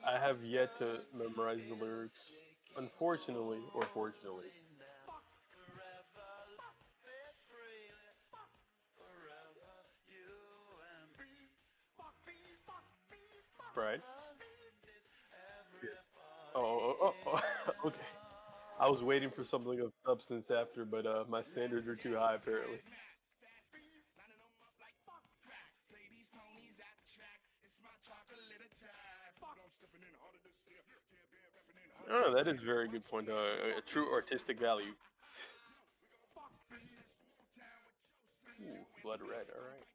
I have yet to memorize the lyrics, unfortunately or fortunately. Right? Yes. Oh, okay. I was waiting for something of substance after, but my standards are too high apparently. Oh, that is a very good point. A true artistic value. Ooh, blood red. All right.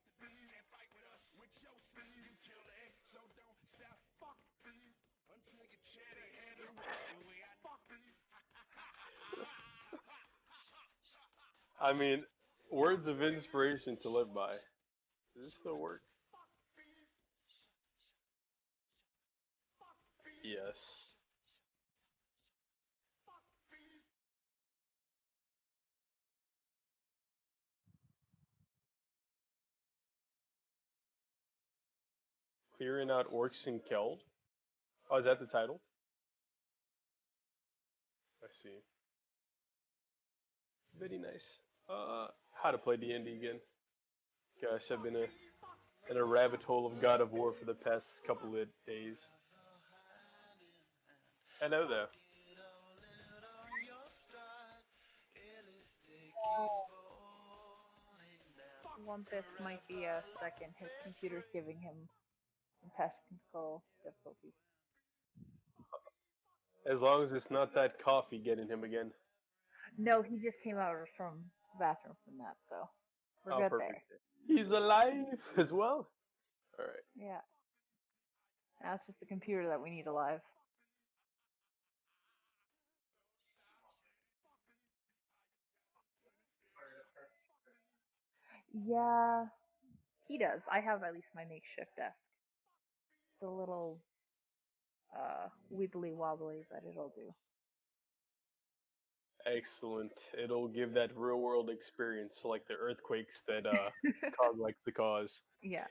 I mean, words of inspiration to live by. Does this still work? Yes. Clearing out orcs in Keld. Oh, is that the title? I see. Very nice. How to play D&D again? Gosh, I've been in a rabbit hole of God of War for the past couple of days. Hello there. Olympus might be a second. His computer's giving him some technical difficulties. As long as it's not that coffee getting him again. No, he just came out from the bathroom from that, so we're Oh, good perfect. there. He's alive as well. All right. Yeah. Now it's just the computer that we need alive. Yeah, he does. I have at least my makeshift desk. It's a little wibbly wobbly, but it'll do. Excellent. It'll give that real world experience, like the earthquakes that Cog likes to cause. Yeah.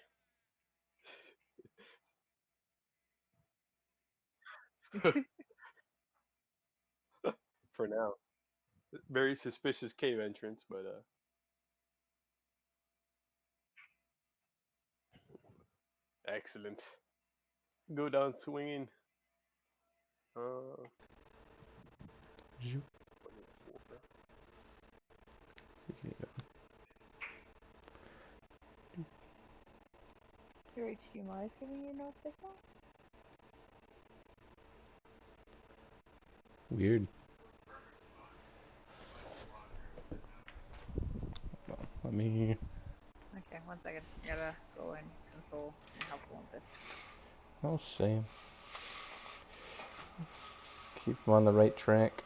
For now. Very suspicious cave entrance, but excellent. Go down swinging. 24. Your HDMI is giving you no signal? Weird. Let me. Okay, 1 second. I gotta go and console and help Olympus. I'll say. Keep him on the right track.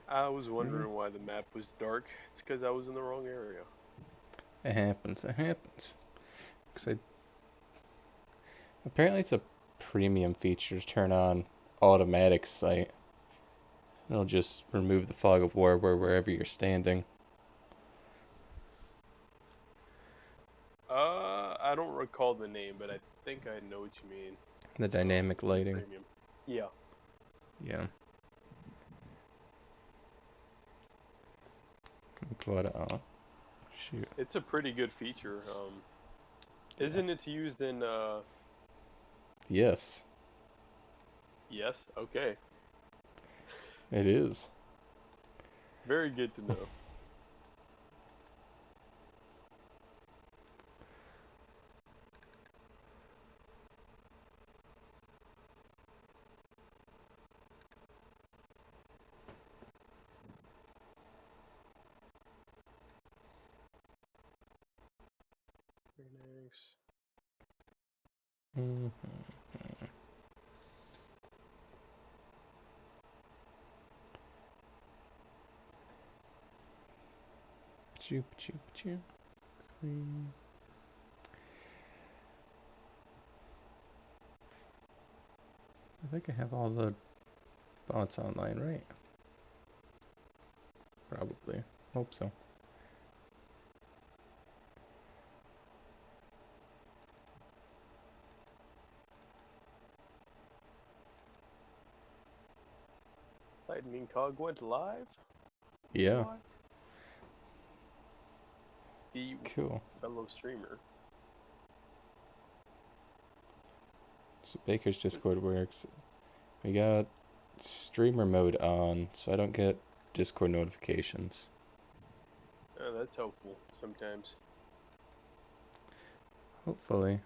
I was wondering why the map was dark. It's because I was in the wrong area. It happens. It happens. Cause apparently it's a premium feature to turn on automatic sight. It'll just remove the fog of war wherever you're standing. I don't recall the name, but I think I know what you mean. The dynamic In lighting. premium. Yeah. Yeah. But shoot. It's a pretty good feature. Yeah. Isn't it used in Yes, yes, okay. it is. Very good to know. Very nice. Mm-hmm. Choop, choop, choop. Screen. I think I have all the bots online, right? Probably. Hope so. Lightning Cog went live? Yeah. What? The Cool. fellow streamer. So Baker's Discord works. We got streamer mode on, so I don't get Discord notifications. Oh, that's helpful sometimes. Hopefully.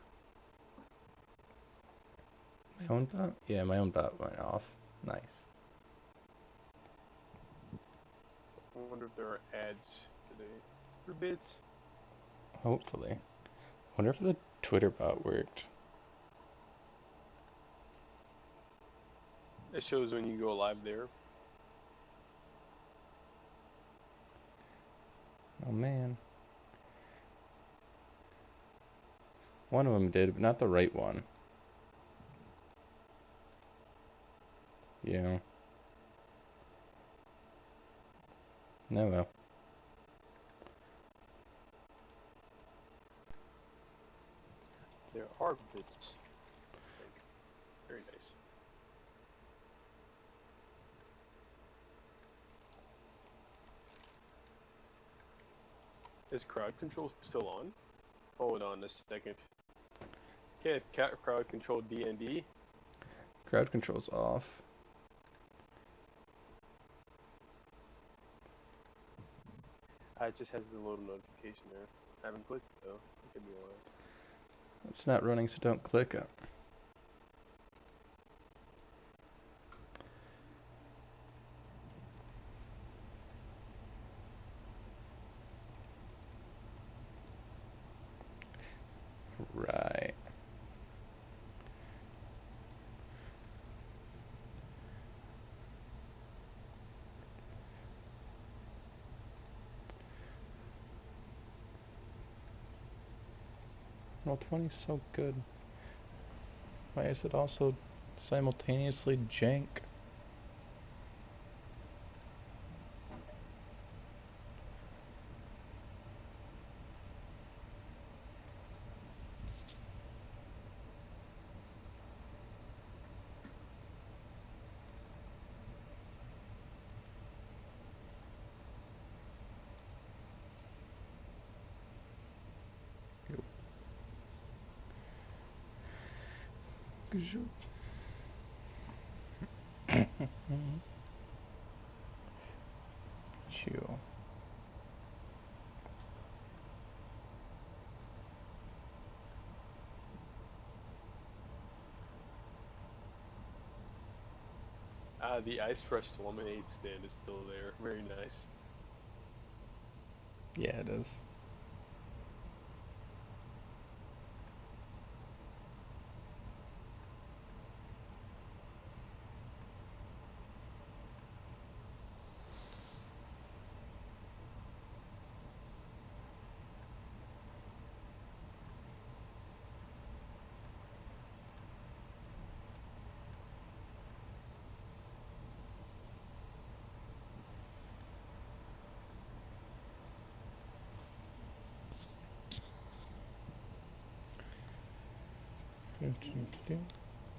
My own bot? Yeah, my own bot went off. Nice. I wonder if there are ads today. For bits. Hopefully. Wonder if the Twitter bot worked. It shows when you go live there. Oh man. One of them did, but not the right one. Yeah. No, well. There are bits. I think. Very nice. Is crowd control still on? Hold on a second. Okay, crowd control D&D. Crowd control's off. It just has the little notification there. I haven't clicked though. It could be why. It's not running, so don't click it. Right. Well, 20's so good. Why is it also simultaneously jank? Chill. The ice fresh lemonade stand is still there. Very nice. Yeah, it is.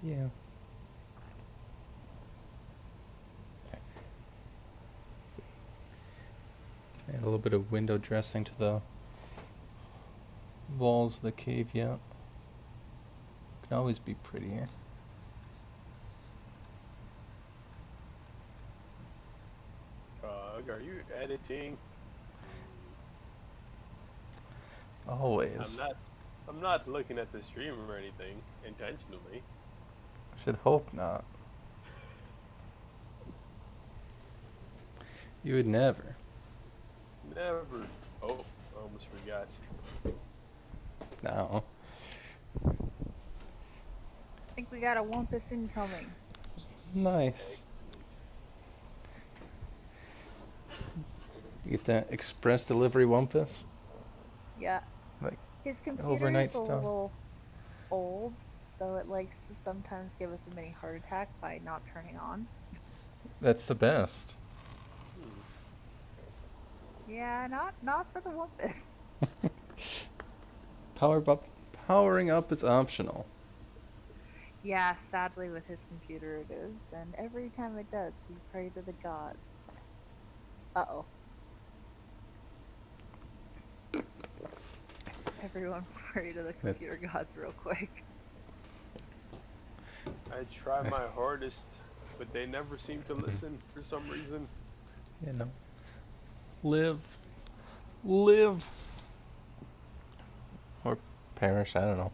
Yeah. Add a little bit of window dressing to the walls of the cave, yeah. Can always be prettier. Are you editing? I'm Always. not. I'm not looking at the stream or anything intentionally. Should hope not. You would never. Never. Oh, I almost forgot. No. We got a Wumpus incoming. Nice. Excellent. You get that express delivery Wumpus? Yeah. Like His computer overnight is a stuff. little old, so it likes to sometimes give us a mini heart attack by not turning on. That's the best. Hmm. Yeah, not for the Wumpus. Powering up is optional. Yeah, sadly with his computer it is, and every time it does, we pray to the gods. Uh-oh. Everyone pray to the That, computer gods real quick. I try my hardest, but they never seem to listen for some reason. you know, live, live, or perish. I don't know.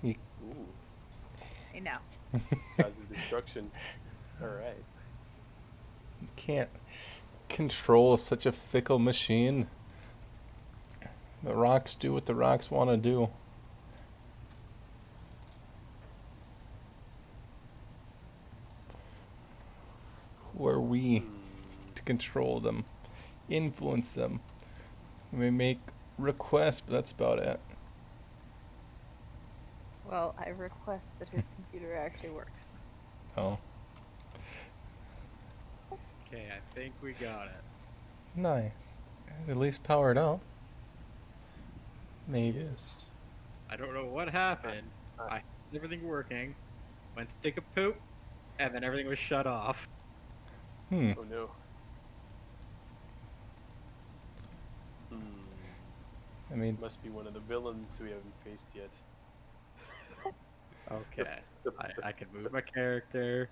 You Ooh, I know. gods of destruction. All right. can't control such a fickle machine. The rocks do what the rocks want to do. Who are we Hmm. to control them, influence them? We may make requests, but that's about it. Well, I request that his computer actually works. Oh, Okay, I think we got it. nice. At least powered up. Maybe. Yes. I don't know what I, happened. I, I had everything working, went to take a poop, and then everything was shut off. Hmm. oh no. Hmm. I mean, Must be one of the villains we haven't faced yet. The, Okay. the, I can move my character.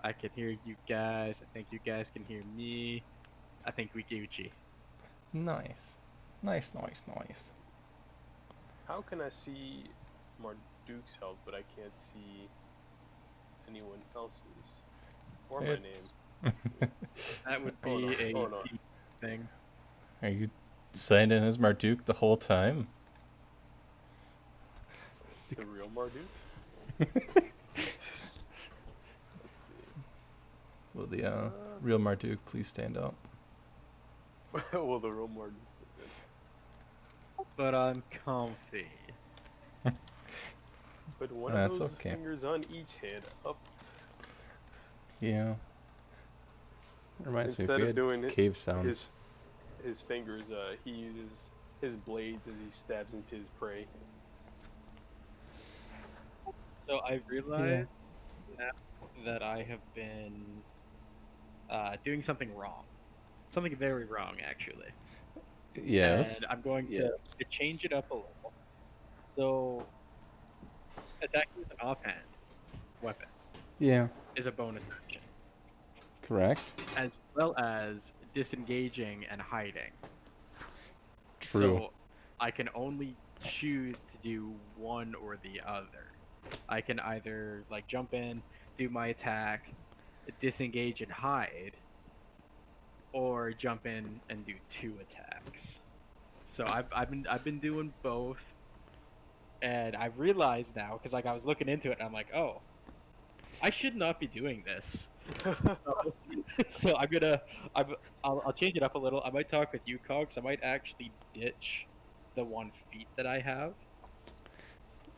I can hear you guys. I think you guys can hear me. I think we Gucci. nice. Nice. how can I see Marduke's health, but I can't see anyone else's? Or my name. Let's see. That would Oh be no. a Oh no. deep thing. Are you signed in as Marduk the whole time? The real Marduk? Let's see. Will the Uh, real Marduk please stand up? well, the real Marduk. But I'm comfy. Put one of That's those okay. fingers on each hand up. Yeah. Reminds me if Instead we of had doing it, cave his sounds. his fingers, he uses his blades as he stabs into his prey. So I Yeah. realized now that I have been doing something wrong. Something very wrong, actually. Yes. And I'm going to change it up a little. So attacking with an offhand weapon Yeah. is a bonus action, Correct. as well as disengaging and hiding. True. So I can only choose to do one or the other. I can either like jump in, do my attack, disengage and hide, or jump in and do two attacks. So I've been doing both, and I realized now because like I was looking into it, and I'm like, oh, I should not be doing this. So, so I'm, I'll change it up a little. I might talk with you, Cogs. I might actually ditch the one feat that I have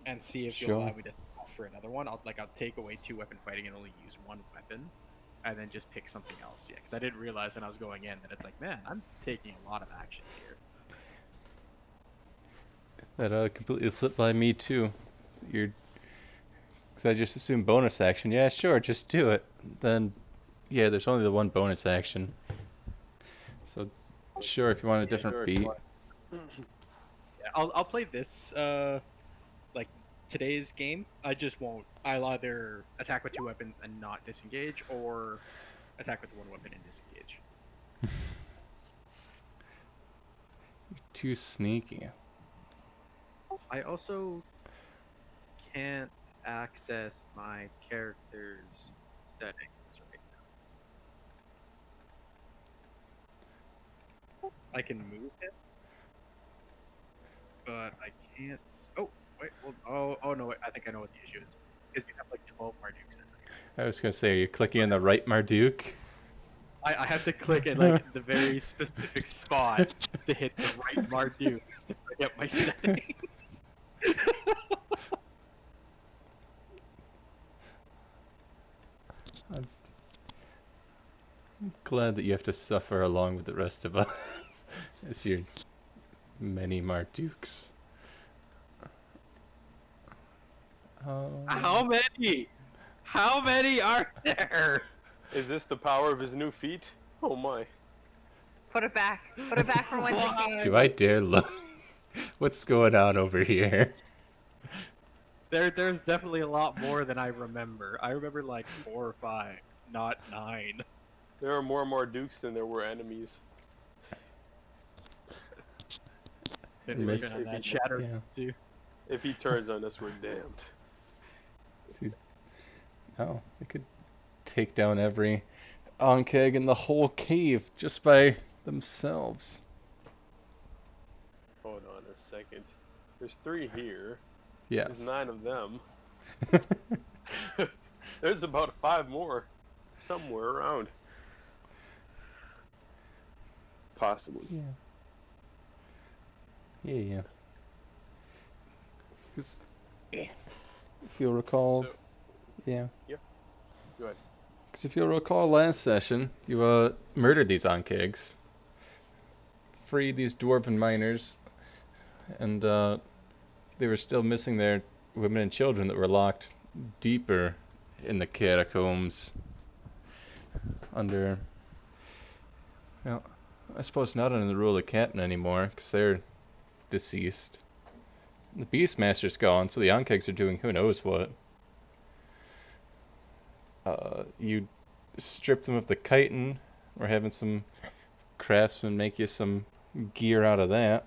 and see if you'll allow Sure. me to swap for another one. I'll take away two weapon fighting and only use one weapon, and then just pick something else. Yeah, because I didn't realize when I was going in that it's like, man, I'm taking a lot of actions here. That completely slipped by me too. You're, because I just assumed bonus action. Yeah, sure, just do it. Then, yeah, there's only the one bonus action. So, sure, if you want a different feat. Yeah, I'll play this like today's game. I just won't. I'll either attack with two weapons and not disengage, or attack with one weapon and disengage. Too sneaky. I also can't access my character's settings right now. I can move him, but I can't. Oh wait, well, oh no, wait, I think I know what the issue is. because you have like 12 Mardukes. I was gonna say, are you clicking on the right Marduk? I have to click at like the very specific spot to hit the right Marduk to forget my settings. I'm glad that you have to suffer along with the rest of us as your many Mardukes. How many? How many are there? Is this the power of his new feet? Oh my. Put it back. Put it back from whence it Why? came. Do I dare look? What's going on over here? There's definitely a lot more than I remember. I remember like 4 or 5, not 9. There are more Dukes than there were enemies. Been Miss- working on If that he, chatter Yeah. too. if he turns on us, we're damned. Oh, they could take down every Ankeg in the whole cave just by themselves. Hold on a second. There's 3 here. There's Yes. 9 of them. There's about 5 more somewhere around. Possibly. Yeah. Yeah. Because if you'll recall, So, yeah. go ahead. Because if you'll recall last session, you murdered these Ankegs, freed these dwarven miners, and they were still missing their women and children that were locked deeper in the catacombs under, well, I suppose not under the rule of the captain anymore, because they're deceased. The Beastmaster's gone, so the Ankegs are doing who knows what. You stripped them of the chitin. We're having some craftsmen make you some gear out of that.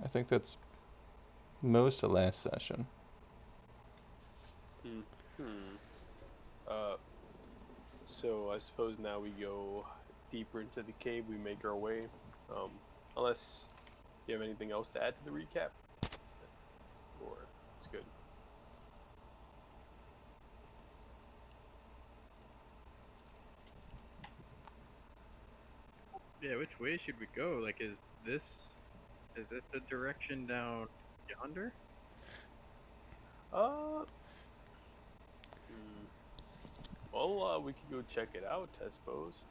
I think that's most of last session. So I suppose now we go deeper into the cave. We make our way. Unless you have anything else to add to the recap, or it's good. Yeah, which way should we go? Like, is this the direction down yonder? Well, we could go check it out, I suppose.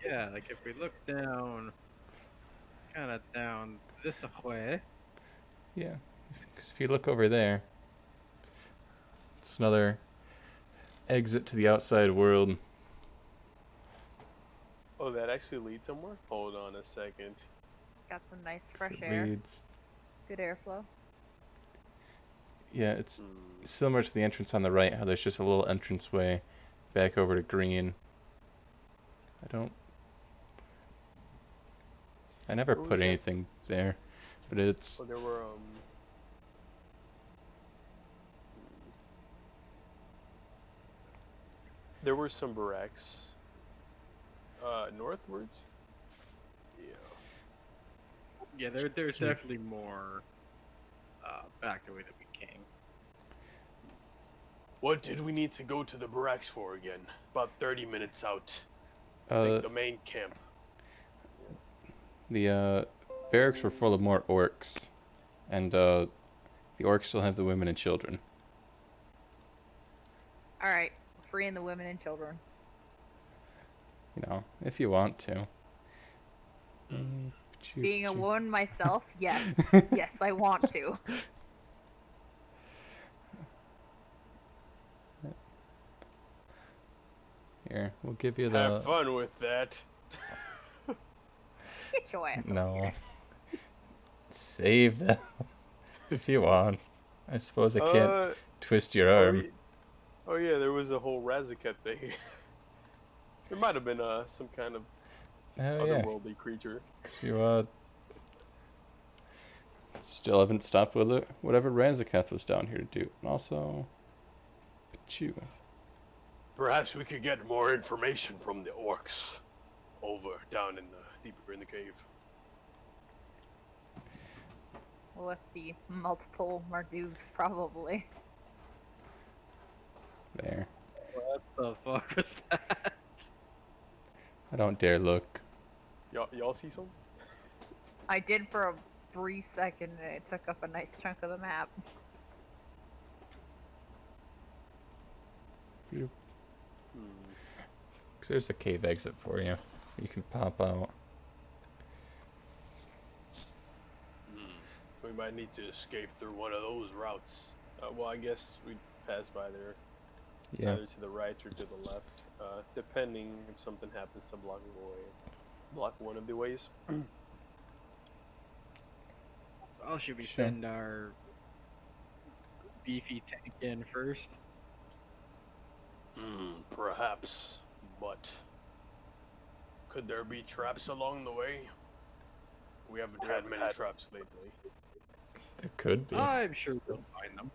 Yeah, like if we look down, kind of down this way. Yeah, because if you look over there, it's another exit to the outside world. Oh, that actually leads somewhere? Hold on a second. Got some nice It fresh air. leads. Good airflow. Yeah, it's similar to the entrance on the right, how there's just a little entranceway back over to green. I never What put was that? anything there, but it's, Oh, there were some barracks northwards. Yeah, there's definitely more back the way that we came. What did we need to go to the barracks for again? About 30 minutes out. I uh, think the main camp. the barracks were full of more orcs, and the orcs still have the women and children. Alright, freeing the women and children. You know, if you want to. Being a woman myself, yes. Yes, I want to. Here, we'll give you the. Have fun with that. Get your ass over No. here. Save them if you want. I suppose I can't twist your arm. Oh yeah, there was a whole Razaket thing. There might have been some kind of otherworldly creature. You still haven't stopped with it. Whatever Razaketh was down here to do. And also, Pichu. Perhaps we could get more information from the orcs. over down in the deeper in the cave. With the multiple Marduks, probably. There. What the fuck was that? I don't dare look. Y'all see something? I did for a brief second, and it took up a nice chunk of the map. Because Hmm. there's a cave exit for you. You can pop out. We might need to escape through one of those routes. Well, I guess we'd pass by there, Yeah. either to the right or to the left, depending if something happens to block one of the ways. Well, should we Sure. send our beefy tank in first? Perhaps, but could there be traps along the way? We haven't had many traps lately. It could be. I'm sure we'll find them.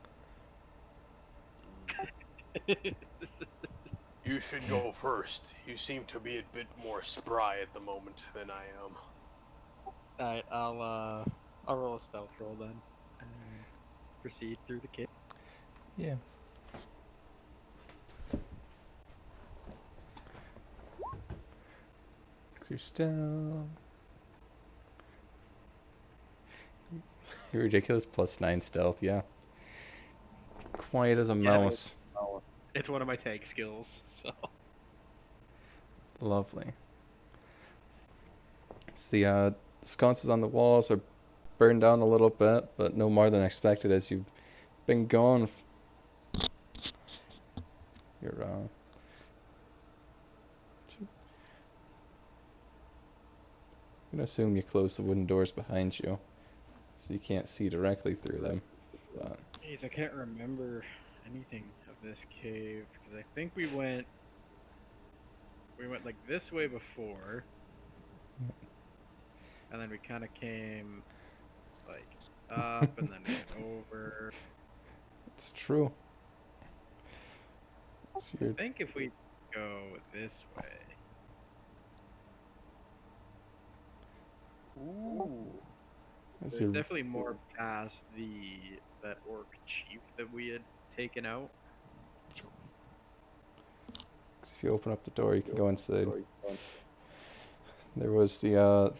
You should go first. You seem to be a bit more spry at the moment than I am. Alright, I'll roll a stealth roll then, and proceed through the cave. Yeah. You're still. You're ridiculous. +9 stealth, yeah. Quiet as a mouse. It's one of my tank skills, so. Lovely. It's the sconces on the walls are burned down a little bit, but no more than expected as you've been gone. You're I'm gonna assume you close the wooden doors behind you, so you can't see directly through them. But Jeez, I can't remember anything of this cave, because I think we went like this way before, and then we kind of came like up, and then we went over. it's true. It's I your, think if we go this way, Ooh. it's there's your, definitely more past that orc chief that we had taken out. if you open up the door, you can go inside. There was the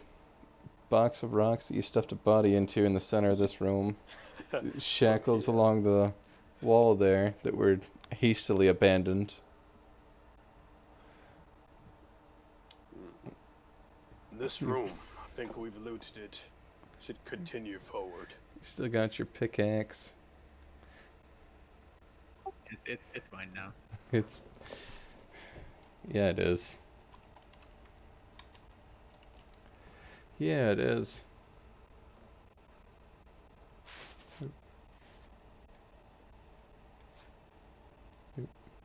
box of rocks that you stuffed a body into in the center of this room. Shackles yeah. along the wall there that were hastily abandoned. This room, I think we've looted it. Should continue forward. You still got your pickaxe. It's mine now. It's yeah, it is. Yeah, it is.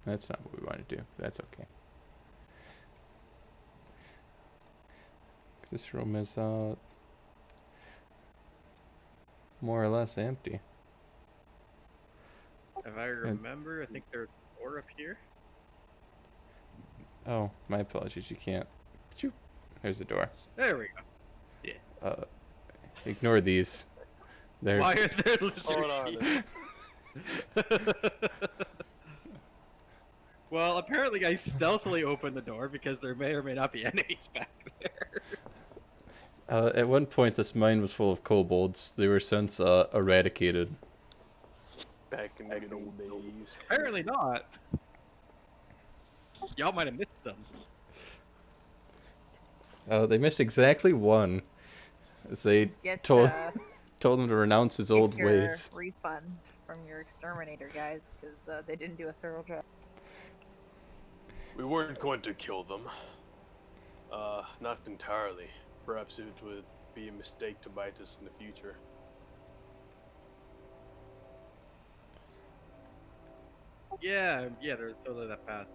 That's not what we want to do. That's okay. 'Cause this room is more or less empty. If I remember, I think there's a door up here. Oh, my apologies. You can't. Shoot. There's the door. There we go. Ignore these. They're Why are there lizard Hold on. sheep? Well, apparently I stealthily opened the door because there may or may not be enemies back there. at one point this mine was full of kobolds. They were since eradicated. Back in the good old days. Apparently not. Y'all might have missed some. They missed exactly one. As they Get told him to renounce his old your ways. refund from your exterminator guys because they didn't do a thorough job. We weren't going to kill them. Not entirely. Perhaps it would be a mistake to bite us in the future. Yeah, there's totally that path.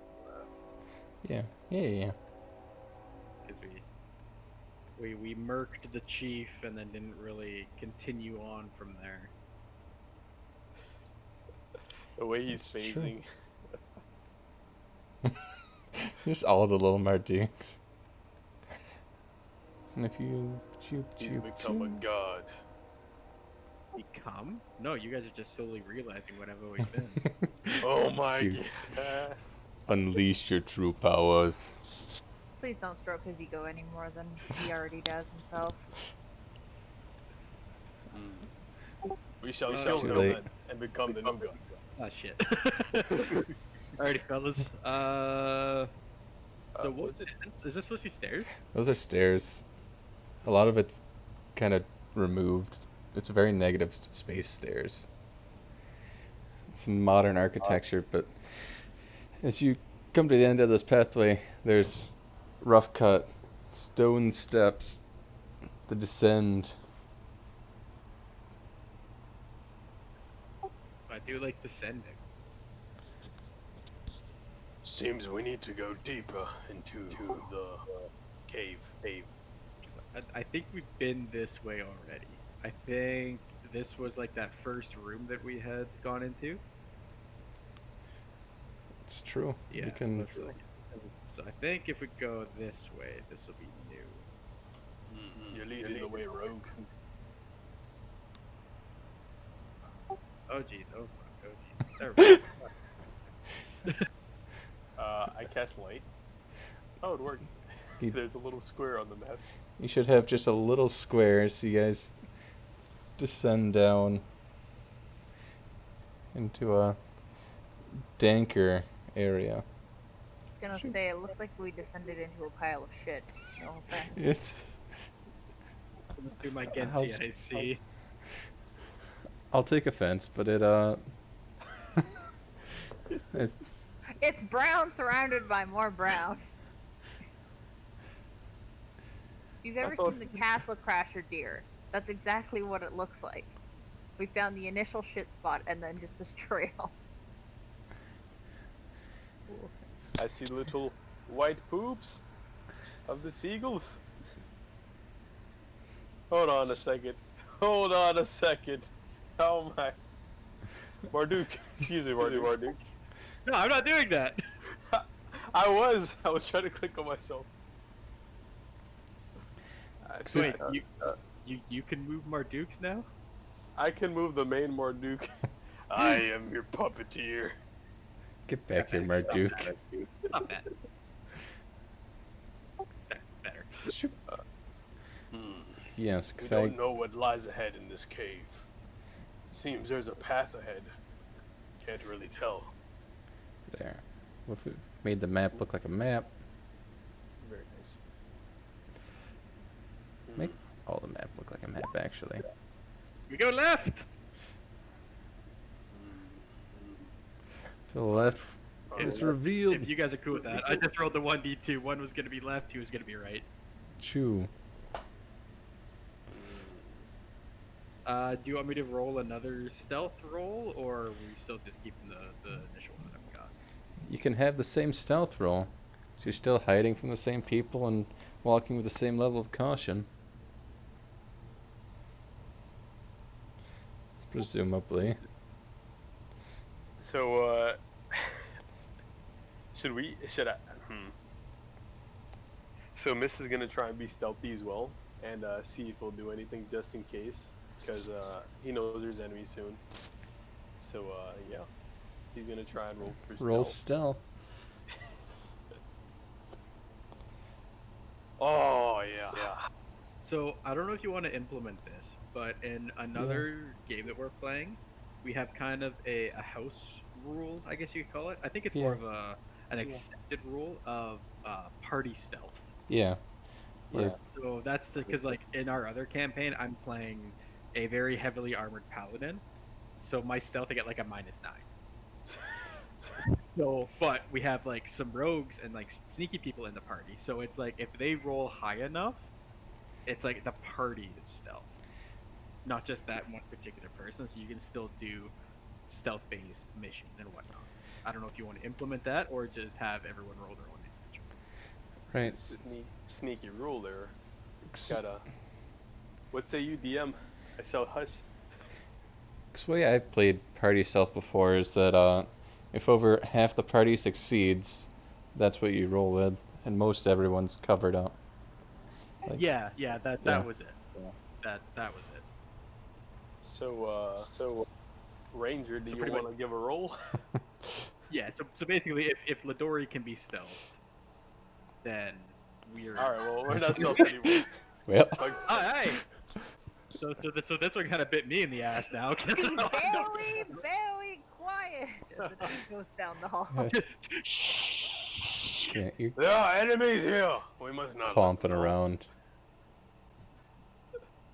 Yeah. Because we murked the chief and then didn't really continue on from there. The way he's That's true. phasing. Just all the little Marduks. And if you choop He's choop become a choop. god. Become? No, you guys are just slowly realizing what I've always been. Oh my You god. unleash your true powers. Please don't stroke his ego any more than he already does himself. We shall It's kill too him late. then and become the new gods. Ah, shit. Alrighty, fellas. So what was it? is this supposed to be stairs? Those are stairs. A lot of it's kind of removed. It's very negative space stairs. It's modern architecture, but as you come to the end of this pathway, there's rough cut stone steps that descend. I do like descending. Seems we need to go deeper into the cave. I think we've been this way already. I think this was like that first room that we had gone into. It's true. Yeah, You can. looks like it. So I think if we go this way, this will be new. You're leading the way, rogue. Oh geez, oh fuck, oh geez. There we go. I cast light. Oh, it worked. You- There's a little square on the map. You should have just a little square so you guys descend down into a danker area. I was gonna say, it looks like we descended into a pile of shit. No offense. It's. Do my Gensi, I see. I'll take offense, but it it's, It's brown surrounded by more brown. If you've ever seen the Castle Crasher deer, that's exactly what it looks like. We found the initial shit spot and then just this trail. I see little white poops of the seagulls. Hold on a second. Hold on a second. Oh my. Marduk. Excuse me, Marduk. No, I'm not doing that. I was trying to click on myself. Wait, you can move Marduke's now? I can move the main Marduk. I am your puppeteer. get back here, Marduk. Not bad. Better. Shoop. Hmm. Yes, We because don't know what lies ahead in this cave. Seems there's a path ahead. Can't really tell. there. What if we made the map look like a map? Very nice. Make all the map look like a map, actually. We go left. To the left, it's revealed. If you guys are cool with that, I just rolled the 1d2. One was gonna be left, two was gonna be right. Chew. Do you want me to roll another stealth roll, or are we still just keeping the initial one that I've got? You can have the same stealth roll. So you're still hiding from the same people and walking with the same level of caution. Presumably. So, should I? So Miss is gonna try and be stealthy as well, and see if he'll do anything just in case, because he knows there's enemies soon. So yeah, he's gonna try and roll for stealth. Roll stealth. Oh yeah. So I don't know if you want to implement this, but in another game that we're playing, we have kind of a house rule, I guess you could call it. I think it's more of an accepted rule of party stealth. Yeah. Yeah. So that's because like in our other campaign, I'm playing a very heavily armored paladin, so my stealth I get like a -9. So, but we have like some rogues and like sneaky people in the party. So it's like if they roll high enough, it's like the party is stealth, not just that one particular person. So you can still do stealth-based missions and whatnot. I don't know if you want to implement that or just have everyone roll their own damage. Right. Sneaky rule there. Gotta. What say you, DM? I shall hush. Because the way I've played party stealth before is that if over half the party succeeds, that's what you roll with, and most everyone's covered up. Like, Yeah, that Yeah. was it. That was it. So, Ranger, do So you pretty want to give a roll? Yeah, so basically, if Lidori can be stealth, then we're. All right. Well, we're not stealth anymore. Well, Like, Hey. So this one kind of bit me in the ass now. 'Cause Be I don't- very quiet as it goes down the hall. Shh. yeah, you're there are enemies here. We must not. let them clomping know. around.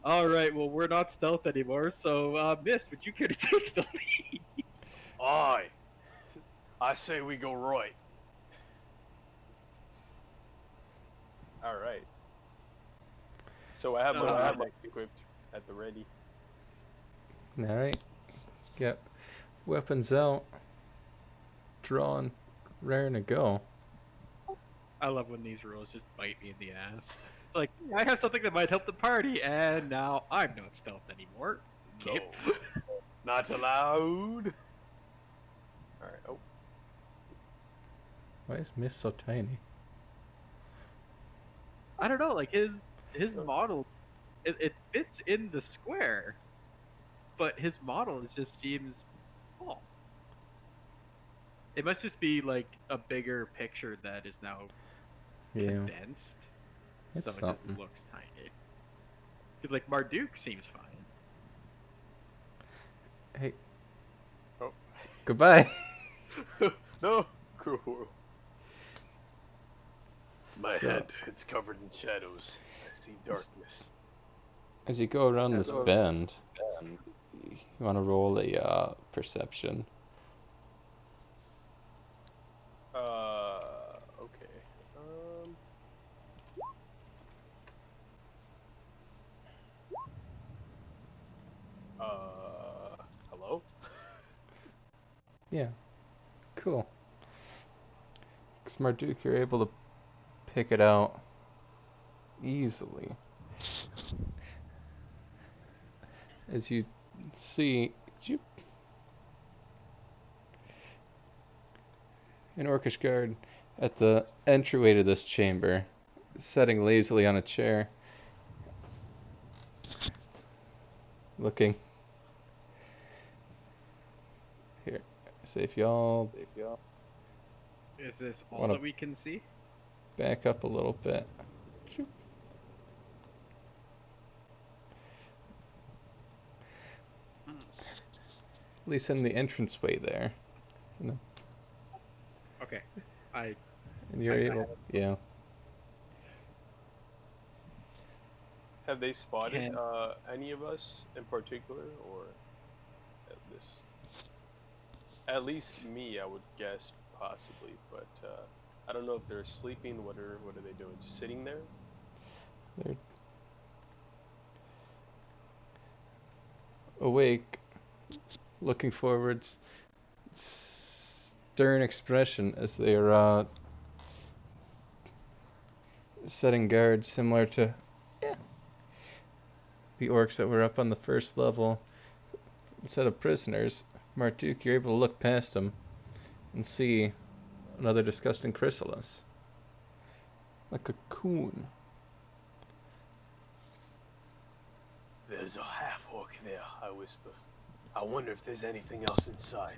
All right, well we're not stealth anymore. So, Mist, would you care to take the lead? Aye. I say we go right. All right. So I have my weapons equipped at the ready. All right. Got weapons out, drawn, raring to go. I love when these rules just bite me in the ass. It's like I have something that might help the party, and now I'm not stealth anymore. No. Not allowed. All right. Oh. Why is Mist so tiny? I don't know, like his model, it fits in the square, but his model just seems small. It must just be like a bigger picture that is now Yeah, condensed, it's so it something. just looks tiny. Because like Marduk seems fine. Hey, Oh. goodbye. No. Cool. My So- head, it's covered in shadows. I see darkness. As you go around this bend, you want to roll a perception. Okay. Hello? Yeah, cool. Because Marduk, you're able to pick it out easily. As you see, an Orcish guard at the entryway to this chamber, sitting lazily on a chair, looking. Here, say if y'all Is this all Wanna- that we can see? back up a little bit. Shoop. At least in the entranceway there. Okay, I And you're able, yeah. Have they spotted Can- any of us in particular, or at this? At least me, I would guess possibly, but I don't know if they're sleeping. What are they doing? Just sitting there? They're awake, looking forwards, stern expression as they are setting guard, similar to the orcs that were up on the first level. Instead of prisoners, Marduk, you're able to look past them and see another disgusting chrysalis. A cocoon. There's a half-orc there, I whisper. I wonder if there's anything else inside.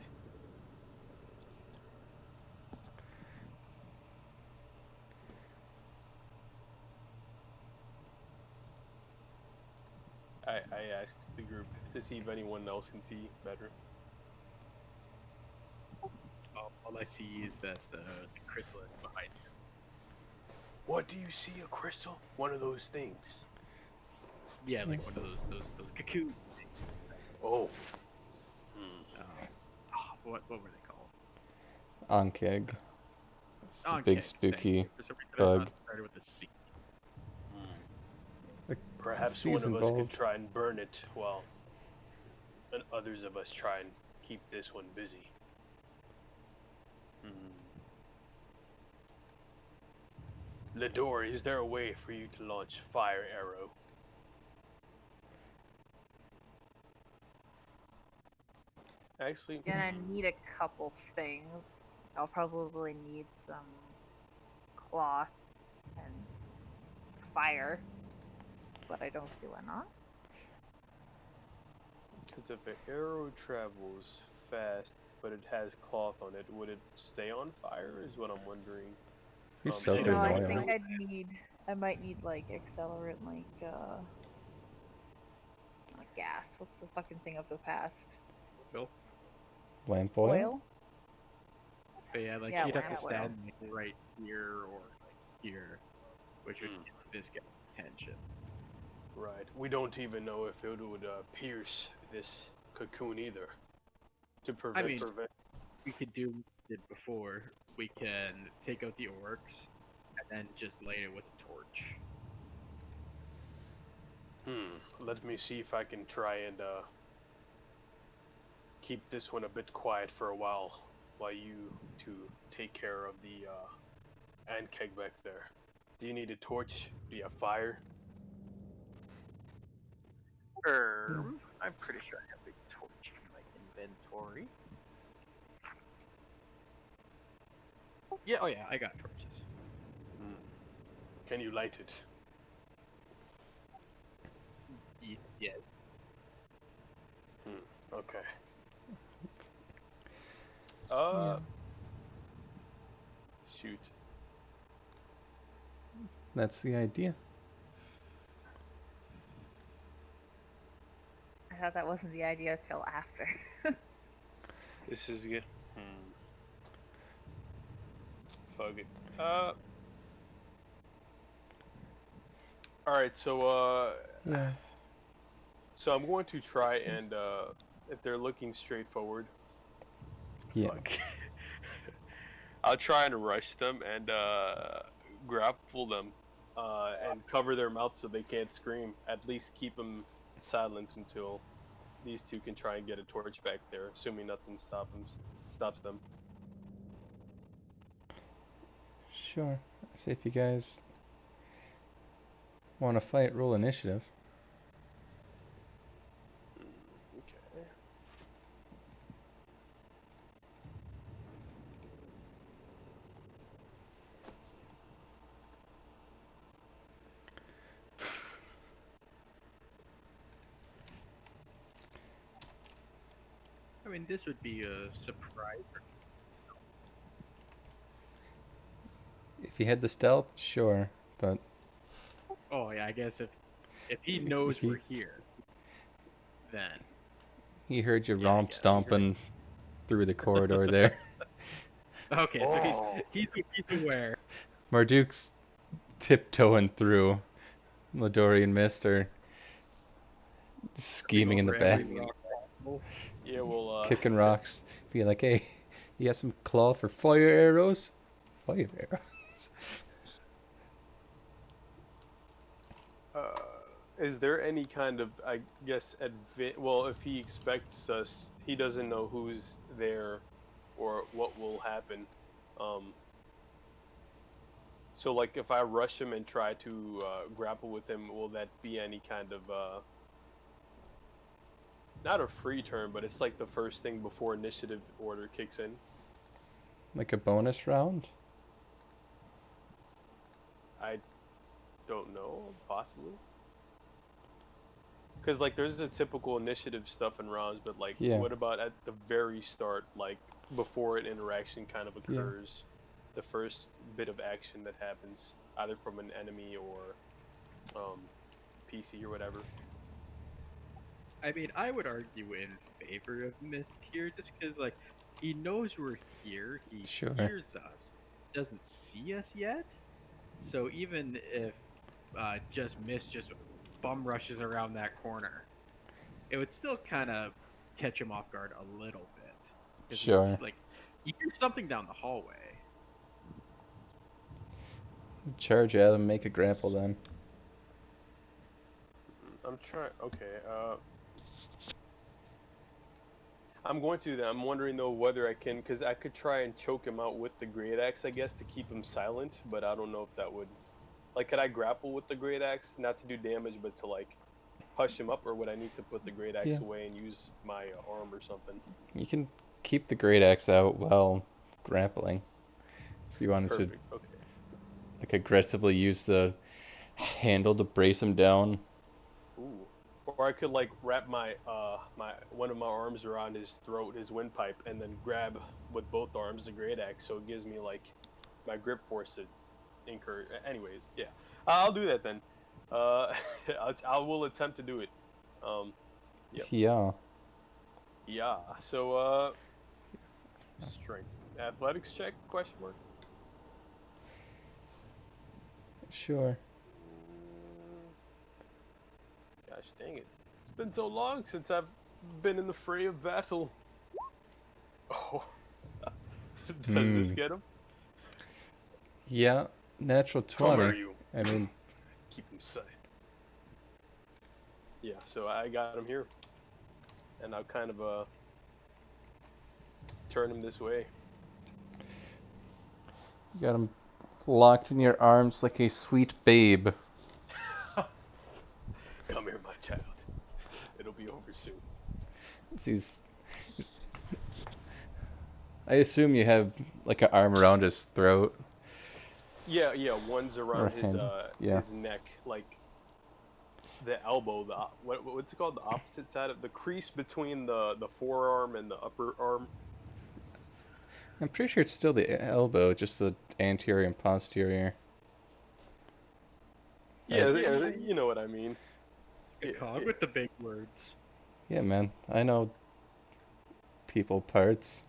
I asked the group to see if anyone else can see better. all I see is that the crystal is behind you. What do you see? A crystal? One of those things. Yeah, like one of those cocoon. Oh. What were they called? Ankeg. It's the big Ankeg, thank spooky you. For some reason, I bug. thought it started with a C. Perhaps C's one of us could involved. try and burn it while and others of us try and keep this one busy. Lidori, is there a way for you to launch fire arrow? Actually, Gonna need a couple things. I'll probably need some cloth and fire. but I don't see why not. Because if an arrow travels fast, but it has cloth on it, would it stay on fire? Is what I'm wondering. You're Um, so so No, it's I like paranoid. think I might need like accelerant, like not gas. What's the fucking thing of the past? Bill? Lamp oil? Oil? But yeah, like Yeah, you'd have to lamp oil. stand like right here or like here, which would Hmm. give this guy attention. Right. We don't even know if it would pierce this cocoon either. To I mean, prevent. we could do what we did before. We can take out the orcs and then just light it with a torch. Let me see if I can try and keep this one a bit quiet for a while you two take care of the ant keg back there. Do you need a torch? Do you have fire? I'm pretty sure I have a torch in my inventory. Yeah, oh yeah, I got torches. Can you light it? Yes. Okay. Shoot. That's the idea. I thought that wasn't the idea till after. This is good. Fuck it. Alright, so Yeah. so I'm going to try and if they're looking straight forward, Yeah. fuck. I'll try and rush them and grapple them and cover their mouths so they can't scream. At least keep them silent until these two can try and get a torch back there, assuming nothing stops them. Sure. So if you guys want to fight, roll initiative. Okay. I mean, this would be a surprise. If you had the stealth, sure, but Oh yeah, I guess if he knows he- we're here, then he heard you Yeah, I romp guess. stomping through the corridor there. okay. So Oh. he's aware. Marduk's tiptoeing through. Ladori and Mist are scheming in the Over back, every rock possible. Yeah, well, kicking rocks, being like, "Hey, you got some cloth for fire arrows? Fire arrows." is there any kind of, I guess, well, if he expects us, he doesn't know who's there or what will happen. So, like, if I rush him and try to grapple with him, will that be any kind of, not a free turn, but it's like the first thing before initiative order kicks in? Like a bonus round? I don't know, possibly. Because, like, there's the typical initiative stuff in rounds, but, like, Yeah. what about at the very start, like, before an interaction kind of occurs, the first bit of action that happens, either from an enemy or PC or whatever? I mean, I would argue in favor of Mist here, just because like he knows we're here, he Sure. hears us, doesn't see us yet. So even if just Mist just bum rushes around that corner, it would still kind of catch him off guard a little bit. 'Cause Sure. he's, like he hears something down the hallway. Charge at him, make a grapple then. I'm trying. Okay. I'm going to. I'm wondering though whether I can, because I could try and choke him out with the great axe, I guess, to keep him silent. But I don't know if that would. Like, could I grapple with the great axe, not to do damage, but to like hush him up, or would I need to put the great axe Yeah. away and use my arm or something? You can keep the great axe out while grappling. If you wanted Perfect. to Okay. like aggressively use the handle to brace him down. or I could like wrap my one of my arms around his throat, his windpipe, and then grab with both arms the great axe, so it gives me like my grip force to incur. Anyways, yeah, I'll do that then. I will attempt to do it. Um, yep. Yeah. Yeah. So strength, athletics check? Question mark. Sure. Gosh dang it! It's been so long since I've been in the fray of battle. Oh, does this Hmm. get him? Yeah. Natural Come 20. here, you. I mean, Keep him safe. Yeah, so I got him here, and I'll kind of turn him this way. you got him locked in your arms like a sweet babe. Come here, my child. It'll be over soon. He's. I assume you have like an arm around his throat. Yeah, yeah. One's around his hand, yeah. his neck, like the elbow. What's it called? The opposite side of the crease between the forearm and the upper arm. I'm pretty sure it's still the elbow, just the anterior and posterior. Yeah, yeah. You know what I mean. A cog with the big words. Yeah, man. I know people parts.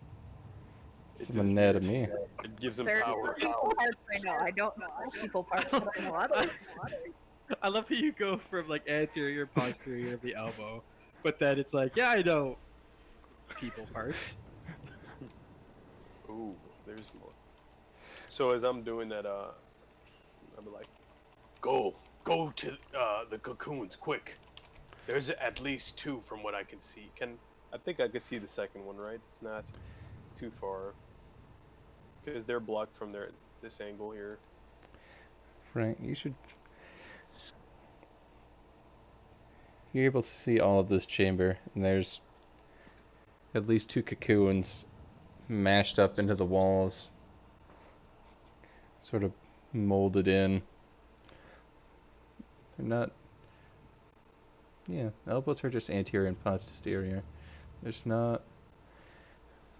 It's Some his anatomy. beard. It gives him There's power. people parts I know. I don't know people parts, but I know others. I love how you go from like anterior, posterior of the elbow, but then it's like, yeah, I know people parts. Ooh, there's more. So as I'm doing that, I'll be like, go to the cocoons, quick. There's at least 2 from what I can see. I think I can see the second one, right? It's not too far. Because they're blocked from this angle here. Right, you should. You're able to see all of this chamber, and there's at least 2 cocoons mashed up into the walls, sort of molded in. They're not. Yeah, elbows are just anterior and posterior. There's not.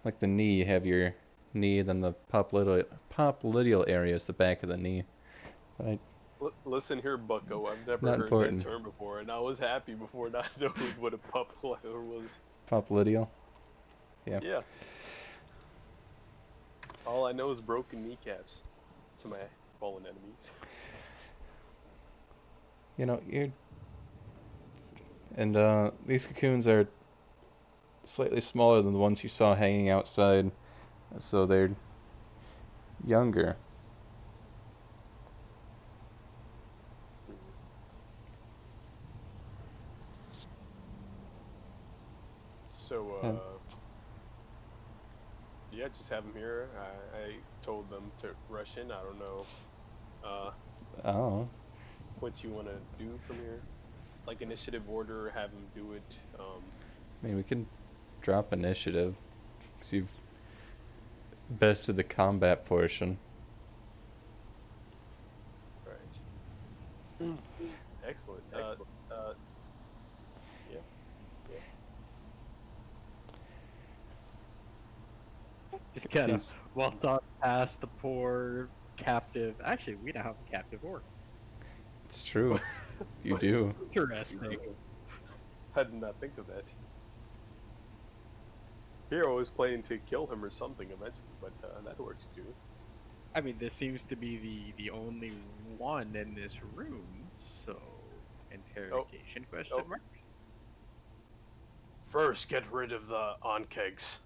Like the knee, you have your knee, then the popliteal area is the back of the knee. Right? Listen here, bucko. I've never Not heard important. that term before, and I was happy before not knowing what a popliteal was. Popliteal? Yeah. Yeah. All I know is broken kneecaps to my fallen enemies. You know, and these cocoons are slightly smaller than the ones you saw hanging outside, so they're younger. So, yeah, just have them here. I told them to rush in. I don't know Oh. what you want to do from here. Like initiative order, have them do it. I mean, we can drop initiative, because you've bested the combat portion. Right. Excellent. Yeah. Just kind of Jeez. waltz on past the poor captive. Actually, we now have a captive orc. It's true. You do. Interesting. I did not think of that. Hero was planning to kill him or something eventually, but that works too. I mean, this seems to be the only one in this room, so interrogation question mark. First, get rid of the on-kegs.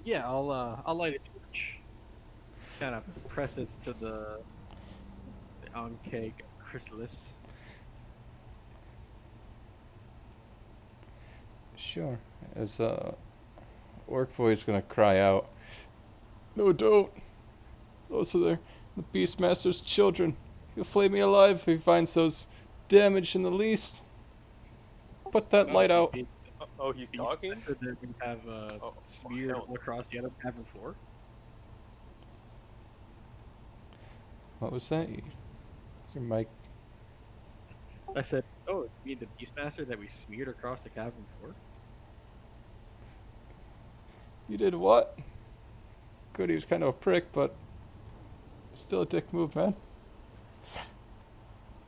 Yeah, I'll light a torch. Kind of press it to the on-keg chrysalis. Sure. As Orc Boy's gonna cry out, "No, don't! Those are the Beastmaster's children. He'll flay me alive if he finds those damaged in the least. Put that light out." Oh, he's talking? That we have smeared all across the other cabin floor. What was that? Your mic? I said, Oh, you mean the Beastmaster that we smeared across the cavern floor? You did what? Good, he was kind of a prick, but still a dick move, man.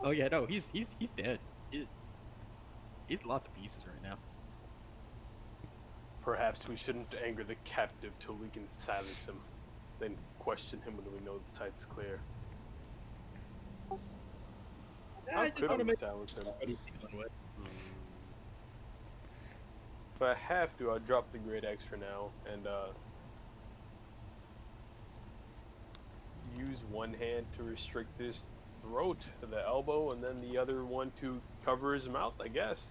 Oh yeah, no, he's dead. He's lots of pieces right now. Perhaps we shouldn't anger the captive till we can silence him, then question him when we know the sight's clear. Yeah, How I just could want to we make silence him? everybody dealing with. If I have to, I'll drop the great axe for now and use one hand to restrict his throat, the elbow, and then the other one to cover his mouth, I guess.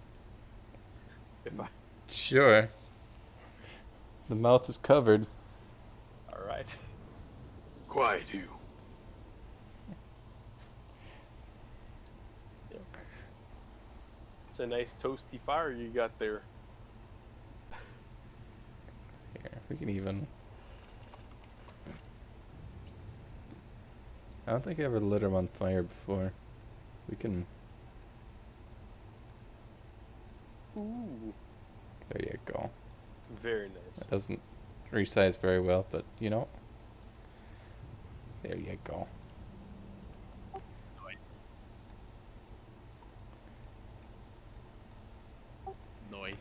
If I... Sure. The mouth is covered. Alright. Quiet, you. Yeah. It's a nice toasty fire you got there. Here, we can even... I don't think I ever lit him on fire before. We can... Ooh. There you go. Very nice. That doesn't resize very well, but you know. There you go. Noise.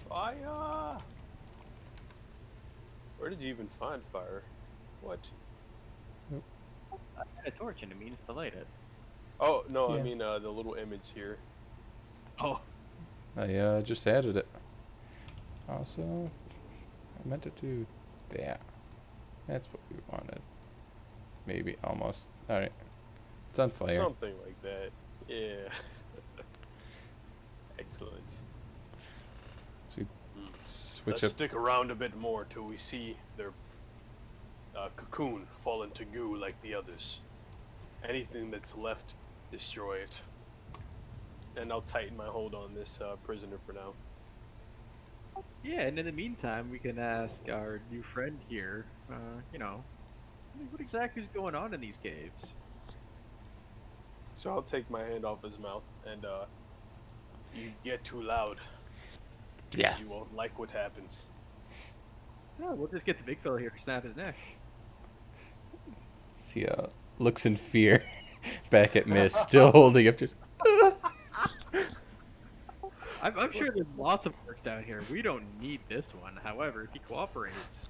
Fire! Where did you even find fire? What? I had a torch and it means to light it. Oh, no, I Yeah. mean the little image here. Oh, I just added it. Also, I meant to do that. That's what we wanted. Maybe, almost. Alright. It's on fire. Something like that. Yeah. Excellent. So we switch Let's up. stick around a bit more till we see their cocoon fall into goo like the others. Anything that's left, destroy it. And I'll tighten my hold on this prisoner for now. yeah, and in the meantime, we can ask our new friend here, you know, what exactly is going on in these caves? So I'll take my hand off his mouth and you get too loud. Yeah. You won't like what happens. No, we'll just get the big fella here to snap his neck. See, looks in fear. Back at Mist, still holding up just. I'm sure there's lots of orcs down here. We don't need this one. However, if he cooperates,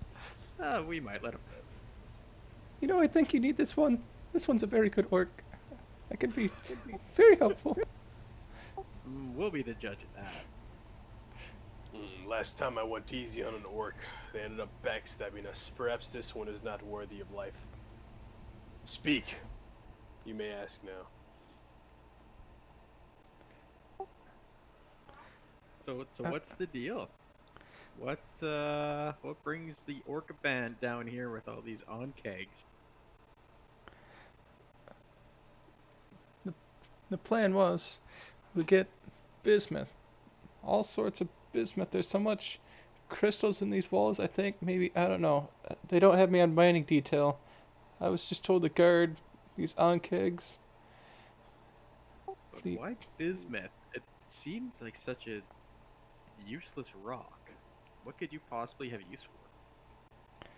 we might let him live. You know, I think you need this one. This one's a very good orc. I could be very helpful. We'll be the judge of that. Last time I went easy on an orc, they ended up backstabbing us. Perhaps this one is not worthy of life. Speak. You may ask now. So what's the deal? What brings the orc band down here with all these on kegs? The plan was, we get bismuth. All sorts of bismuth. There's so much crystals in these walls, I think. Maybe, I don't know. They don't have me on mining detail. I was just told to guard these on kegs. But why bismuth? It seems like such a useless rock. What could you possibly have use for?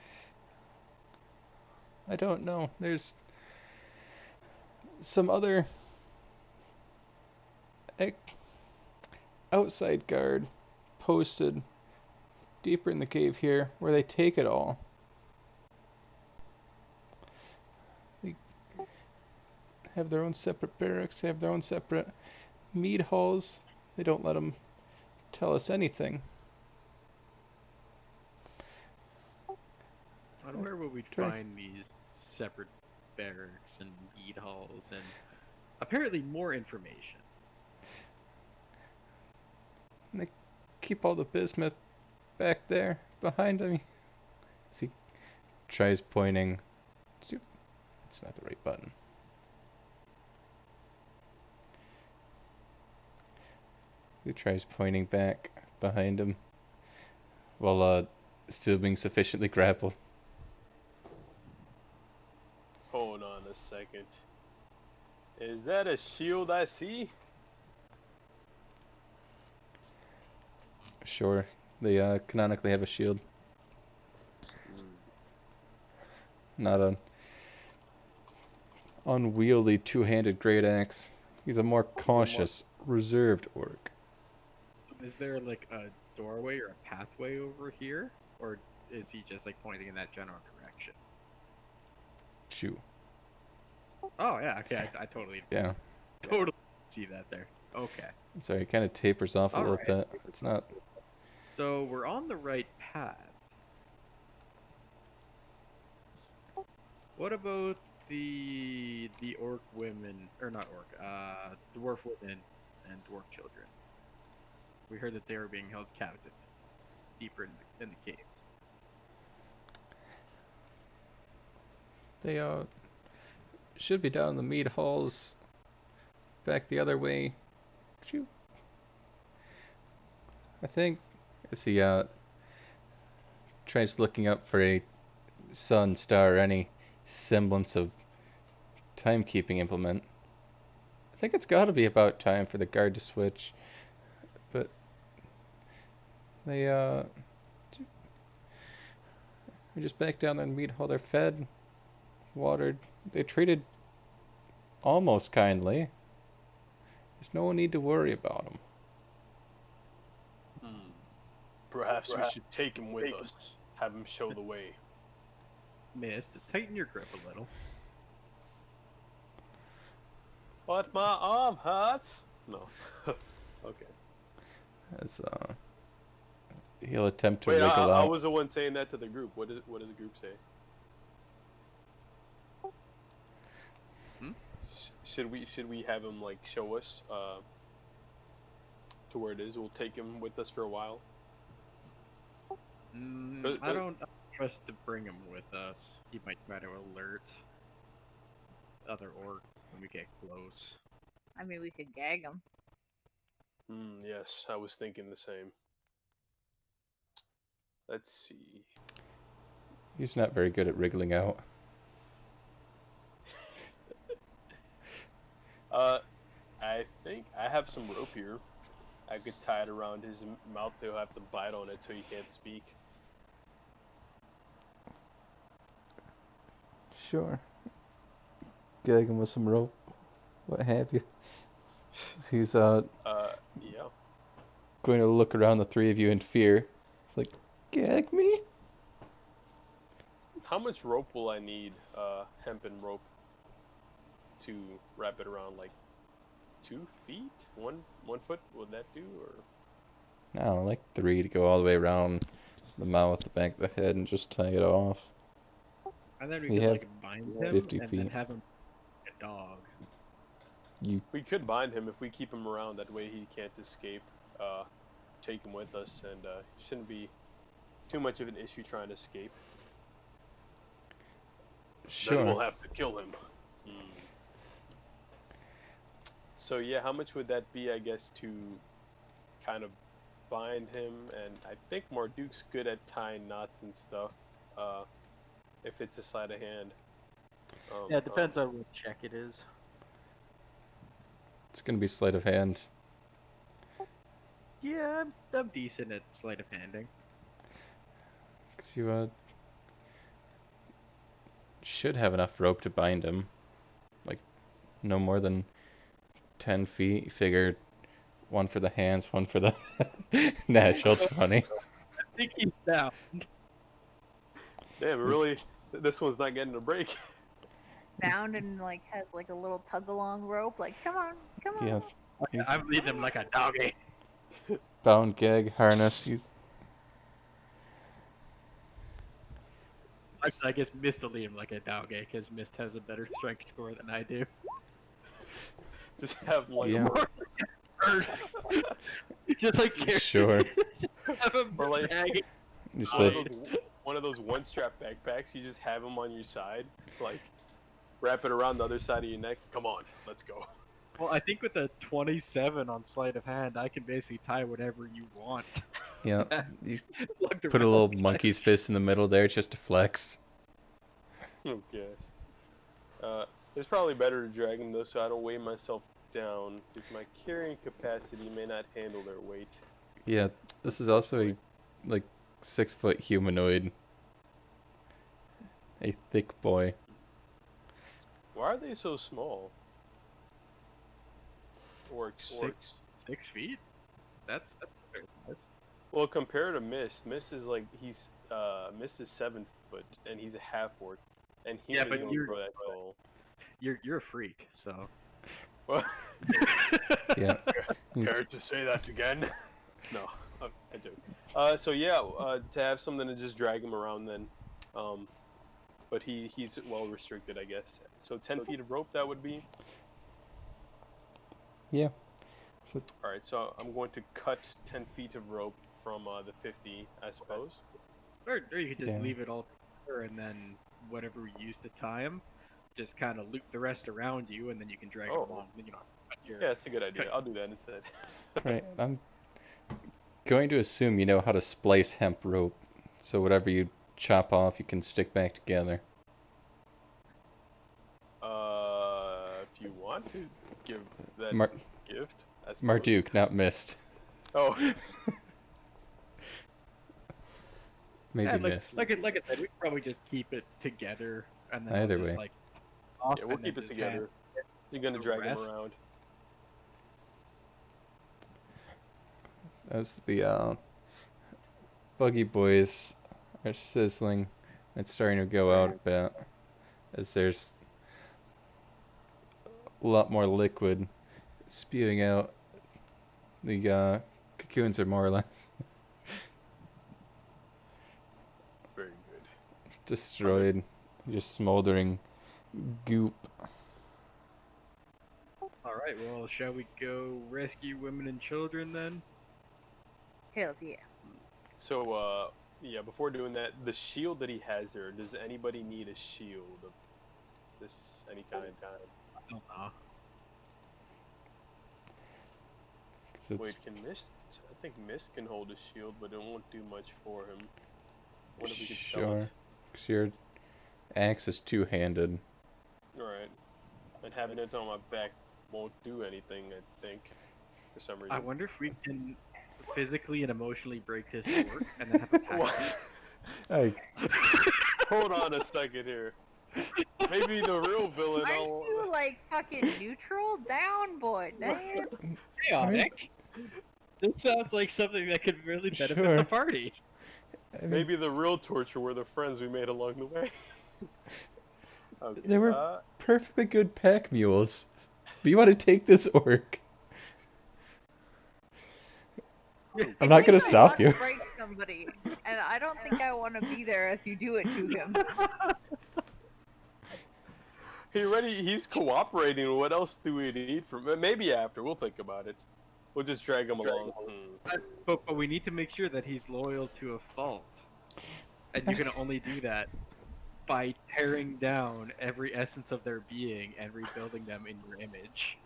I don't know. There's some other outside guard posted deeper in the cave here where they take it all. They have their own separate barracks, they have their own separate mead halls. They don't let them tell us anything. And where will we find these separate barracks and mead halls and apparently more information? And they keep all the bismuth back there behind me. As he tries pointing. It's not the right button. He tries pointing back behind him while still being sufficiently grappled. Hold on a second. Is that a shield I see? Sure. They canonically have a shield, not an unwieldy two-handed great axe. He's a more cautious, reserved orc. Is there like a doorway or a pathway over here, or is he just like pointing in that general direction? Shoot. Oh yeah, okay, I totally Yeah. see that there. Okay, Sorry, it kind of tapers off a little bit. It's not. so we're on the right path. What about the orc women, or not orc, dwarf women and dwarf children? We heard that they were being held captive deeper in the caves. They should be down in the mead halls, back the other way. Shoot. I think. As he tries looking up for a sun, star, or any semblance of timekeeping implement. I think it's got to be about time for the guard to switch, but we're just back down there in mead hall. They're fed, watered. They treated almost kindly. There's no need to worry about them. Perhaps we should take him with us. Have him show the way. Mist, tighten your grip a little. But my arm hurts. No. Okay. As he'll attempt to Wait, wriggle I out. was the one saying that to the group. What does the group say? Should we have him like show us to where it is? We'll take him with us for a while. I don't trust to bring him with us. He might try to alert other orcs when we get close. I mean, we could gag him. Yes, I was thinking the same. Let's see. He's not very good at wriggling out. I think I have some rope here. I could tie it around his mouth. He'll have to bite on it so he can't speak. Sure. Gag him with some rope, what have you. He's Yeah. going to look around the three of you in fear. It's like, gag me? How much rope will I need? Hempen rope to wrap it around, like 2 feet, one foot. Would that do? Or No, like 3 to go all the way around the mouth, the back of the head, and just tie it off. And then we You could have like bind him 50 and feet. then have him like a dog. we could bind him if we keep him around. That way he can't escape. Take him with us, and shouldn't be too much of an issue trying to escape. Sure. Then we'll have to kill him. So yeah, how much would that be, I guess, to kind of bind him? And I think Marduke's good at tying knots and stuff, if it's a sleight of hand. Yeah, it depends on what check it is. It's going to be sleight of hand. Yeah, I'm decent at sleight of handing. 'Cause you should have enough rope to bind him. Like, no more than 10 feet. You figure one for the hands, one for the natural 20. I think he's down. Damn, really? This one's not getting a break. Bound and like has like a little tug along rope. Like, come on. Yeah. I'm leading him like a doggy. Bound, gag, harness. I guess Mist will lead him like a doggy because Mist has a better strength score than I do. Just have one. Yeah. Hurts. Just like carry Sure. have him Or like- dragging. Just One of like, those- one of those one-strap backpacks. You just have them on your side, like wrap it around the other side of your neck. Come on, let's go. Well, I think with a 27 on sleight of hand, I can basically tie whatever you want. yeah. You Lugged put a around little like- monkey's fist in the middle there just to flex. Oh gosh. It's probably better to drag him though, so I don't weigh myself down, because my carrying capacity may not handle their weight. Yeah, this is also a like 6-foot humanoid, a thick boy. Why are they so small? Orcs. 6 feet? That's very nice. Well, compared to Mist is like Mist is 7 foot, and he's a half orc, and he Yeah, doesn't but you're- grow that tall. You're a freak, so. Well, Yeah. care to say that again? No, I joke. So yeah, to have something to just drag him around then, but he's well restricted, I guess. So 10 feet of rope that would be. Yeah. So, All right, so I'm going to cut 10 feet of rope from the 50, I suppose. Or you could just Yeah. leave it all together, and then whatever we use to tie him, just kind of loop the rest around you, and then you can drag it Oh. along. Then cut your. Yeah, that's a good idea. I'll do that instead. right, I'm going to assume you know how to splice hemp rope, so whatever you chop off, you can stick back together. If you want to give that Mar- gift, I suppose. Marduk, not Mist. Oh, Maybe Yeah, Mist. like I said, we could probably just keep it together, and then Either I'll just way. like. Off, yeah, we'll and then keep it just together. You're gonna the drag him rest. around. As the buggy boys are sizzling, it's starting to go out a bit, as there's a lot more liquid spewing out. The cocoons are more or less Very good. destroyed, just smoldering goop. All right. Well, shall we go rescue women and children then? Hells yeah. So, yeah, before doing that, the shield that he has there, does anybody need a shield of this any kind? I don't know. 'Cause it's Wait, can Mist? I think Mist can hold a shield, but it won't do much for him. What if we could sell sure, it? 'cause your axe is two-handed. Alright. And having it on my back won't do anything, I think, for some reason. I wonder if we can physically and emotionally break this fork and then have a pact. What? I, Hold on a second here. Maybe the real villain. Aren't you like fucking neutral? Down, boy. Damn. Chaotic. This sounds like something that could really benefit Sure. the party. I mean, Maybe the real torture were the friends we made along the way. Okay. they were perfectly good pack mules. But you want to take this orc? I'm not gonna stop you. Break somebody, and I don't think I want to be there as you do it to him. He's cooperating. What else do we need from? Maybe after. We'll think about it. We'll just drag him along. But we need to make sure that he's loyal to a fault. And you can only do that by tearing down every essence of their being and rebuilding them in your image.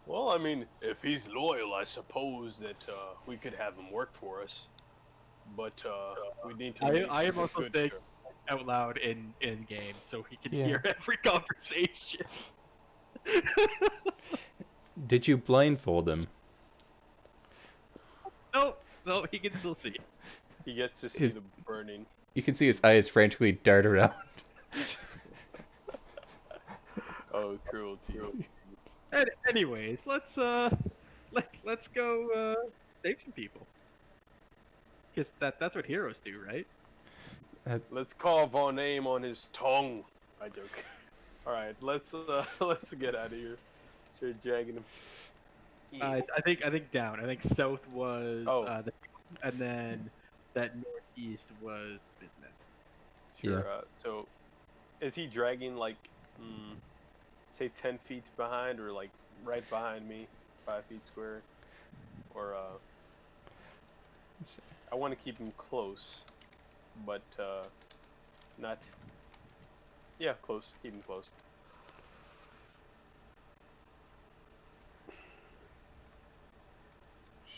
Well, I mean, if he's loyal, I suppose that we could have him work for us. But we need to. I am also good saying sure. out loud in game so he can Yeah. hear every conversation. Did you blindfold him? No, he can still see. He gets to see the burning. You can see his eyes frantically dart around. Oh, cruelty. Anyways, let's go save some people. Because that's what heroes do, right? Let's carve our name on his tongue. I joke. All right, let's get out of here. So dragging him. I think down. I think south was Oh. and then that northeast was Bismuth. Sure. Yeah. So, is he dragging like, say 10 feet behind, or like right behind me, 5 feet square, or I want to keep him close, but not. Yeah, close. Keep him close.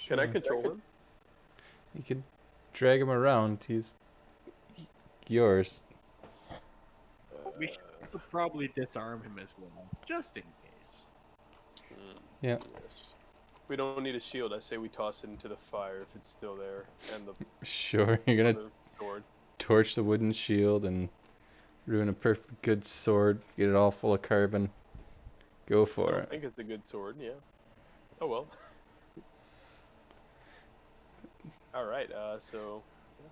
Can I Sure. control him? You can drag him around. He's yours. would probably disarm him as well, just in case. Yeah. Yes. We don't need a shield. I say we toss it into the fire if it's still there, and the Sure, you're gonna other sword. torch the wooden shield and ruin a perfect good sword. Get it all full of carbon. Go I for don't it. think it's a good sword. Yeah. Oh well. All right. So yeah.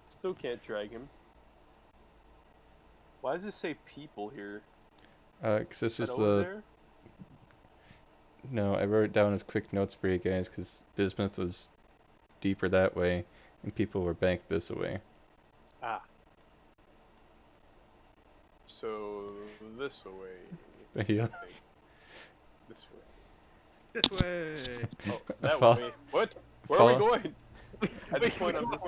Still can't drag him. Why does it say people here? 'Cause this Is was that over the there? no, I wrote it down as quick notes for you guys because bismuth was deeper that way, and people were back this way. Ah. So this way. Yeah. I think. This way. This way. Oh, that Fol- way. What? Where are we follow- going? At this point, I'm just.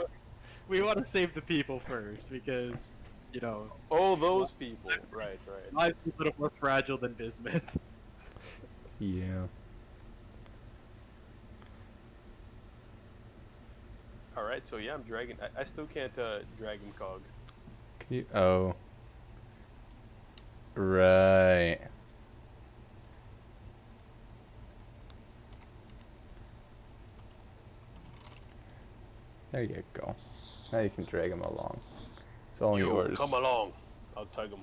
We want to save the people first because, you know, Oh, those people. Right, right. lives are a little more fragile than bismuth. Yeah. All right. So yeah, I'm dragging. I still can't drag him, Cog. Oh. Right. There you go. Now you can drag him along. It's all You yours. come along. I'll tug him.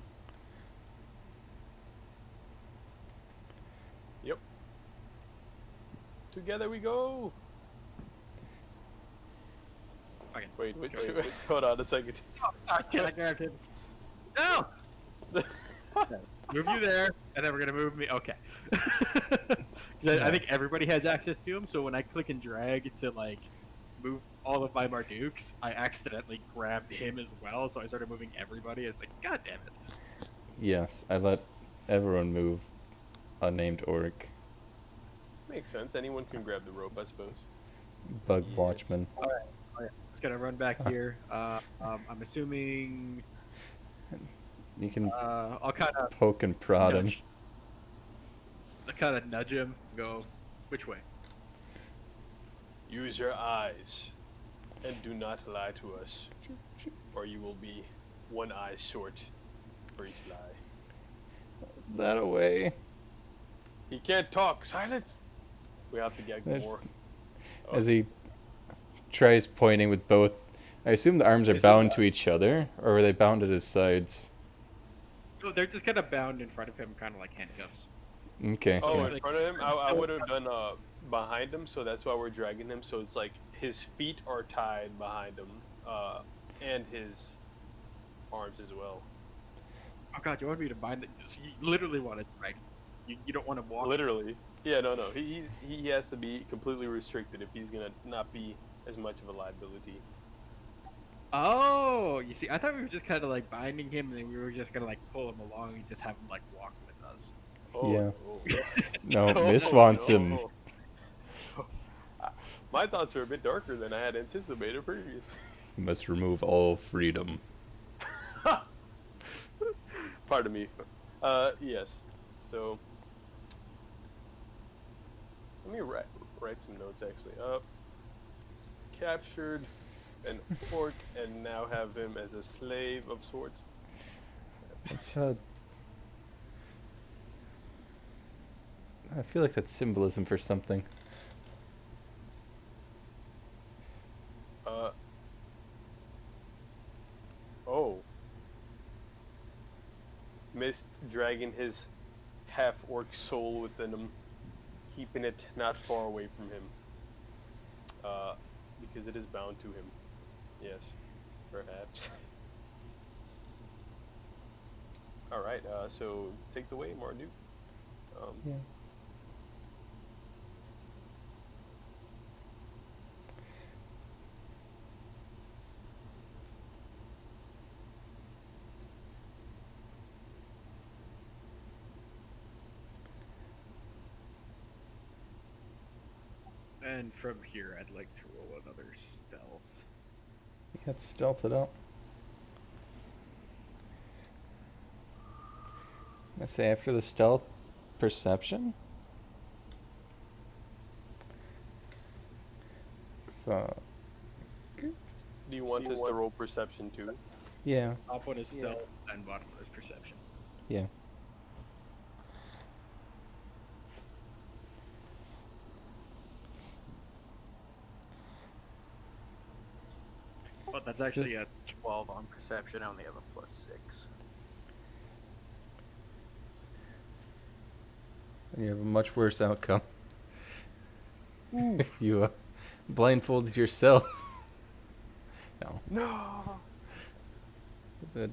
Yep. Together we go. Okay. Wait, hold on a second. I grabbed him. No! Move you there, and then we're gonna move me. Okay. 'Cause I think Nice. everybody has access to him, so when I click and drag to like move all of my Mardukes, I accidentally grabbed him as well, so I started moving everybody. It's like, god damn it. Yes, I let everyone move unnamed orc. Makes sense. Anyone can grab the rope, I suppose. Bug Yes. watchman. Just gonna run back here. I'm assuming You can I'll kind of poke and prod him. nudge. I'll kind of nudge him. Go, which way? Use your eyes, and do not lie to us, or you will be one eye short for each lie. That away. He can't talk. Silence. We have to get There's- more. As he tries pointing with both. I assume the arms are Is it bound that- to each other, or were they bound at his sides? No, they're just kind of bound in front of him, kind of like handcuffs. Okay. Oh, yeah. in front of him? I would have done behind him, so that's why we're dragging him. So it's like his feet are tied behind him, and his arms as well. Oh god, you want me to bind it? You literally want to drag. You don't want to walk. Literally. Yeah, no. He has to be completely restricted if he's gonna not be as much of a liability. Oh, you see, I thought we were just kind of like binding him, and then we were just gonna like pull him along and just have him like walk with us. Oh, Yeah. no. No, Miss wants him. no. My thoughts are a bit darker than I had anticipated previously. You must remove all freedom. Pardon me. Yes. So, let me write some notes actually. Captured an orc and now have him as a slave of sorts. It's I feel like that's symbolism for something. Oh. Mist dragging his half-orc soul within him, keeping it not far away from him. Because it is bound to him. Yes, perhaps. Alright, so take the way, Marduk. Yeah. And from here, I'd like to roll another stealth. Let's stealth it up. I say after the stealth, perception. So Do you want us to roll perception too? yeah. Top one is stealth, and bottom one is perception. Yeah. Well, that's Is actually this- a 12 on perception. I only have a +6. You have a much worse outcome. You blindfolded yourself. No. No. But,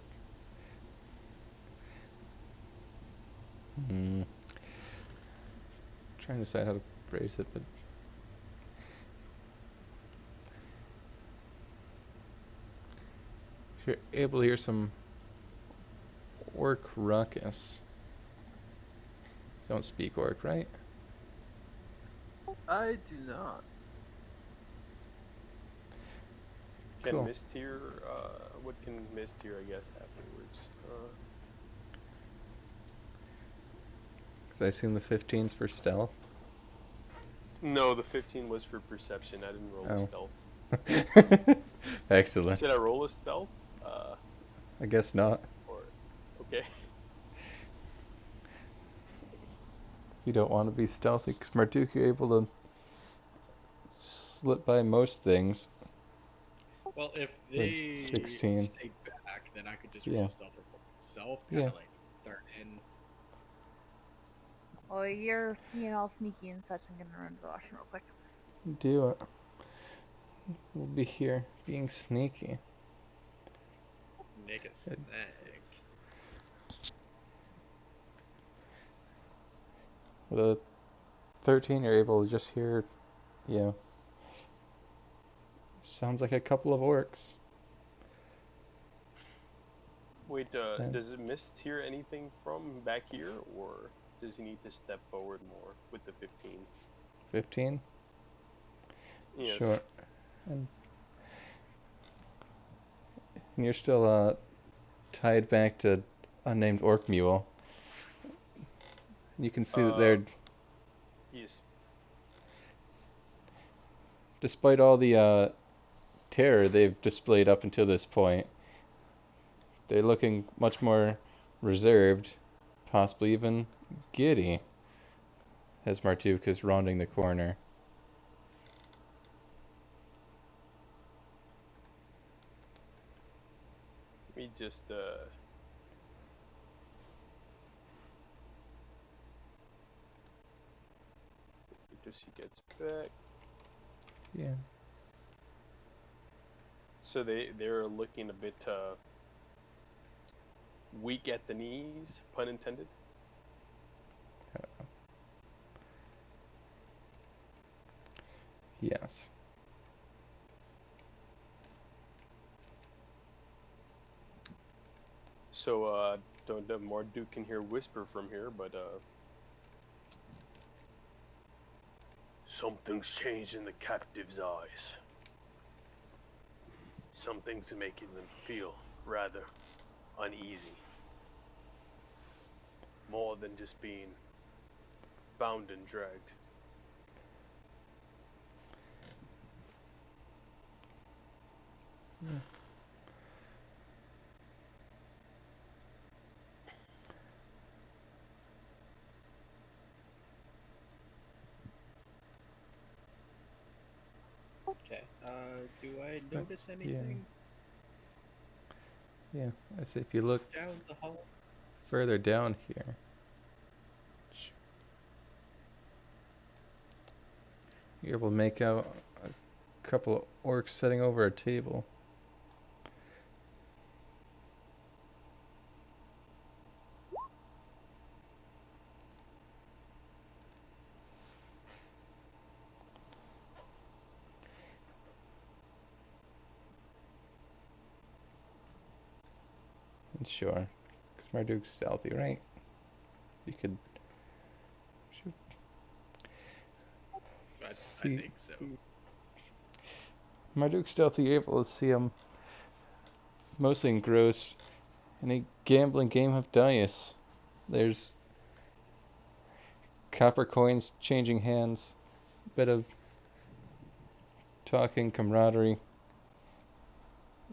trying to decide how to phrase it, but if you're able to hear some orc ruckus. Don't speak orc, right? I do not. Can Cool. mist here? What can mist here? I guess afterwards. Because I assume the 15's for stealth. No, the 15 was for perception. I didn't roll a Oh. stealth. Excellent. Should I roll a stealth? I guess not. Or okay. You don't want to be stealthy, because Marduk, you're able to slip by most things. Well, if With they 16. stay back, then I could just Yeah. roll a stealth for myself, kind Yeah. of like dart in. Well, you're being all sneaky and such. I'm gonna run to the washroom real quick. Do it. We'll be here being sneaky. Make a Good. snag. With a 13, you're able to just hear, yeah. Sounds like a couple of orcs. Wait, Yeah. does mist hear anything from back here, or does he need to step forward more with the 15? 15? Yes. Sure. And you're still tied back to unnamed orc mule. You can see that they're, Yes. despite all the terror they've displayed up until this point, they're looking much more reserved, possibly even giddy, as Marduk is rounding the corner. Let me just just he gets back. Yeah. So they're looking a bit weak at the knees, pun intended. Yes. So don't know, Marduk can hear whisper from here, but something's changed in the captive's eyes. Something's making them feel rather uneasy. More than just being bound and dragged. Okay. Do I notice anything Yeah. I say if you look down the hall? further down here. You're able to make out a couple of orcs sitting over a table. Sure. Because Marduk's stealthy, right? You could shoot. I See, think so. Marduk's stealthy, you're able to see him mostly engrossed in a gambling game of dice. There's copper coins changing hands, a bit of talking camaraderie,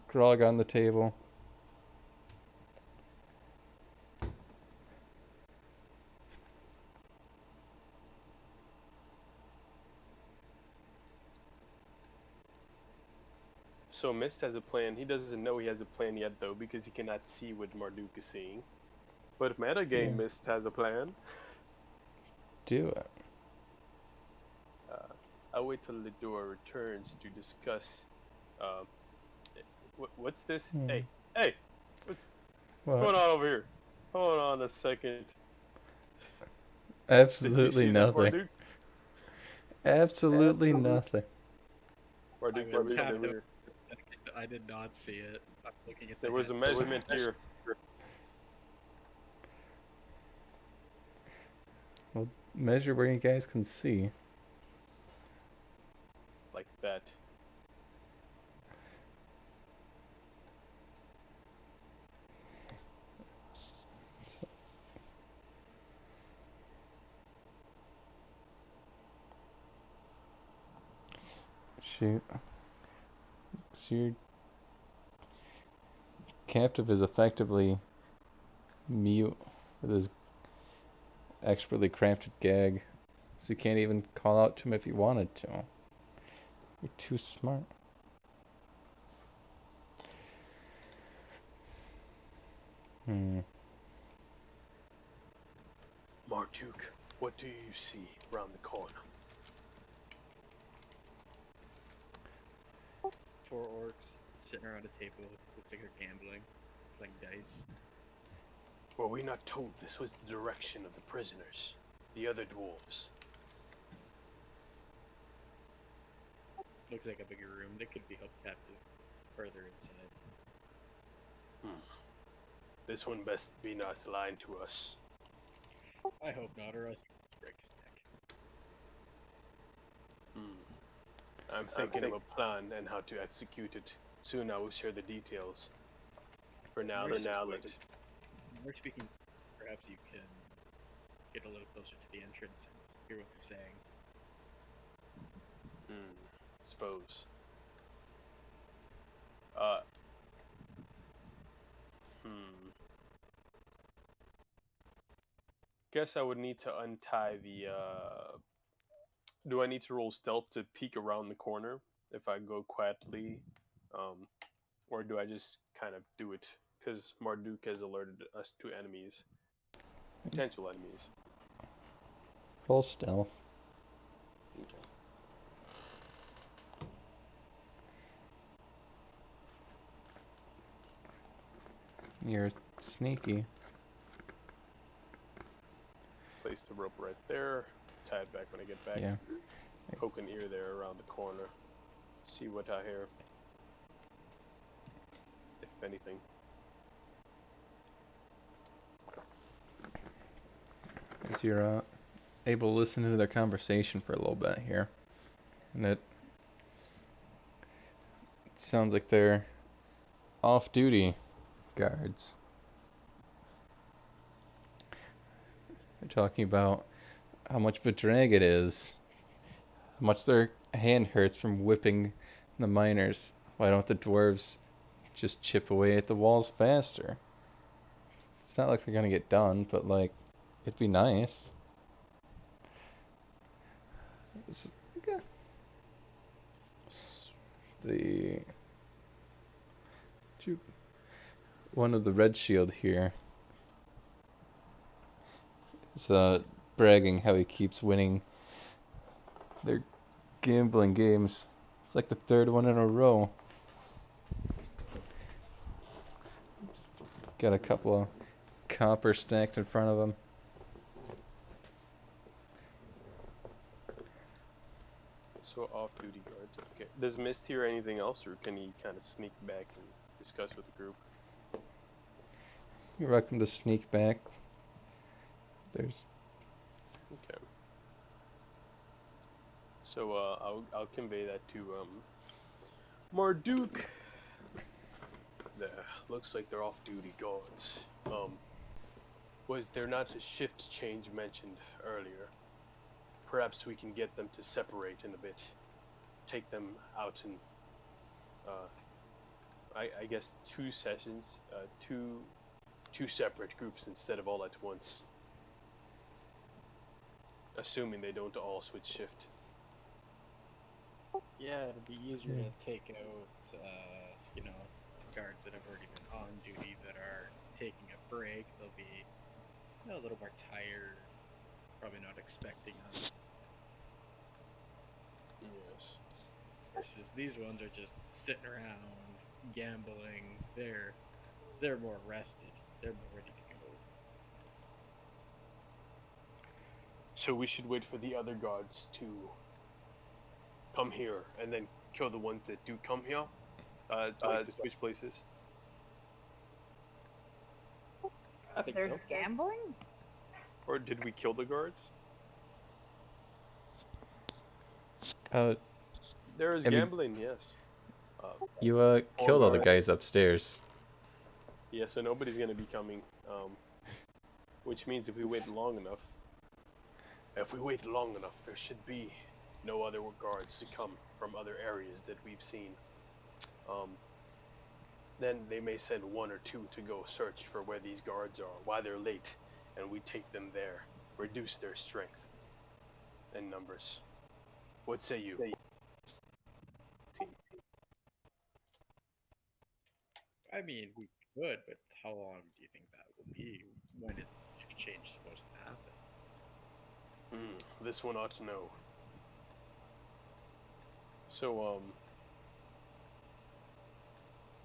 grog on the table. So Mist has a plan. He doesn't know he has a plan yet, though, because he cannot see what Marduk is seeing. But metagame Yeah. Mist has a plan. Do it. I'll wait till the door returns to discuss. Uh, what's this? Hmm. Hey, what's What? going on over here? Hold on a second. Did you Absolutely see that, nothing. Marduk? Absolutely nothing. Marduk, I there would was have there no was second. I did not see it. I'm looking at there the was a head. measurement here, Well, measure where you guys can see. like that. Shoot. So your captive is effectively mute with his expertly crafted gag. So you can't even call out to him if you wanted to. You're too smart. Hmm. Marduk, what do you see round the corner? 4 orcs sitting around a table. Looks like they're gambling, playing dice. Were we not told this was the direction of the prisoners, the other dwarves? Looks like a bigger room. They could be held captive further inside. This one best be not lying to us. I hope not, or else you break his neck. I'm thinking of a plan and how to execute it. Soon I will share the details. For now, We're let it. We're speaking. Perhaps you can get a little closer to the entrance and hear what they're saying. Suppose. Guess I would need to untie the. Do I need to roll stealth to peek around the corner if I go quietly, or do I just kind of do it? Because Marduk has alerted us to enemies, potential enemies. Roll stealth. Okay. You're sneaky. Place the rope right there. Tie it back when I get back. Yeah. Poke an ear there around the corner. See what I hear. If anything. As you're able to listen to their conversation for a little bit here. And it sounds like they're off-duty guards. They're talking about how much of a drag it is, how much their hand hurts from whipping the miners. Why don't the dwarves just chip away at the walls faster? It's not like they're gonna get done, but like, it'd be nice. The one of the red shield here is bragging how he keeps winning their gambling games. It's like the third one in a row. Got a couple of copper stacked in front of him. So off-duty guards. Okay. Does Mist hear anything else, or can he kind of sneak back and discuss with the group? You're welcome to sneak back. There's Okay. So I'll convey that to Marduk. There looks like they're off-duty guards. Was there not a shift change mentioned earlier? Perhaps we can get them to separate in a bit. Take them out in, I guess, 2 sessions, two separate groups instead of all at once. Assuming they don't all switch shift. Yeah, it'll be easier to take out, guards that have already been on duty that are taking a break. They'll be a little more tired, probably not expecting us. Yes. Versus these ones are just sitting around gambling. They're more rested. They're more ready to go. So we should wait for the other guards to come here and then kill the ones that do come here. To switch places. I think There's so. gambling? Or did we kill the guards? Uh, There is I mean- gambling, yes. you Four killed all the guards. guys upstairs. Yeah, so nobody's gonna be coming. Which means if we wait long enough, there should be no other guards to come from other areas that we've seen. Then they may send one or two to go search for where these guards are, why they're late, and we take them there, reduce their strength and numbers. What say you? I mean, we could, but how long do you think that will be? When is the exchange supposed to happen? This one ought to know. So,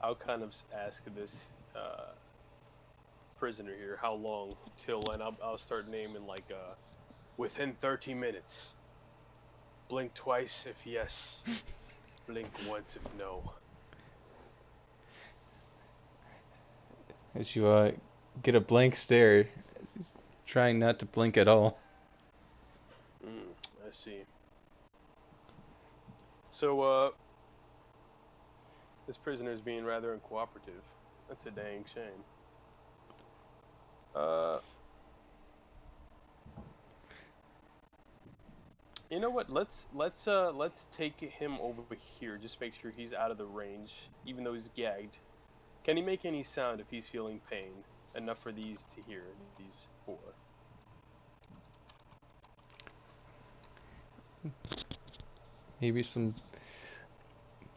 I'll kind of ask this prisoner here how long till, and I'll start naming like within 30 minutes. Blink twice if yes. Blink once if no. As you get a blank stare, he's trying not to blink at all. I see. So, this prisoner is being rather uncooperative. That's a dang shame. You know what? Let's take him over here. Just make sure he's out of the range, even though he's gagged. Can he make any sound if he's feeling pain? Enough for these to hear. These four. Maybe some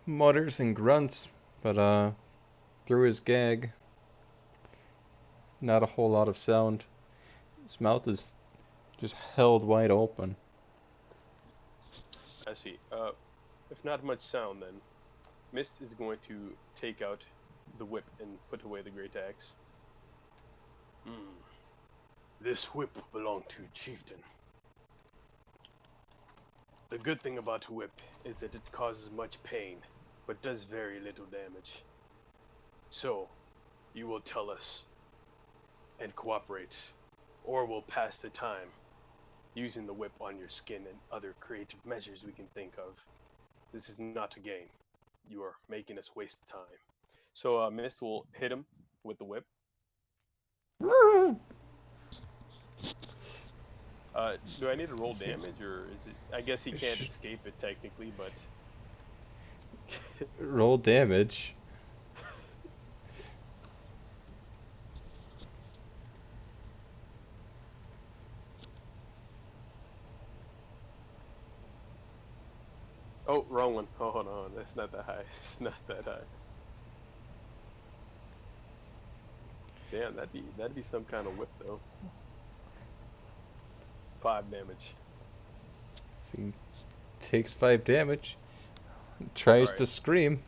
mutters and grunts, but through his gag, not a whole lot of sound. His mouth is just held wide open. I see. If not much sound, then Mist is going to take out the whip and put away the great axe. This whip belonged to Chieftain. The good thing about a whip is that it causes much pain, but does very little damage. So, you will tell us and cooperate, or we'll pass the time using the whip on your skin and other creative measures we can think of. This is not a game. You are making us waste time. So, Mist will hit him with the whip. Do I need to roll damage, or is it? I guess he can't escape it technically, but Roll damage. oh, wrong one. Oh, hold on, that's not that high. It's not that high. Damn, that'd be some kind of whip though. 5 damage. He takes 5 damage. Tries Alright. to scream.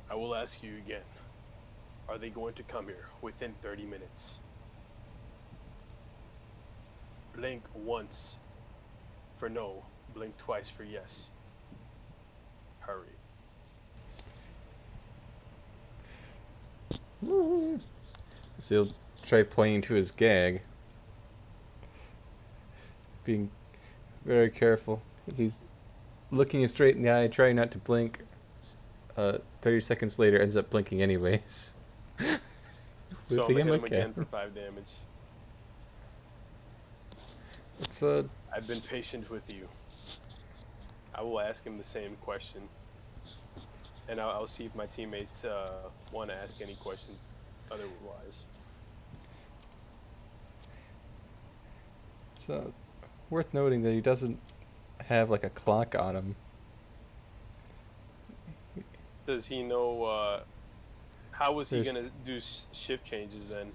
I will ask you again. Are they going to come here within 30 minutes? Blink once for no. Blink twice for yes. Hurry. So he'll try pointing to his gag. Being very careful as he's looking you straight in the eye, trying not to blink. 30 seconds later, ends up blinking anyways. So I'm Whipping gonna hit him again. again for 5 damage. It's I've been patient with you. I will ask him the same question. And I'll see if my teammates want to ask any questions otherwise. It's worth noting that he doesn't have like a clock on him. Does he know? How was he There's gonna do shift changes then?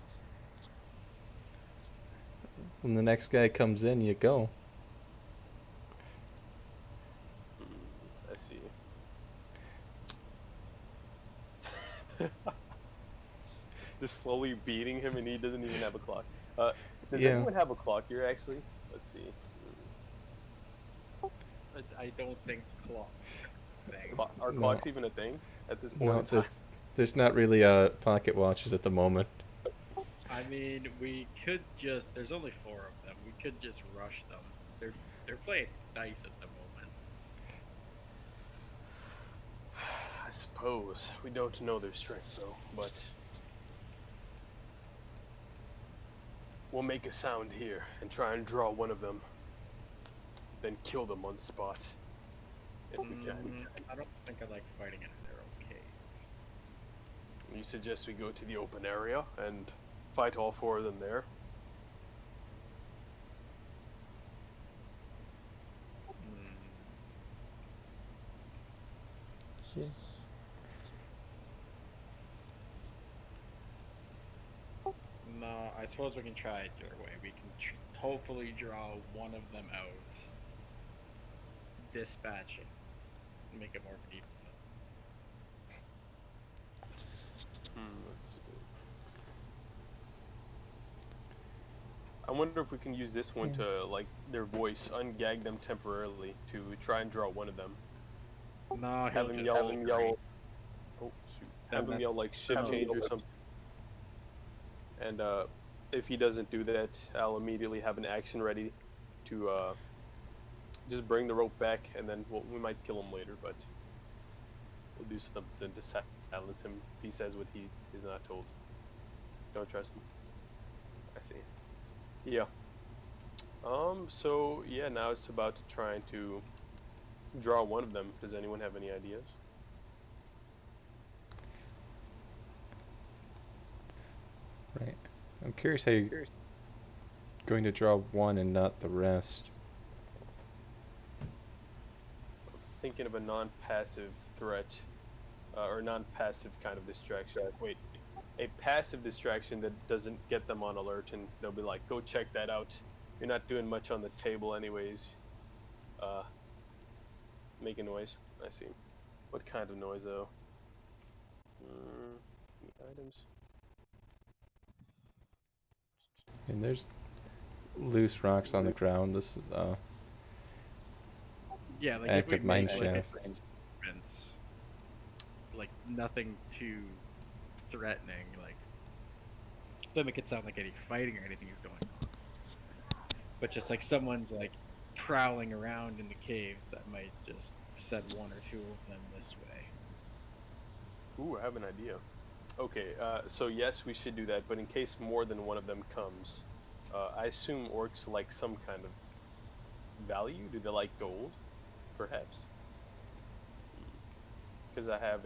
when the next guy comes in, you go. I see. Just slowly beating him, and he doesn't even have a clock. Does Yeah. anyone have a clock here? Actually, let's see. I don't think clock thing. Are No, clocks even a thing at this point no, in time? there's not really pocket watches at the moment. I mean, we could just. There's only 4 of them. We could just rush them. They're playing dice at the moment. I suppose we don't know their strength though, but we'll make a sound here and try and draw one of them, then kill them on spot if we can. I don't think I like fighting in their own cave. You suggest we go to the open area and fight all 4 of them there? Yeah. No, I suppose we can try it your way. We can hopefully draw one of them out, dispatch it, make it more of an even. Let's see. I wonder if we can use this one to, like, their voice, ungag them temporarily to try and draw one of them. No, Have them yell. Oh shoot! Have them yell like shift change or something. And if he doesn't do that, I'll immediately have an action ready to just bring the rope back, and then we might kill him later, but we'll do something to silence him if he says what he is not told. Don't trust him. I see. Yeah. So yeah, now it's about trying to draw one of them. Does anyone have any ideas? Right. I'm curious how you're going to draw one and not the rest. Thinking of a non-passive threat, or non-passive kind of distraction. Wait, a passive distraction that doesn't get them on alert, and they'll be like, "Go check that out. You're not doing much on the table, anyways." Make a noise. I see. What kind of noise, though? Items. And there's loose rocks on the ground. This is Yeah, like active if we mine make like a shaft. disturbance, like nothing too threatening, like doesn't make it sound like any fighting or anything is going on, but just like someone's like prowling around in the caves, that might just send 1 or 2 of them this way. Ooh, I have an idea. Okay, so yes, we should do that, but in case more than one of them comes, I assume orcs like some kind of value. Do they like gold? Perhaps. Because I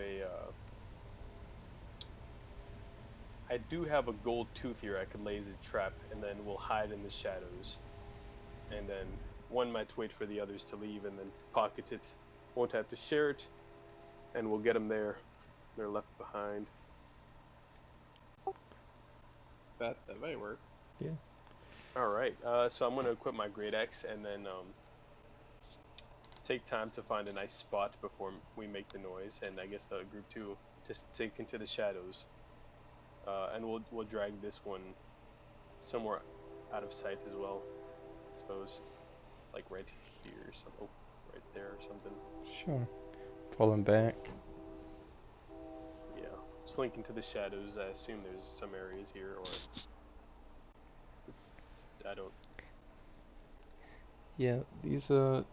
do have a gold tooth here. I could lay as a trap, and then we'll hide in the shadows. And then one might wait for the others to leave, and then pocket it. Won't have to share it, and we'll get them there. They're left behind. That might work. Yeah. All right. So I'm gonna equip my great axe, and then take time to find a nice spot before we make the noise, and I guess the group 2 just sink into the shadows, and we'll drag this one somewhere out of sight as well, I suppose, like right here or something. Oh, right there or something. Sure. Pull him back. Yeah, slink into the shadows. I assume there's some areas here, or I don't. Yeah, these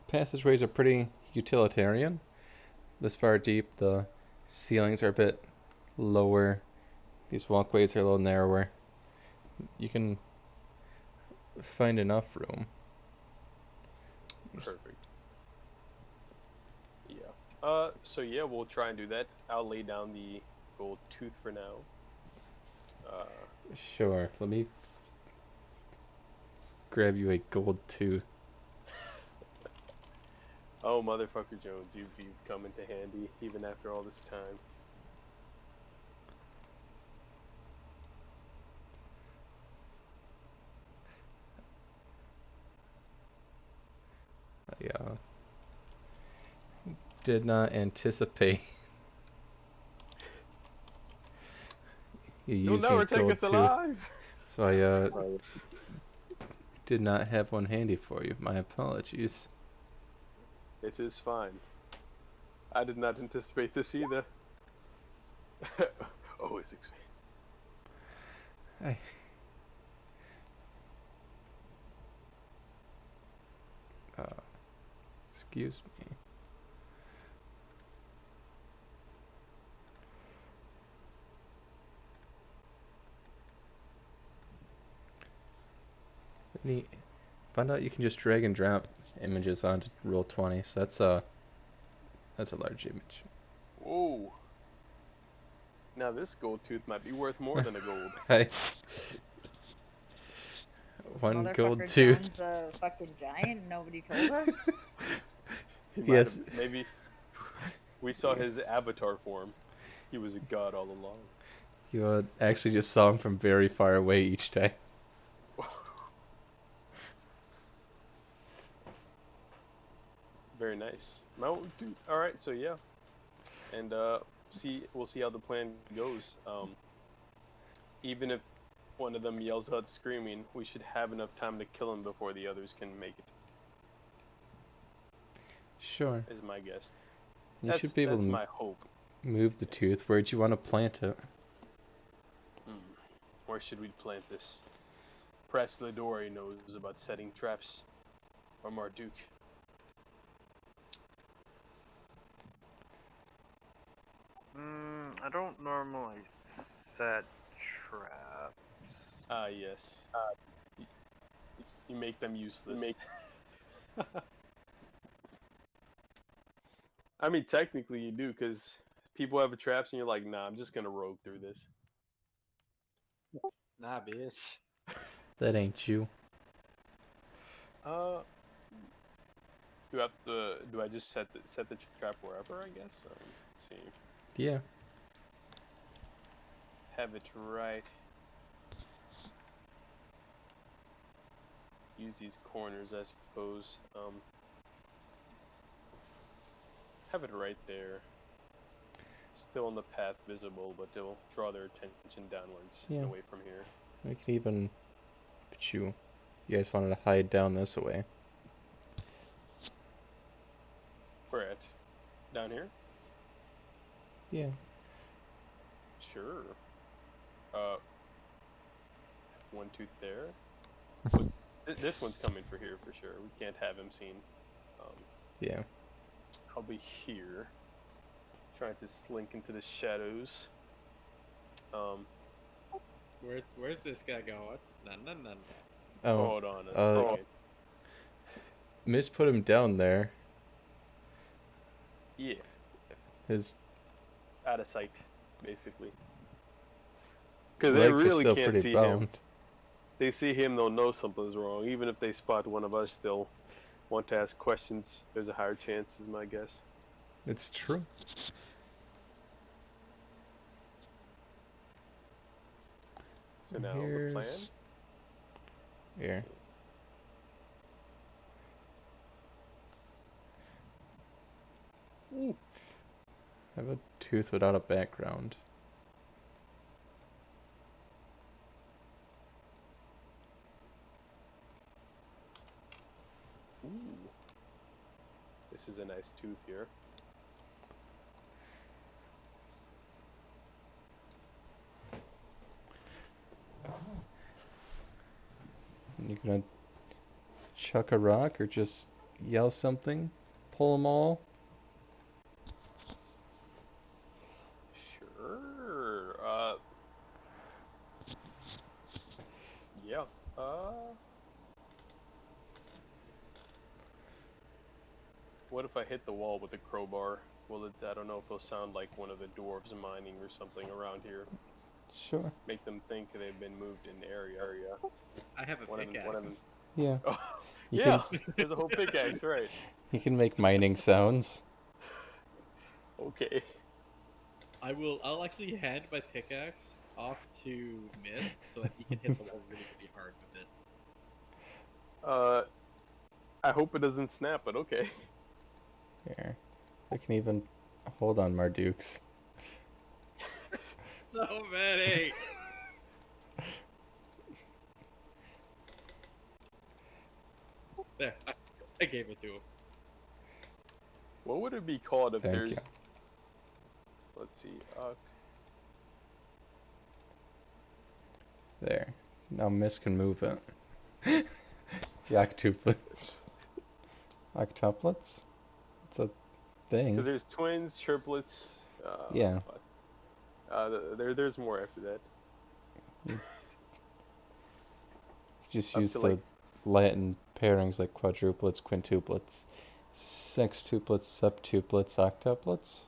passageways are pretty utilitarian. This far deep, the ceilings are a bit lower. These walkways are a little narrower. You can find enough room. Perfect. Yeah. So yeah, we'll try and do that. I'll lay down the gold tooth for now. Sure, let me grab you a gold tooth. Oh, motherfucker Jones, you've come into handy even after all this time. I did not anticipate you You'll using never a take gold us tooth, alive. so I did not have one handy for you. My apologies. It is fine. I did not anticipate this either. Always expect. I, uh, excuse me. Neat. Found out you can just drag and drop images onto Roll20, so that's a large image. Whoa. Now this gold tooth might be worth more than a gold. I, This one gold motherfucker tooth. Jones a fucking giant and nobody told us? He might Yes. have, maybe we saw his avatar form. He was a god all along. You actually just saw him from very far away each time. Very nice. Mountain tooth. All right, so yeah, and we'll see how the plan goes. Even if one of them yells out screaming, we should have enough time to kill him before the others can make it. Sure. Is my guess. You should be able that's to my hope. move the tooth. Where'd you want to plant it? Where should we plant this? Perhaps Lidori knows about setting traps, or Marduk. I don't normally set traps. Ah, yes. You make them useless. I mean, technically you do, because people have traps and you're like, nah, I'm just going to rogue through this. Nah, bitch. That ain't you. Do I just set the trap wherever, I guess? Let's see. Yeah. Have it right. Use these corners, I suppose. Have it right there. Still on the path visible, but it'll draw their attention downwards and away from here. We could even put you. You guys wanted to hide down this way. Where at? Down here? Yeah. Sure. One tooth there. This one's coming for here for sure. We can't have him seen. Yeah. I'll be here, trying to slink into the shadows. Where's this guy going? None. Oh. Hold on a second. Miss put him down there. Yeah, His out of sight, basically. Because they legs are really still can't pretty see bound. him. They see him, they'll know something's wrong. Even if they spot one of us, they'll want to ask questions. There's a higher chance, is my guess. It's true. So now the plan. Here. Have a tooth without a background. Ooh. This is a nice tooth here. You gonna chuck a rock or just yell something? Pull them all? Sure. Yeah. What if I hit the wall with the crowbar? Will it? I don't know if it'll sound like one of the dwarves mining or something around here. Sure. Make them think they've been moved in the area. I have a pickaxe. Yeah. Oh, You Yeah, can there's a whole pickaxe, right? you can make mining sounds. Okay. I'll actually hand my pickaxe off to Mist so that he can hit the wall really, really hard with it. I hope it doesn't snap, but okay. Here. I can even hold on, Mardukes. So many! There, I gave it to him. What would it be called if Thank there's? you. Let's see. There. Now Miss can move it. The octuplets. Octuplets? It's a thing. Because there's twins, triplets. Yeah. Fuck. There's more after that. Just Up use to, the like- Latin pairings like quadruplets, quintuplets, sextuplets, septuplets, octuplets.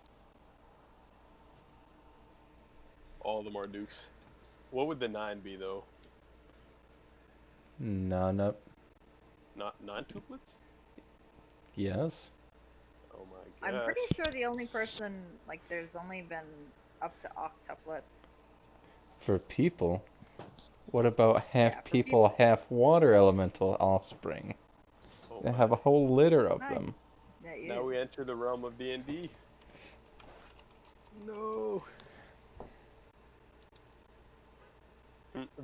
All of them are dukes. What would the 9 be though? None. Not non-tuplets? Yes. Oh my I'm gosh. pretty sure the only person, like, there's only been up to octuplets. For people. What about half Yeah, for people, half water elemental offspring? Oh They my. have a whole litter of Nice. them. Yeah, you. Now we enter the realm of D&D. No.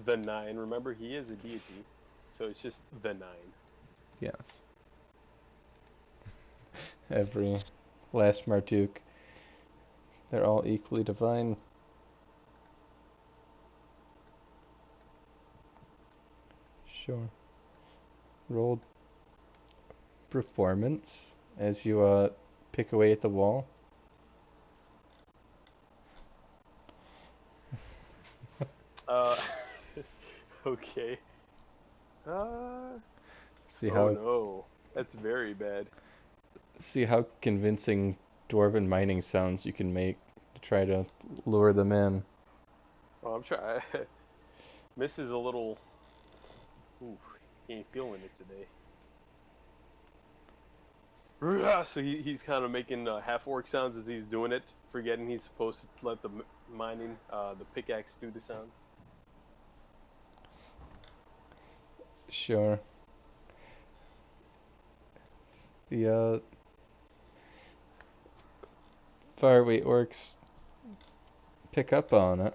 The 9. Remember, he is a deity, so it's just the 9. Yes. Every last Marduk. They're all equally divine. Sure. Roll performance as you pick away at the wall. Uh. Okay. Uh. See Oh how no, that's very bad. convincing dwarven mining sounds you can make to try to lure them in. Well, I'm trying. Miss is a little. Ooh, he ain't feeling it today. So he's kind of making half orc sounds as he's doing it, forgetting he's supposed to let the the pickaxe do the sounds. Sure. The faraway orcs pick up on it.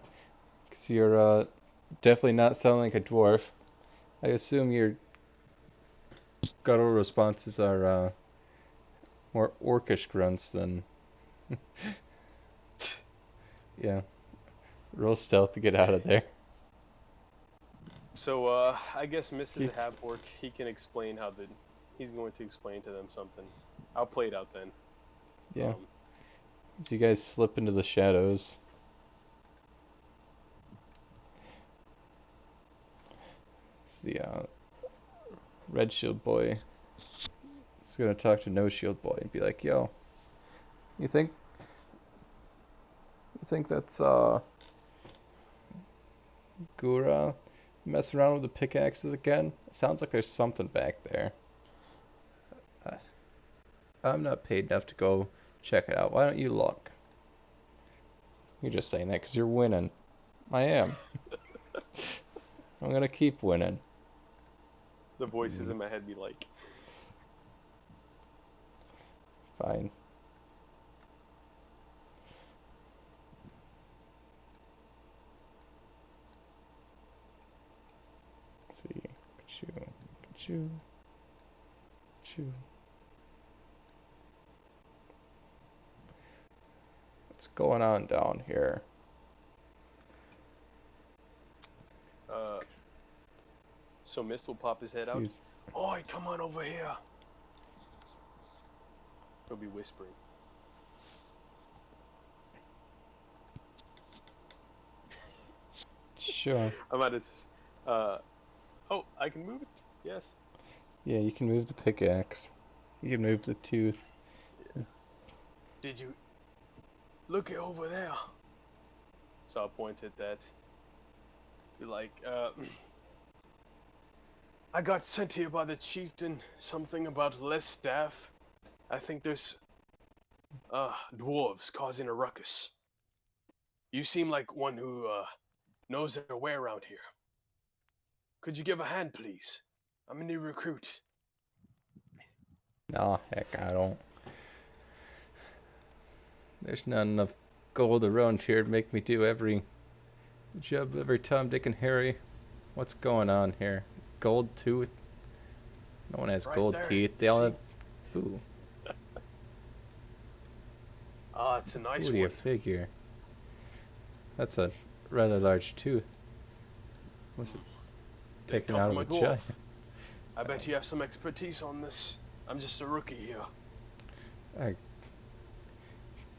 Because you're definitely not sounding like a dwarf. I assume your guttural responses are more orcish grunts than. Yeah. Roll stealth to get out of there. So I guess Miss is a half orc. He can explain how the. He's going to explain to them something. I'll play it out then. Yeah. So you guys slip into the shadows. The red shield boy is gonna talk to no shield boy and be like, "Yo, you think that's Gura messing around with the pickaxes again? Sounds like there's something back there. Uh, I'm not paid enough to go check it out. Why don't you look?" You're just saying that because you're winning. I am. I'm gonna keep winning. The voices in my head be like, Fine. Let's see. Choo. What's going on down here? so Mist will pop his head out. Sees- Oi, come on over here. He'll be whispering. Sure. I might have just. Oh, I can move it. Yes. Yeah, you can move the pickaxe. You can move the tooth. Did you look it over there? So I'll point at that. Be like, I got sent here by the chieftain. Something about less staff. I think there's dwarves causing a ruckus. You seem like one who knows their way around here. Could you give a hand, please? I'm a new recruit. Oh, heck, I don't. There's not enough gold around here to make me do every job every Tom, Dick, and Harry. What's going on here? Gold tooth? No one has Right gold there, teeth. They you all see? have. Ooh, Ah, it's a nice who do you one. figure? That's a rather large tooth. Was it Didn't taken come out from of a a dwarf. giant? I bet you have some expertise on this. I'm just a rookie here. I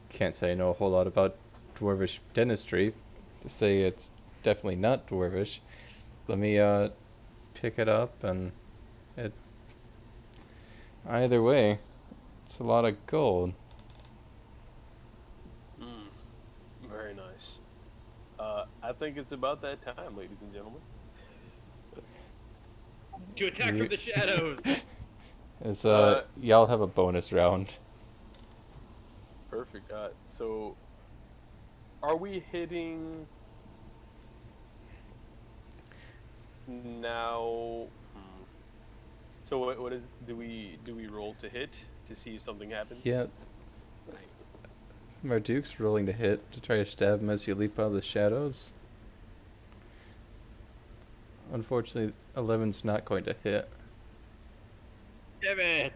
can't say I know a whole lot about dwarvish dentistry. To say it's definitely not dwarvish. Let me pick it up, and it. Either way, it's a lot of gold. Very nice. I think it's about that time, ladies and gentlemen. To attack from the shadows. Is Uh, y'all have a bonus round? Perfect. So are we hitting now? So what is? Do we roll to hit to see if something happens? Yeah, Marduk's rolling to hit to try to stab him as you leap out of the shadows. Unfortunately, 11's not going to hit. Damn it!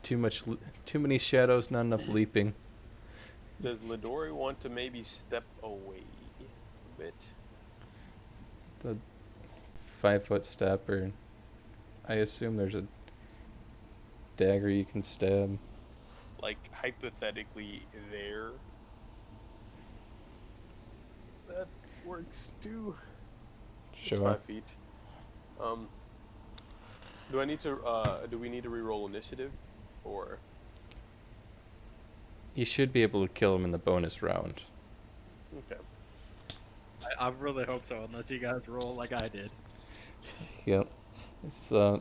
Too many shadows, not enough leaping. Does Lidori want to maybe step away a bit? The 5-foot stepper. I assume there's a dagger you can stab. Like hypothetically, there. That works too. It's Sure. 5 feet. Do I need to? Do we need to re-roll initiative, or? You should be able to kill him in the bonus round. Okay. I really hope so, unless you guys roll like I did. Yep. It's I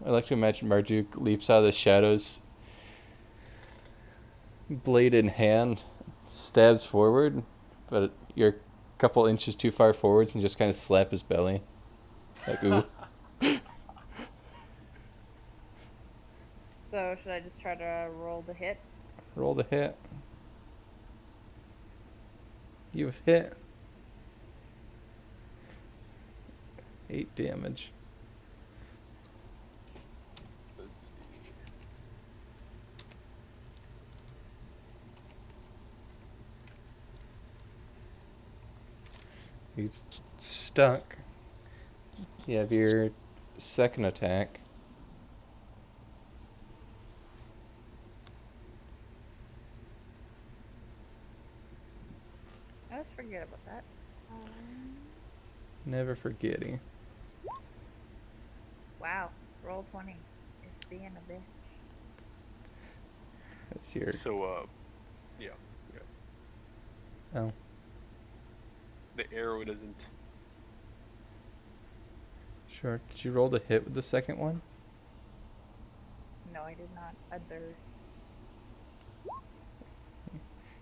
like to imagine Marduk leaps out of the shadows, blade in hand, stabs forward, but you're a couple inches too far forwards and just kind of slap his belly. Like, ooh. So should I just try to roll the hit? Roll the hit. You've hit. 8 damage. Let's see. He's stuck. You have your second attack. I always forget about that. Never forgetting. Wow, roll 20. It's being a bitch. That's your. So yeah. Oh. The arrow doesn't. Sure. Did you roll the hit with the second one? No, I did not. Other.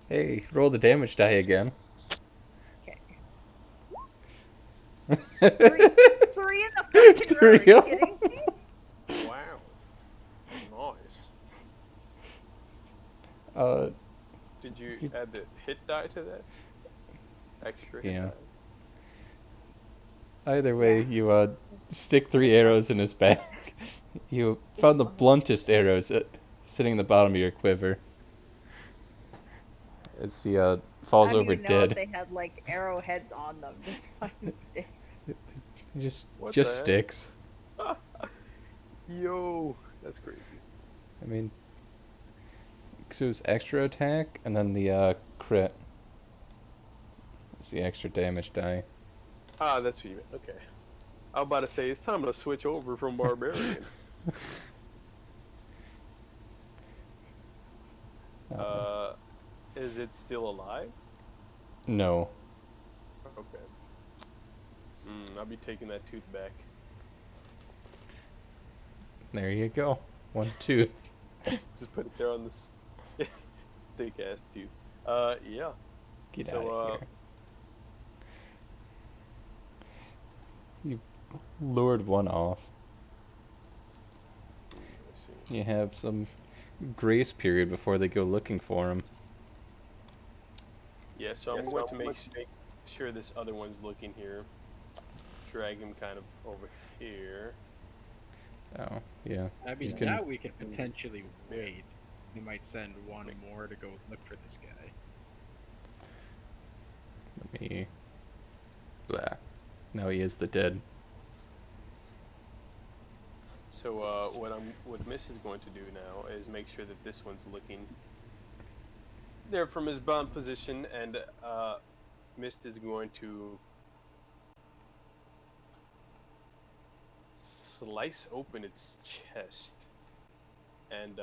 Hey, roll the damage die again. Okay. 3 in the fucking row. Are you kidding me? Wow. Nice. Did you add the hit die to that? Extra hit Yeah. die? Either way, Yeah. you stick 3 arrows in his back. You found the bluntest arrows sitting in the bottom of your quiver. As he falls I don't over even know if dead. they had like arrowheads on them, just fucking sticks. Just What the heck? sticks. Yo, that's crazy. I mean, because it was extra attack and then the crit. It's the extra damage die. Ah, that's what you meant. Okay. I was about to say, it's time to switch over from Barbarian. Is it still alive? No. Okay. I'll be taking that tooth back. There you go. 1 2. Just put it there on this thick ass tooth. Yeah. Get So, out of here. You lured one off. Let's see. You have some grace period before they go looking for him. Yeah, so I'm going to make sure this other one's looking here. Drag him kind of over here. Oh, yeah. I mean, You can. now we can potentially wait. We might send one more to go look for this guy. Let me. Blah. Now he is the dead. So what Miss is going to do now is make sure that this one's looking there from his bound position, and Mist is going to slice open its chest and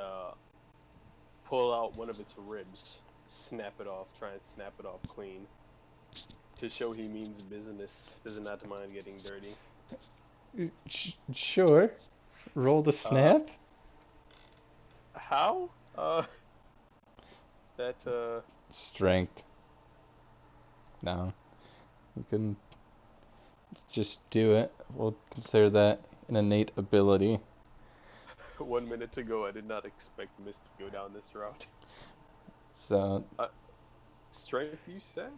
pull out one of its ribs, snap it off, try and snap it off clean to show he means business, does not mind getting dirty. Sure. Roll the snap. How? That Strength. No. You can just do it. We'll consider that an innate ability. 1 minute to go. I did not expect Mist to go down this route. So, Strength, you said?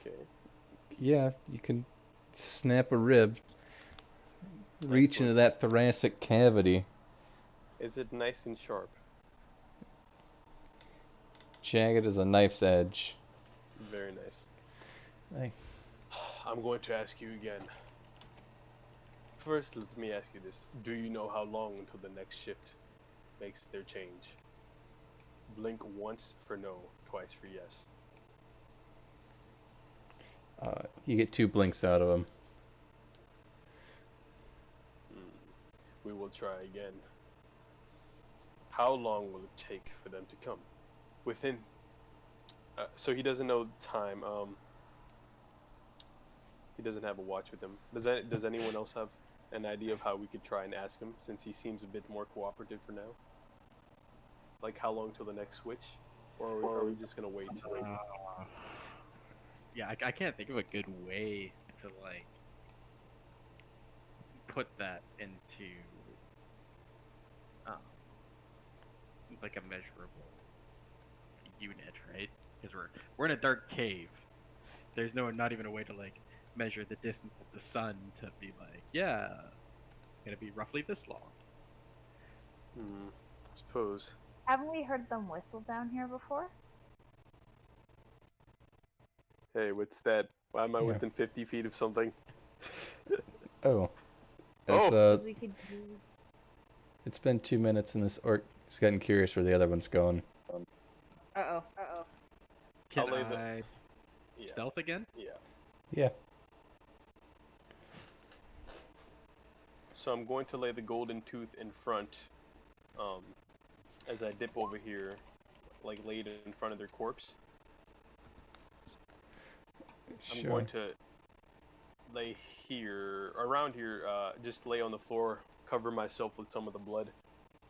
Okay. yeah, you can snap a rib. Reach into that thoracic cavity. Is it nice and sharp? Jagged as a knife's edge. Very nice. Hey. I'm going to ask you again. First, let me ask you this. Do you know how long until the next shift makes their change? Blink once for no, twice for yes. You get 2 blinks out of him. We will try again. How long will it take for them to come? Within... so he doesn't know time. He doesn't have a watch with him. Does anyone else have an idea of how we could try and ask him, since he seems a bit more cooperative for now? Like, how long till the next switch? Or are we just gonna wait? Yeah, I can't think of a good way to, like, put that into, like, a measurable unit, right? Because we're in a dark cave. There's not even a way to, like, measure the distance of the sun to be like, yeah, it's gonna be roughly this long. I suppose. Haven't we heard them whistle down here before? Hey, what's that? Why am I Yeah. within 50 feet of something? Oh. Oh! Because we could use... It's been 2 minutes and this orc is getting curious where the other one's going. Uh-oh. Can I'll lay I stealth again? Yeah. Yeah. So I'm going to lay the golden tooth in front, as I dip over here, like laid in front of their corpse. Sure. I'm going to lay here, around here, just lay on the floor, cover myself with some of the blood.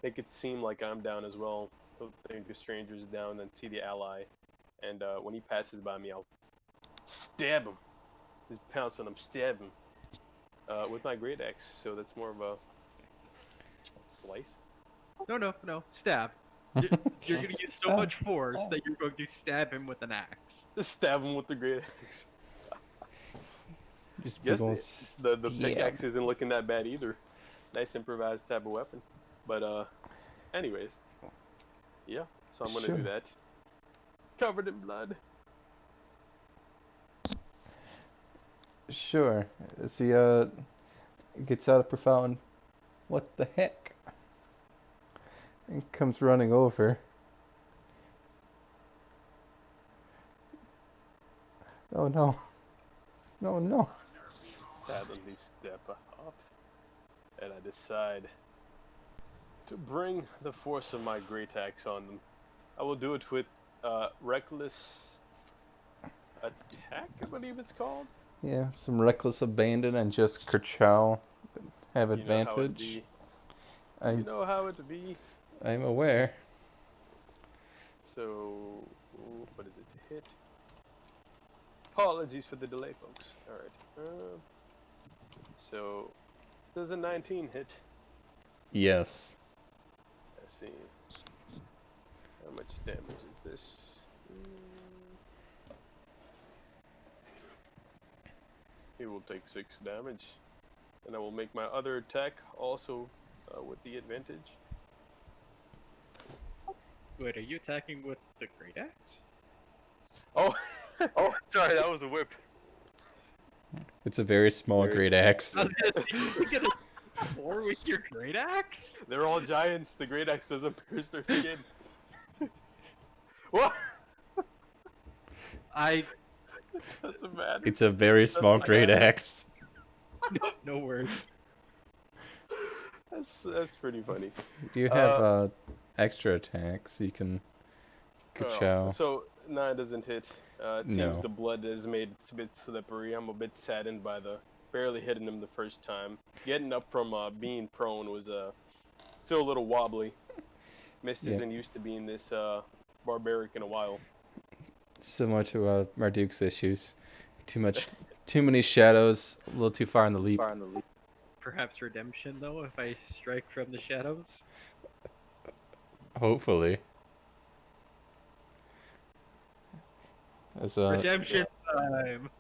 Make it seem like I'm down as well. He'll think the stranger's down, then see the ally. And when he passes by me, I'll stab him. Just pounce on him, stab him. With my great axe, so that's more of a slice. No, stab. You're gonna use so much force that you're going to stab him with an axe. Just stab him with the great axe. Just Guess the pickaxe isn't looking that bad either. Nice improvised type of weapon. But anyways, yeah. So I'm gonna do that. Covered in blood. Sure. As he gets out of profound, what the heck? And comes running over. Oh no. No. Silently step up, and I decide to bring the force of my great axe on them. I will do it with reckless attack, I believe it's called. Yeah, some reckless abandon and just Kerchow have You know how it advantage. be. You I'm know how it be. I'm aware. So, what is it to hit? Apologies for the delay, folks. All right. So, does a 19 hit? Yes. Let's see. How much damage is this? He will take 6 damage. And I will make my other attack also with the advantage. Wait, are you attacking with the great axe? Oh, sorry, that was a whip. It's a very small great axe. I was gonna say, you gonna war with your great axe? They're all giants. The great axe doesn't pierce their skin. What? I Doesn't matter. It's a very small great axe. no words. That's pretty funny. Do you have extra attacks you can Kerchow? So 9 doesn't hit. It seems No. the blood has made it a bit slippery. I'm a bit saddened by the barely hitting him the first time. Getting up from being prone was still a little wobbly. Mist Yeah. isn't used to being this barbaric in a while. Similar to Marduk's issues. Too many shadows, a little too far in the leap. Perhaps redemption though, if I strike from the shadows. Hopefully. As Redemption time.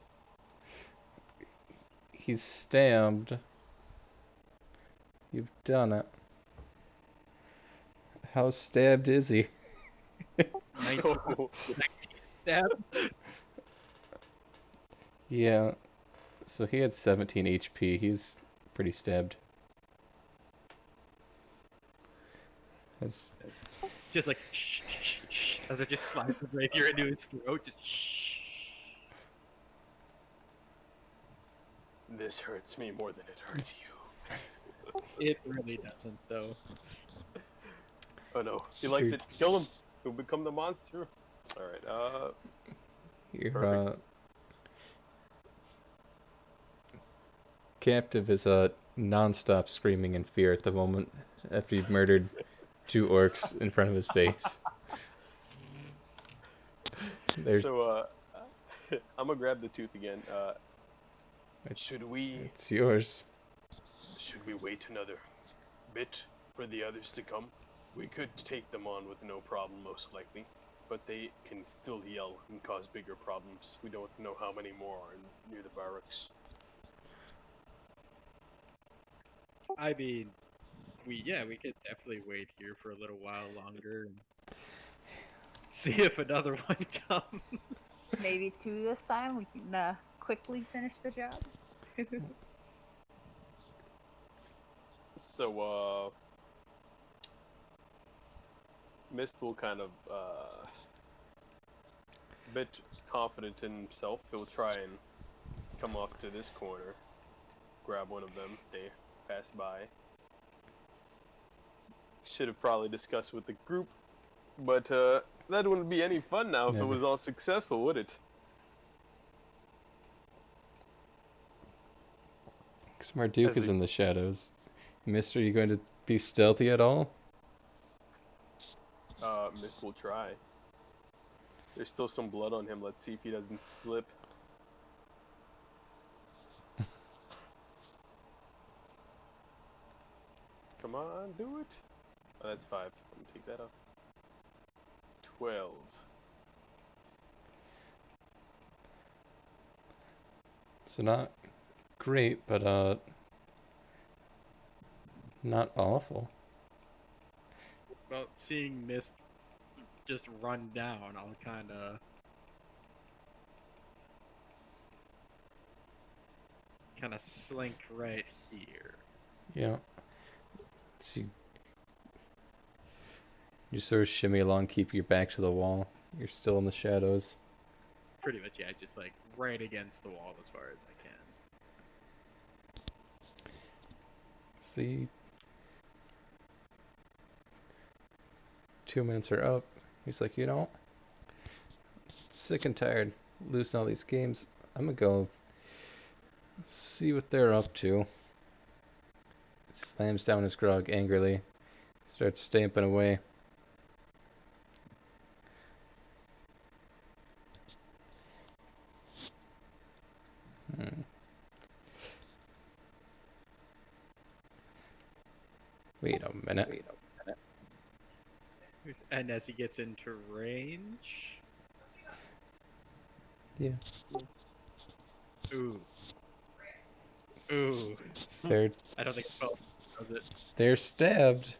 he's stabbed. You've done it. How stabbed is he? 19 stab. Yeah. So he had 17 HP. He's pretty stabbed. That's Just like shh, shh, shh, as it just slides the rapier into his throat. Just shh. This hurts me more than it hurts you. It really doesn't though. Oh no, he likes it. Kill him. He'll become the monster. All right. your Perfect. captive is non-stop screaming in fear at the moment after you've murdered 2 orcs in front of his face. There's So I'm gonna grab the tooth again. Should we it's yours. wait another bit for the others to come? We could take them on with no problem, most likely, but they can still yell and cause bigger problems. We don't know how many more are near the barracks. I mean, we could definitely wait here for a little while longer and see if another one comes. Maybe 2 this time. We can quickly finish the job. So, Mist will kind of, bit confident in himself. He'll try and come off to this corner, grab one of them if they pass by. Should have probably discussed with the group, but that wouldn't be any fun now if it Never. was all successful, would it? Because Marduk As is a- in the shadows. Mister, are you going to be stealthy at all? Mist will try. There's still some blood on him. Let's see if he doesn't slip. Come on, do it. Oh, that's 5. Let me take that off. 12. So not great, but not awful. Well, seeing Mist just run down, I'll kind of slink right here. Yeah. So you sort of shimmy along, keep your back to the wall. You're still in the shadows. Pretty much, yeah, just like right against the wall as far as I can. See, 2 minutes are up. He's like, sick and tired. losing all these games. I'm gonna go see what they're up to. Slams down his grog angrily. Starts stamping away. Hmm. Wait a minute. And as he gets into range, Yeah. ooh, ooh. They're I don't think 12 does it. they're stabbed.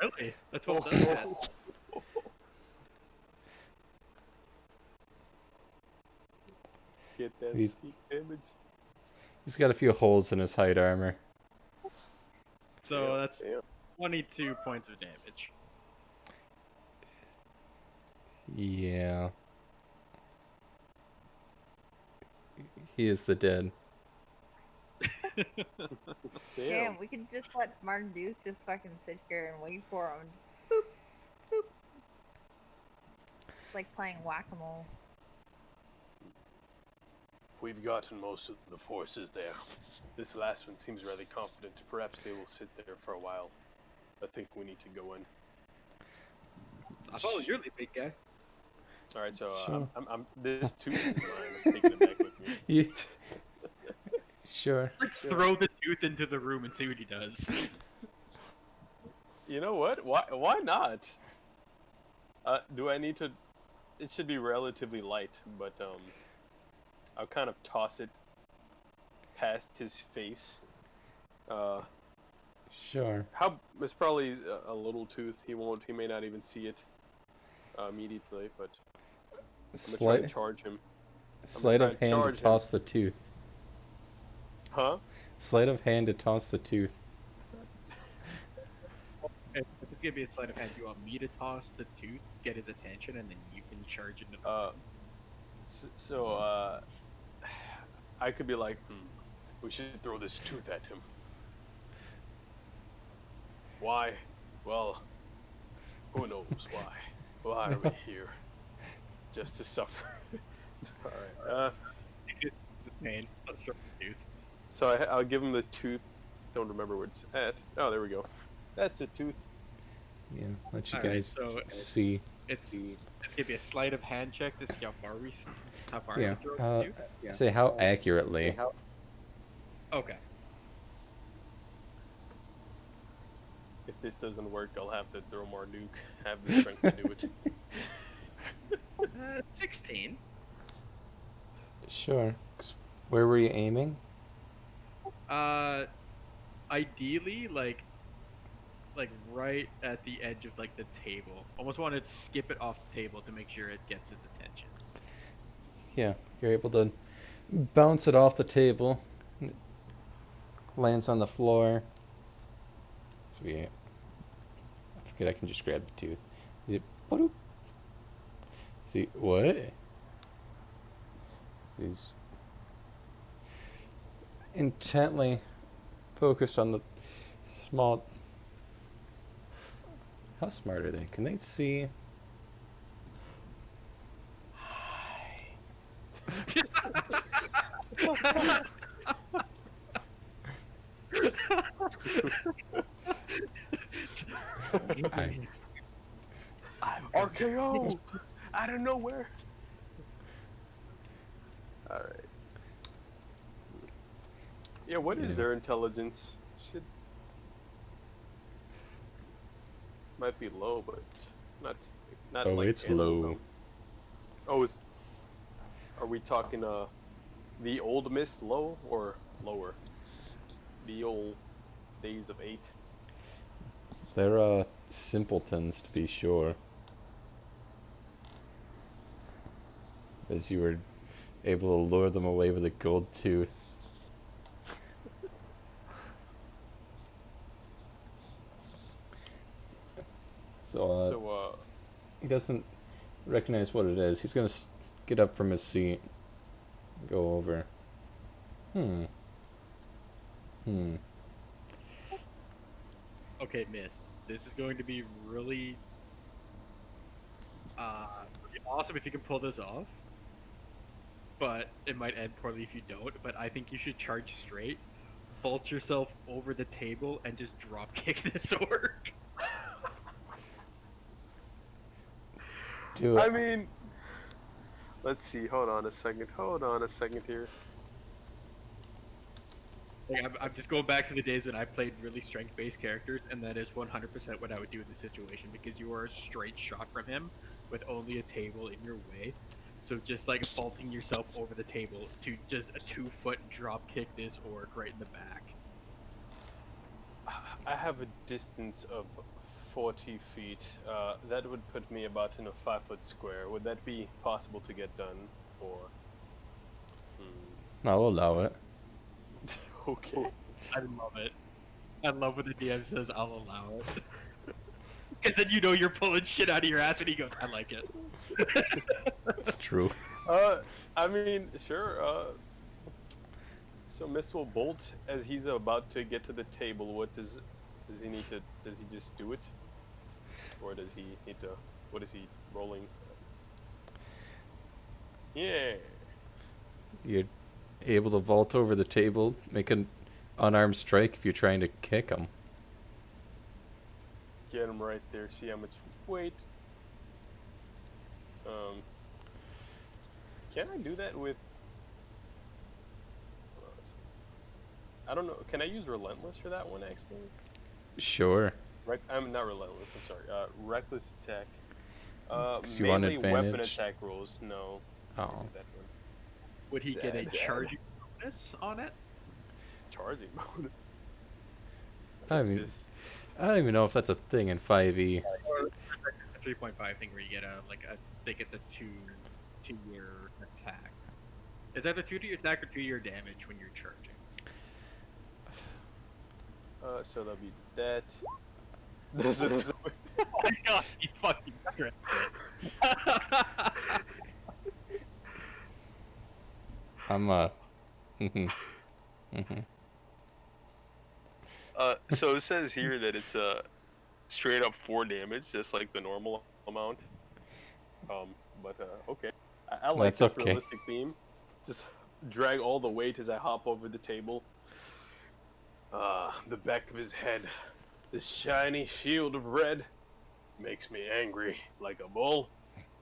Really? A 12 does that. Get that He's- steep damage. He's got a few holes in his hide armor. So Damn, that's damn. 22 points of damage. Yeah. He is the dead. Damn. Damn, we can just let Martin Duke just fucking sit here and wait for him. Just boop, boop. It's like playing whack-a-mole. We've gotten most of the forces there. This last one seems rather confident. Perhaps they will sit there for a while. I think we need to go in. I follow your lead, big guy. All right, so Sure. I'm this tooth is mine. I'm taking it back with me. Yeah. Sure. Throw the tooth into the room and see what he does. You know what? Why not? Do I need to? It should be relatively light, but I'll kind of toss it past his face. Sure. It's probably a little tooth. He may not even see it immediately, but I'm gonna try to charge him. Sleight try of to hand to charge him. toss the tooth. Huh? Sleight of hand to toss the tooth. If it's gonna be a sleight of hand, you want me to toss the tooth, get his attention, and then you can charge into the room? So I could be like, we should throw this tooth at him. Why? Well, who knows why? Why are we here? Just to suffer. Alright. It's pain. Let's throw the tooth. So I'll give him the tooth. Don't remember where it's at. Oh, there we go. That's the tooth. Yeah, let you Alright, guys so see. it's gonna be a sleight of hand check to see how far I Yeah. can throw the tooth. Say how accurately. Okay. If this doesn't work, I'll have to throw Marduk. Have the strength to do it. 16. Sure. Where were you aiming? Ideally, like right at the edge of like the table. Almost want to skip it off the table to make sure it gets his attention. Yeah, you're able to bounce it off the table. It lands on the floor. Sweet. I forget I can just grab the tooth. Boop. See, what? He's intently focused on the small... How smart are they? Can they see? RKO! Out of nowhere! Alright. Yeah, what is Yeah. their intelligence? Might be low, but not Oh, like it's animal low. dumb. Oh, are we talking the old mist low or lower? The old days of 8? They're simpletons, to be sure. As you were able to lure them away with a gold tooth. So, he doesn't recognize what it is. He's gonna get up from his seat, go over. Okay, Mist. This is going to be really, really awesome if you can pull this off. but it might end poorly if you don't. But I think you should charge straight, vault yourself over the table, and just drop kick this orc. Do I it. mean, let's see. Hold on a second. Hold on a second here. Like, I'm just going back to the days when I played really strength-based characters, and that is 100% what I would do in this situation because you are a straight shot from him with only a table in your way. So just like vaulting yourself over the table to just a 2-foot drop kick this orc right in the back. I have a distance of 40 feet. That would put me about in a 5-foot square. Would that be possible to get done? Or. I'll allow it. Okay. I love it. I love when the DM says, "I'll allow it," because then you know you're pulling shit out of your ass when he goes, "I like it." It's true. I mean, sure. So Mist will bolt as he's about to get to the table. What does he need to? Does he just do it, or does he need to? What is he rolling? Yeah. You're able to vault over the table, make an unarmed strike if you're trying to kick him. Get him right there. See how much weight. Can I do that with? I don't know. Can I use relentless for that one actually? Sure. I'm not relentless. I'm sorry. Reckless attack. 'Cause you want Melee weapon advantage. attack rules. No. Oh. Can't do that one. Would he get a Sad. charging bonus on it? Charging bonus. I What's mean, this? I don't even know if that's a thing in 5e. Or a 3.5 thing where you get I think it's a two-year attack. Is that a 2-year attack or 2-year damage when you're charging? So that'll be that. This is. Oh my god, you fucking tricked it. I'm mhm. Mhm. So it says here that it's straight up 4 damage, just like the normal amount. But okay. I like That's this okay. realistic theme. Just drag all the weight as I hop over the table. The back of his head, the shiny shield of red, makes me angry like a bull.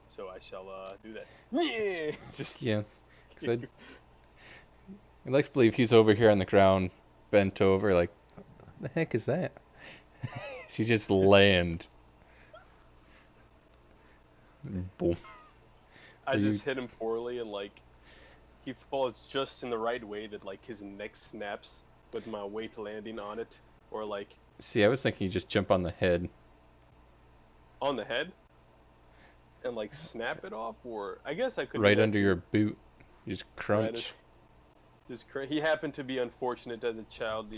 So I shall do that. Yeah. Just Yeah. 'Cause I'd like to believe he's over here on the ground, bent over, like, what the heck is that? She just land. Boom. I Are you- just hit him poorly and like he falls just in the right way that like his neck snaps with my weight landing on it, or like See, I was thinking you just jump on the head. on the head and like snap it off, or I guess I could do Right that under too. your boot. You just Right, crunch. he happened to be unfortunate as a child.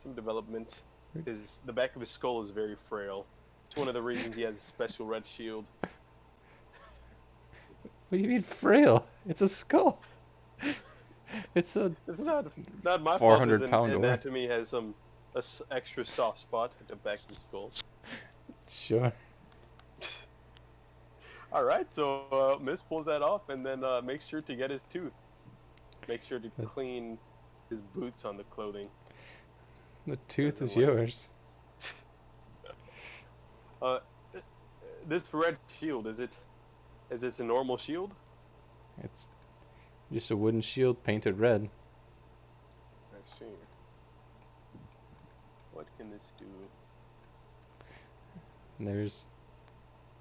Some development. The back of his skull is very frail. It's one of the reasons he has a special red shield. What do you mean frail? It's a skull. It's a It's not my fault. 400 His pound orc. anatomy has some extra soft spot at the back of the skull. Sure. All right, so Miss pulls that off, and then makes sure to get his tooth. Make sure to clean his boots on the clothing. The tooth is Doesn't like- yours. This red shield, is it a normal shield? It's just a wooden shield painted red. I see. What can this do? And there's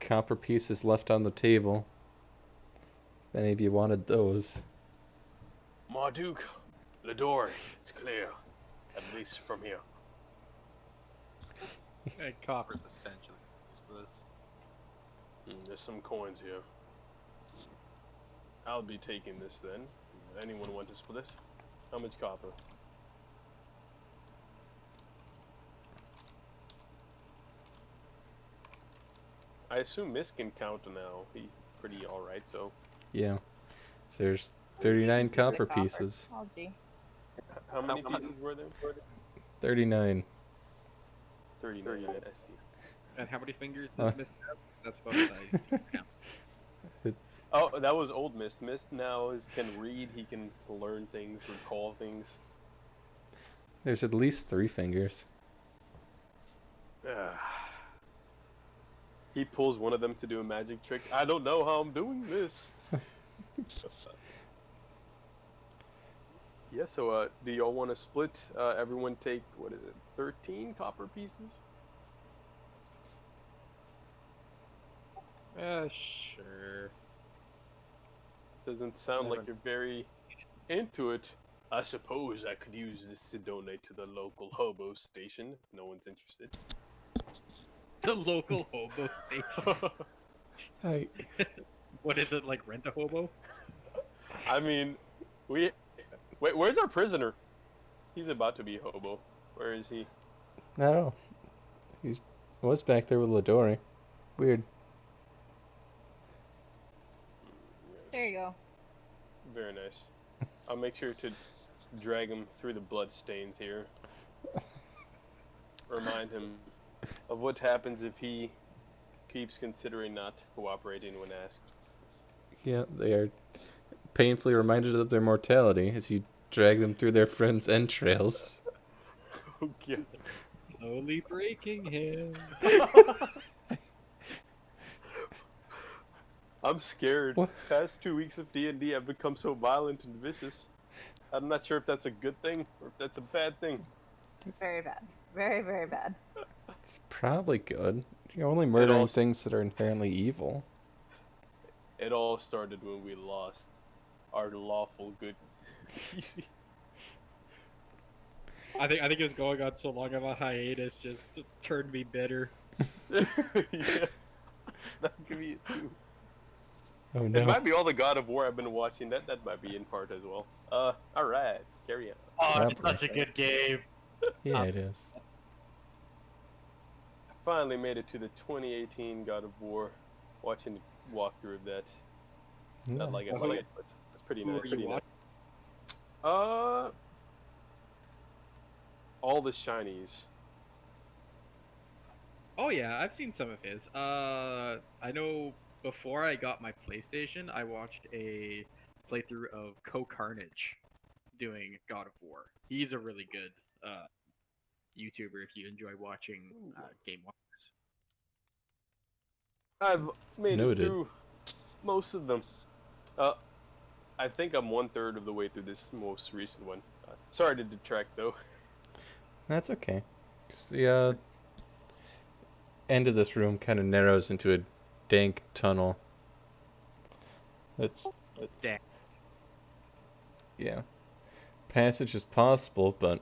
copper pieces left on the table. If any of you wanted those. Marduk, the door, it's clear. At least from here. And copper's essentially useless. There's some coins here. I'll be taking this then. Anyone want to split? How much copper? I assume Miss can count now. He's pretty alright, so. Yeah. So there's 39 The copper pieces. Oh, gee. How many pieces were there? 39. 39. I see. And how many fingers does Miss have? That's about the size you count. Oh, that was old Mist. Mist now can read. He can learn things, recall things. There's at least 3 fingers. He pulls one of them to do a magic trick. I don't know how I'm doing this. Yeah, so do y'all want to split? Everyone take, what is it, 13 copper pieces? Sure. Doesn't sound like Never- you're very into it. I suppose I could use this to donate to the local hobo station if no one's interested. The local hobo station. I What is it, like rent a hobo? I mean, wait, where's our prisoner? He's about to be a hobo. Where is he? I don't know. He was back there with Ladori. Weird. There you go. Very nice. I'll make sure to drag him through the blood stains here. Remind him of what happens if he keeps considering not cooperating when asked. Yeah, they are painfully reminded of their mortality as you drag them through their friend's entrails. Oh, God. Slowly breaking him. I'm scared. What? Past 2 weeks of D&D, I've become so violent and vicious. I'm not sure if that's a good thing or if that's a bad thing. Very bad. Very, very bad. It's probably good. You're only all murdering s- things that are inherently evil. It all started when we lost our lawful good. I think it was going on so long of a hiatus just turned me bitter. Yeah, that could be it too. Oh It no. might be all the God of War I've been watching. That might be in part as well. All right, carry on. Oh, it's Probably. such a good game. Yeah, it is. I finally made it to the 2018 God of War. Watching the walkthrough of that. Not No. like I Who- played, but it's pretty Who nice. are you Pretty nice. watching? All the shinies. Oh yeah, I've seen some of his. I know before I got my PlayStation, I watched a playthrough of Carnage doing God of War. He's a really good YouTuber if you enjoy watching game walkers. I've made it Noted. through most of them. I think I'm 1/3 of the way through this most recent one. Sorry to detract though. That's okay. 'Cause the end of this room kind of narrows into a dank tunnel. That's, Damn. yeah. Passage is possible, but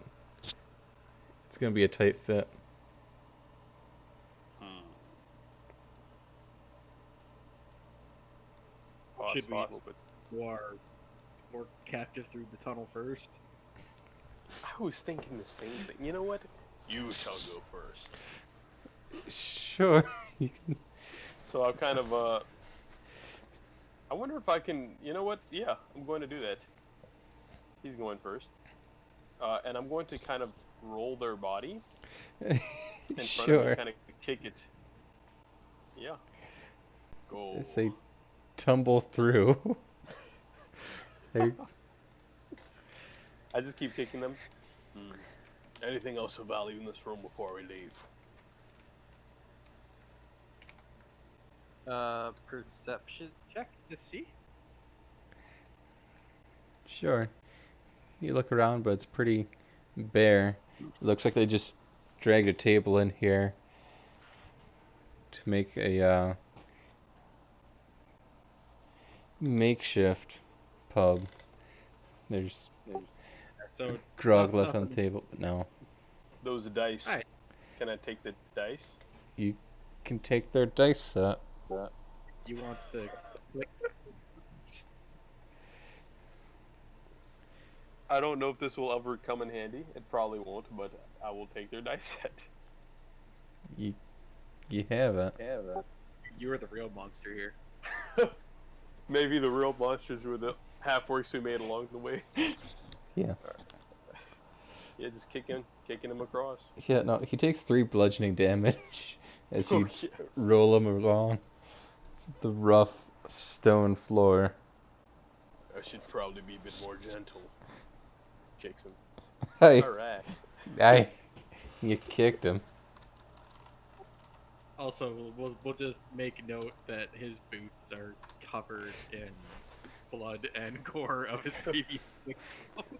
it's gonna be a tight fit. Should we- Possible, but More captive through the tunnel first. I was thinking the same thing. You know what? You shall go first. Sure. You can... So I'll kind of I wonder if I can. You know what? Yeah, I'm going to do that. He's going first. And I'm going to kind of roll their body in front of Sure. me, kind of kick it. Yeah. Go. As they tumble through. They... I just keep kicking them. Anything else of value in this room before we leave? Perception Check to see. Sure. You look around, but it's pretty bare. It looks like they just dragged a table in here to make a makeshift pub. There's So grog not- left on the nothing- table, but no. Those dice. Hi. Can I take the dice? You can take their dice set. You want the click? I don't know if this will ever come in handy. It probably won't, but I will take their dice set. You have it. You are the real monster here. Maybe the real monsters were the half-orcs we made along the way. Yes. Yeah, just kicking him across. Yeah, no, he takes 3 bludgeoning damage as you Oh, yes. roll him along the rough stone floor. I should probably be a bit more gentle. Kicks him. Hey, Alright. you kicked him. Also, we'll just make note that his boots are covered in blood and gore of his previous victim.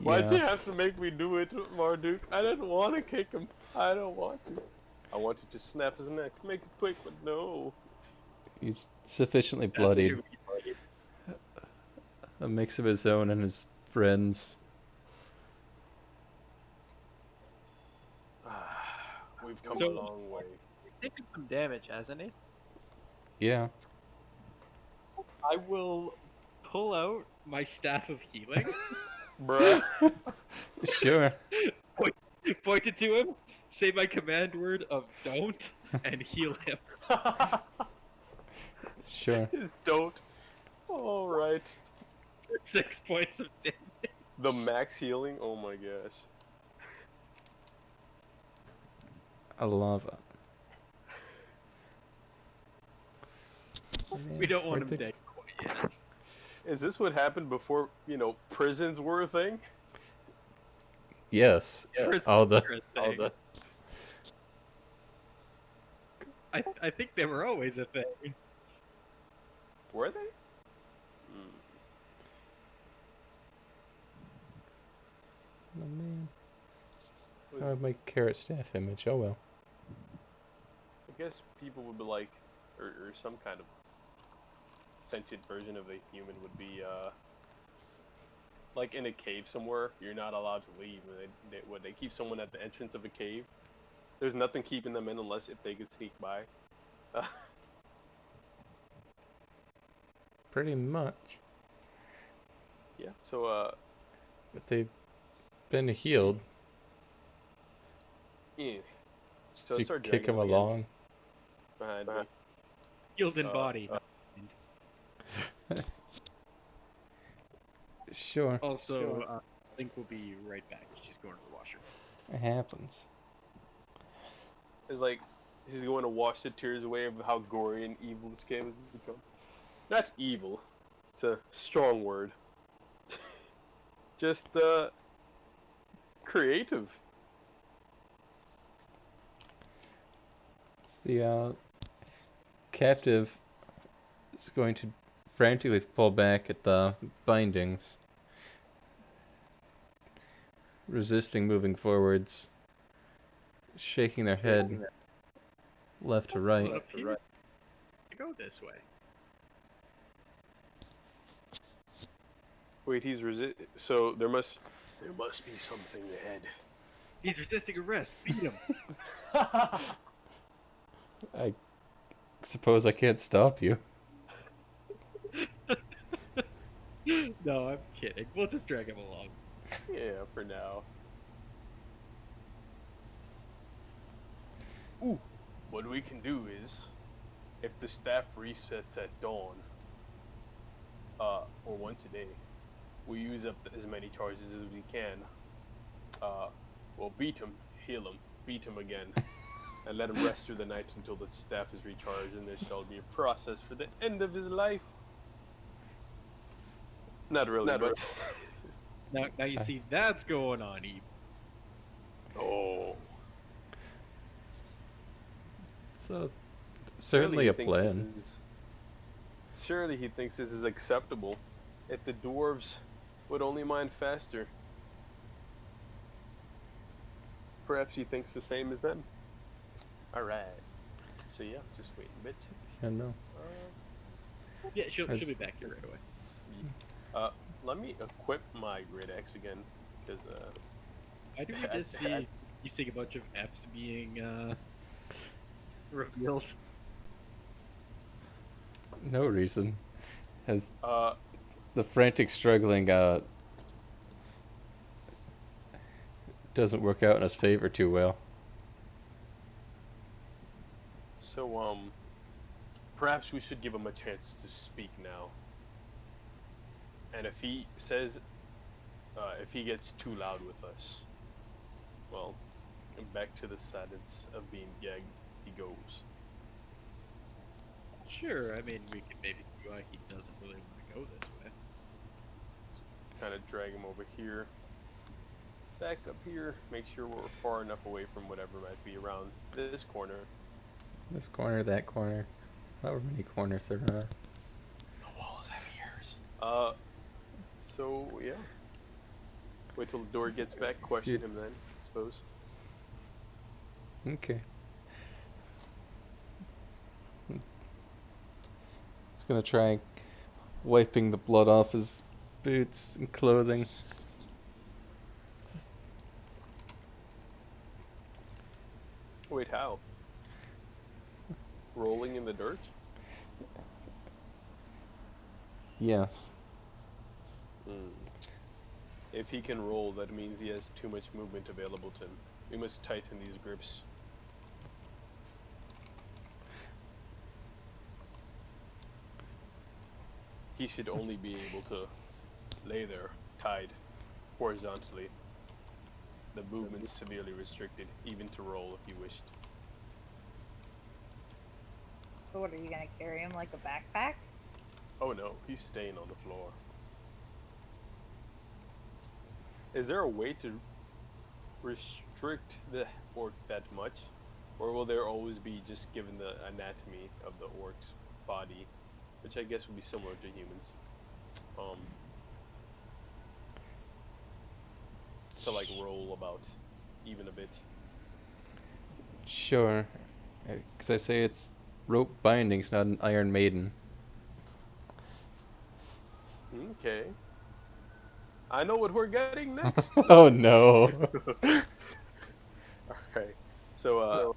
Why'd you Yeah, have to make me do it, Marduk? I didn't want to kick him. I don't want to. I wanted to snap his neck. Make it quick, but no. he's sufficiently That's bloodied. too easy. A mix of his own and his friends. We've come So- a long way. He's taken some damage, hasn't he? Yeah. I will pull out my staff of healing, Bruh. Sure. point it to him, say my command word of don't, and heal him. Sure. Just don't. Alright. 6 points of damage. The max healing? Oh my gosh. A lava. We don't want Where'd him they- dead quite yet. Is this what happened before, prisons were a thing? Yes. Prison All the are a thing. I think they were always a thing. Were they? Hmm. Oh man. I have my carrot staff image. Oh well. I guess people would be like, or some kind of sentient version of a human would be, like in a cave somewhere. You're not allowed to leave. And they keep someone at the entrance of a cave. There's nothing keeping them in unless if they could sneak by. Pretty much. Yeah. So But they've been healed. yeah. So So I you start kick dragging him again along. behind me. Healed in body. Sure. Also, Link will be right back. She's going to the washer. It happens. It's like he's going to wash the tears away of how gory and evil this game has become. Not evil. It's a strong word. Just creative. The captive is going to frantically pull back at the bindings, resisting moving forwards, shaking their head left to right. Well, it appears to go this way. Wait, he's so there must be something ahead. He's resisting arrest. Beat him. I suppose I can't stop you. No, I'm kidding. We'll just drag him along. Yeah, for now. Ooh, what we can do is, if the staff resets at dawn, or once a day, we use up as many charges as we can. We'll beat him, heal him, beat him again, and let him rest through the night until the staff is recharged, and there shall be a process for the end of his life. Not really, but... Now you see that's going on, Eve. Oh. So, certainly a he thinks plan. Surely he thinks this is acceptable. If the dwarves would only mine faster. Perhaps he thinks the same as them. Alright. So yeah, just wait a bit. I know. Yeah, she'll be That's- back here right away. Let me equip my great axe again, because Why do we just see you seeing a bunch of F's being revealed? No reason. As uh the frantic struggling doesn't work out in his favor too well. so perhaps we should give him a chance to speak now. And if he says if he gets too loud with us, well, back to the silence of being gagged he goes. Sure, I mean, we could maybe see why he doesn't really want to go this way. Kind of drag him over here. Back up here. Make sure we're far enough away from whatever might be around this corner. This corner, that corner. However many corners there are. The walls have ears. So yeah. Wait till the door gets back. Question him then, I suppose. Okay. He's gonna try wiping the blood off his boots and clothing. Wait, how? Rolling in the dirt? Yes. If he can roll, that means he has too much movement available to him. We must tighten these grips. He should only be able to lay there, tied, horizontally. The movement's severely restricted, even to roll if you wished. So what, are you gonna carry him like a backpack? Oh no, he's staying on the floor. Is there a way to restrict the orc that much? Or will there always be just given the anatomy of the orc's body, which I guess would be similar to humans? To like roll about even a bit. Sure. Because I say it's rope bindings, not an Iron Maiden. Okay. I know what we're getting next. Oh no. Alright. So,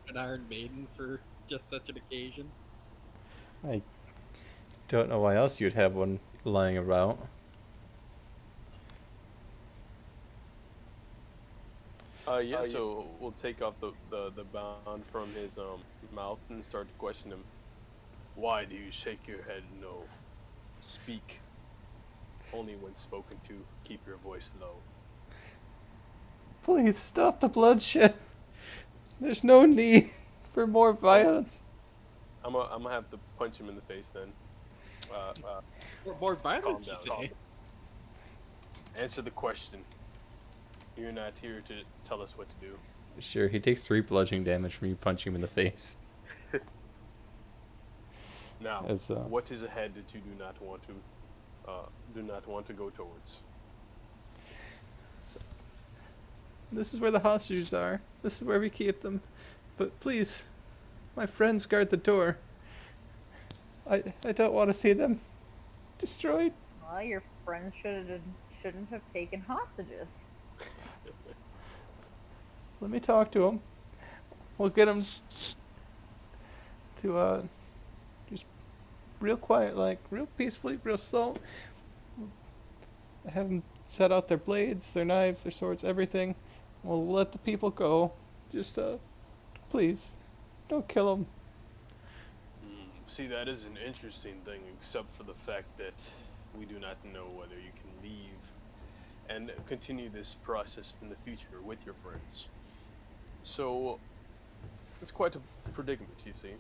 An Iron Maiden for just such an occasion. I don't know why else you'd have one lying around. yeah, so we'll take off the bond from his mouth and start to question him. Why do you shake your head no? Speak. Only when spoken to, keep your voice low. Please stop the bloodshed. There's no need for more violence. I'm gonna have to punch him in the face then. More violence, Calm you down. say? Answer the question. You're not here to tell us what to do. Sure, he takes 3 bludgeoning damage from you punching him in the face. Now, As, what is ahead that you do not want to go towards? This is where the hostages are. This is where we keep them. But please, my friends guard the door. I don't want to see them destroyed. Well, your friends shouldn't have taken hostages. Let me talk to him. We'll get him to just real quiet, like real peacefully, real slow. Have them set out their blades, their knives, their swords, everything. We'll let the people go. Just please, don't kill them. See, that is an interesting thing, except for the fact that we do not know whether you can leave and continue this process in the future with your friends. So, it's quite a predicament, you see.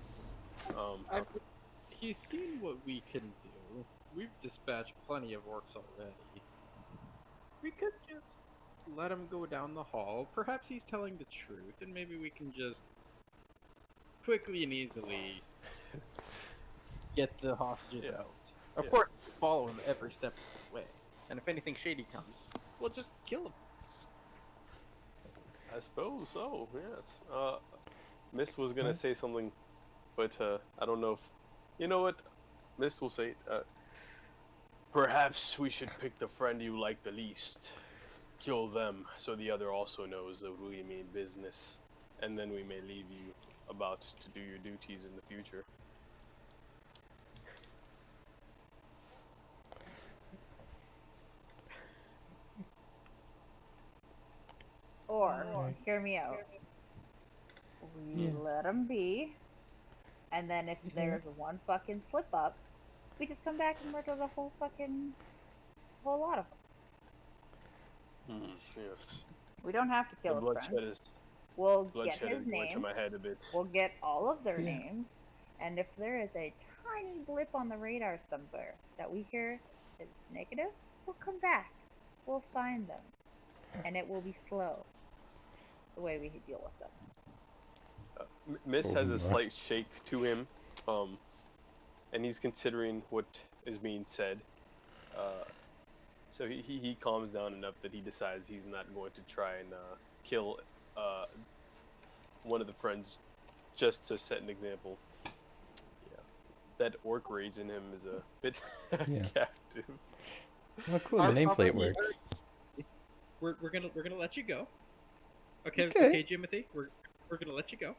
He's seen what we can do. We've dispatched plenty of orcs already. We could just let him go down the hall. Perhaps he's telling the truth, and maybe we can just quickly and easily get the hostages out. Of course, follow him every step of the way. And if anything shady comes, we'll just kill him. I suppose so, yes. Mist was gonna say something, but I don't know if... You know what? Mist will say it. Perhaps we should pick the friend you like the least. Kill them, so the other also knows that we mean business. And then we may leave you about to do your duties in the future. Or, hear me out. We let him be, and then if there's one fucking slip up, we just come back and murder the whole lot of them. Yes. We don't have to kill his friend. We'll get his going to name. my head a bit. We'll get all of their names, And if there is a tiny blip on the radar somewhere that we hear is negative, we'll come back. We'll find them. And it will be slow, the way we deal with them. Mist has Oh a my. slight shake to him, and he's considering what is being said. So he calms down enough that he decides he's not going to try and kill one of the friends just to set an example. Yeah, that orc rage in him is a bit Yeah. captive. Well, cool. The nameplate works. We're gonna let you go. Okay, Okay. okay, Jimothy. We're gonna let you go.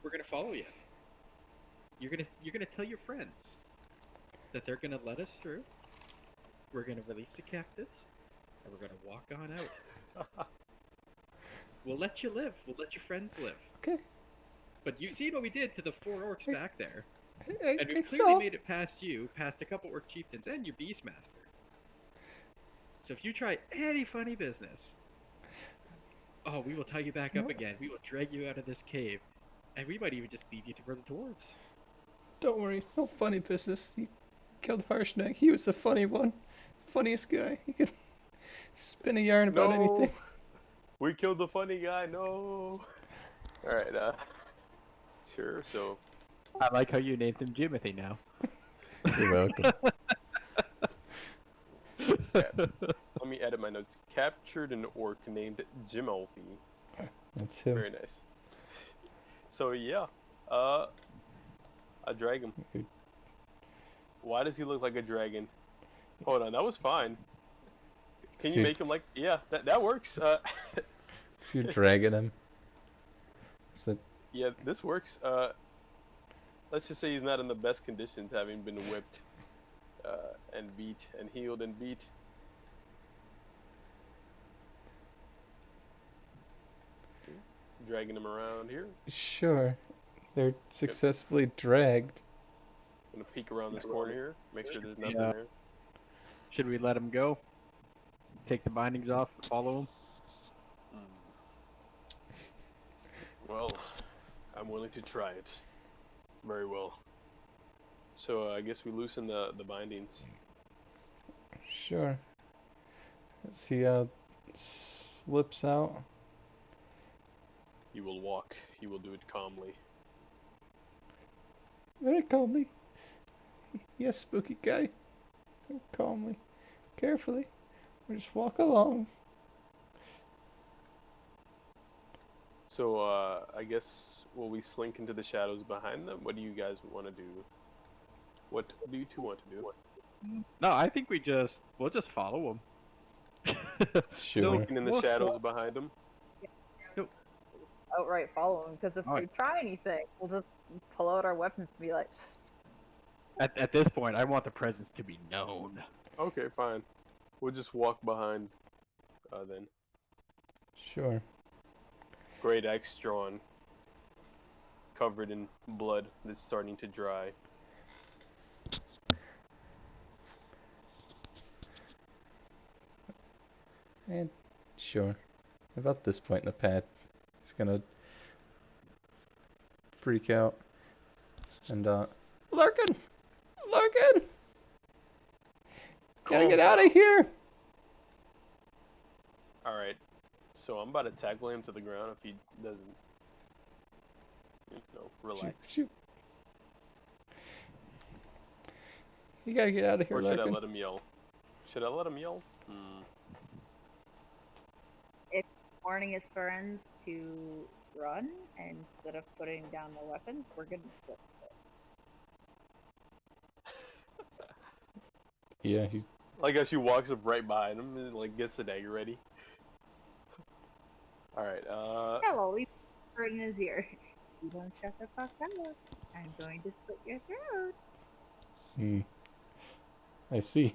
We're gonna follow you. You're gonna tell your friends that they're gonna let us through. We're gonna release the captives, and we're gonna walk on out. We'll let you live. We'll let your friends live. Okay. But you've seen what we did to the 4 orcs back there. I And we've think clearly so. made it past you, past a couple orc chieftains, and your beastmaster. So if you try any funny business, oh, we will tie you back up again. We will drag you out of this cave. And we might even just leave you for the dwarves. Don't worry, no funny business. You killed Harshnag. He was the funny one. Funniest guy. He could spin a yarn about anything. We killed the funny guy. No. All right. Sure. So I like how you named him Jimothy now. You're welcome. let me edit my notes. Captured an orc named Jimothy. That's him. Very nice. So yeah, a dragon. Good. Why does he look like a dragon? Hold on, that was fine. Can you So make him like? Yeah, that works. So you're dragging him. So Yeah, this works. Let's just say he's not in the best conditions, having been whipped, and beat, and healed and beat. Dragging him around here. sure, they're successfully dragged. Gonna peek around this corner here. Make sure there's nothing Yeah. there. Should we let him go? Take the bindings off, follow him? Well, I'm willing to try it. Very well. So I guess we loosen the bindings. Sure. Let's see how it slips out. He will walk. He will do it calmly. Very calmly. Yes, spooky guy. Very calmly. Carefully. We just walk along. So I guess will we slink into the shadows behind them? What do you guys want to do? What do you two want to do? No, I think we'll just follow him. Sure. Slinking in the shadows behind them. Outright follow them, because if Alright. they try anything, we'll just pull out our weapons and be like, At this point, I want the presence to be known. Okay, fine. We'll just walk behind. Then Sure. great axe drawn, covered in blood that's starting to dry. And sure. About this point in the path, he's gonna freak out and Lurkin! Lurkin! Gotta get out of here! All right. So I'm about to tackle him to the ground if he doesn't, relax. Shoot. You gotta get out of here, Or should I Lurkin. let him yell? Should I let him yell? warning his friends to run, and instead of putting down their weapons, we're gonna slip. Yeah, he Like as she walks up right behind him and like gets the dagger ready. Alright, Hello, he whispered in his ear. You don't shut the fuck up. I'm going to slit your throat. I see.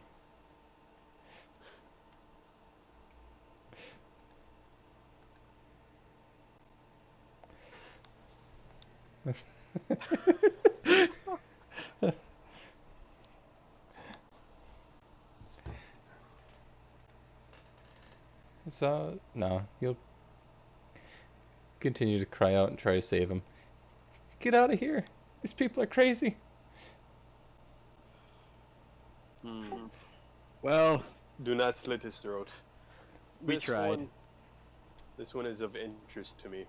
So, no, he'll continue to cry out and try to save him. Get out of here! These people are crazy. Hmm. Well, Do not slit his throat. we tried. This one is of interest to me.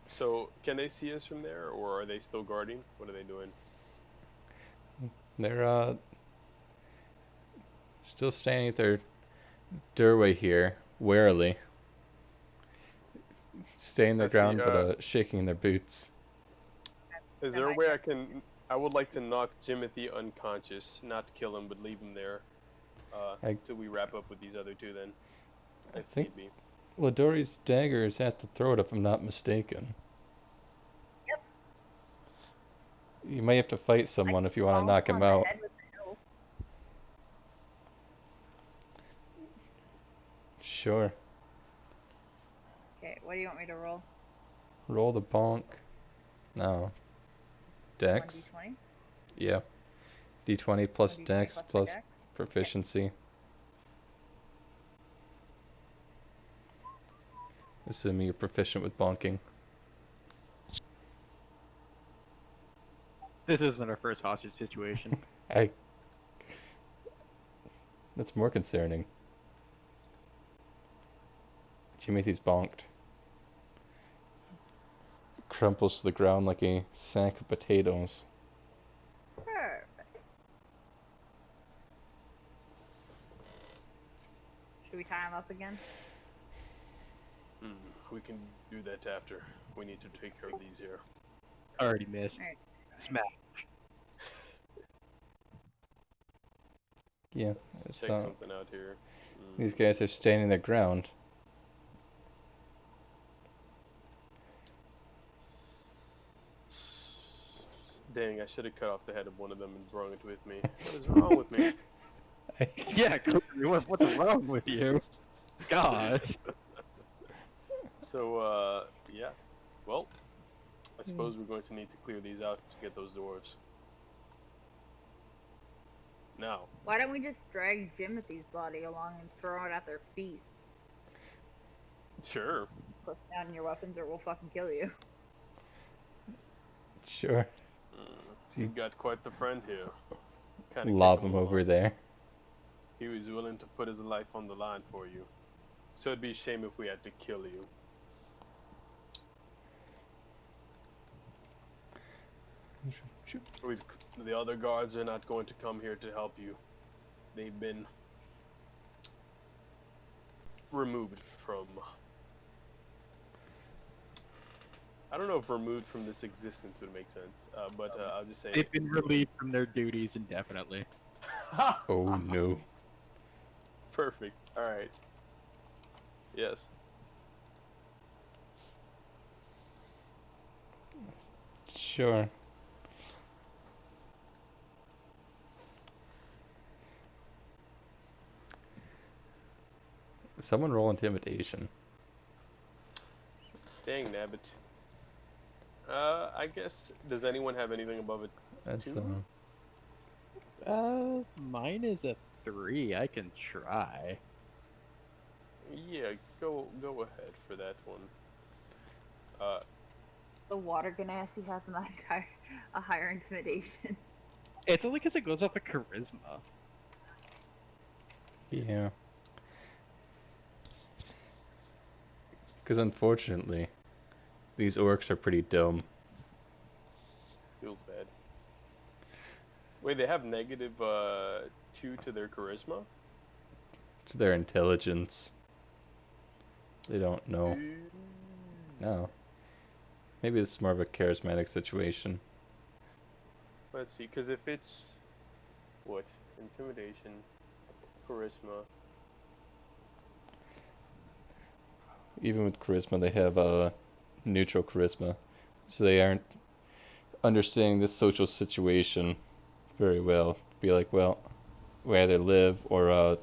So can they see us from there, or are they still guarding? What are they doing? They're still standing at their doorway here, warily, staying their I see. ground but shaking their boots. Is there a way I can? I would like to knock Jimothy unconscious, not kill him, but leave him there. Till we wrap up with these other two, then, I if think need be. Ladori's dagger is at the throat, if I'm not mistaken. Yep. You might have to fight someone if you want to Bonk knock on him the out. head with the hilt. Sure. Okay, what do you want me to roll? Roll the bonk. No. Dex? 1d20? Yeah. D20 plus 1d20 dex plus my plus dex? proficiency. Assuming you're proficient with bonking. This isn't our first hostage situation. That's more concerning. Timothy's bonked. Crumples to the ground like a sack of potatoes. Perfect. Should we tie him up again? We can do that after. We need to take care of these here. Already missed. Alright. Smack. Yeah, Let's so check something out here. these guys are standing their ground. Dang, I should have cut off the head of one of them and brought it with me. What is wrong with me? Yeah, Cody, what's wrong with you? Gosh. So, yeah. Well, I suppose we're going to need to clear these out to get those dwarves. Now. Why don't we just drag Jimothy's body along and throw it at their feet? Sure. Put down your weapons or we'll fucking kill you. Sure. You've got quite the friend here. Kinda Lob kick him along. over there. He was willing to put his life on the line for you. So it'd be a shame if we had to kill you. The other guards are not going to come here to help you. They've been removed from... I don't know if removed from this existence would make sense, but I'll just say... They've been relieved from their duties indefinitely. Oh no. Perfect. Alright. Yes. Sure. Someone roll intimidation. Dang, nabbit. I guess, does anyone have anything above it? That's Two? Mine is a 3. I can try. Yeah, go ahead for that one. The water ganassi has a higher intimidation. It's only because it goes off of charisma. Yeah. Because unfortunately, these orcs are pretty dumb. Feels bad. Wait, they have negative 2 to their charisma? To their intelligence. They don't know. No. Maybe it's more of a charismatic situation. Let's see, because if it's... What? Intimidation, charisma... Even with charisma, they have neutral charisma. So they aren't understanding this social situation very well. Be like, well, we either live or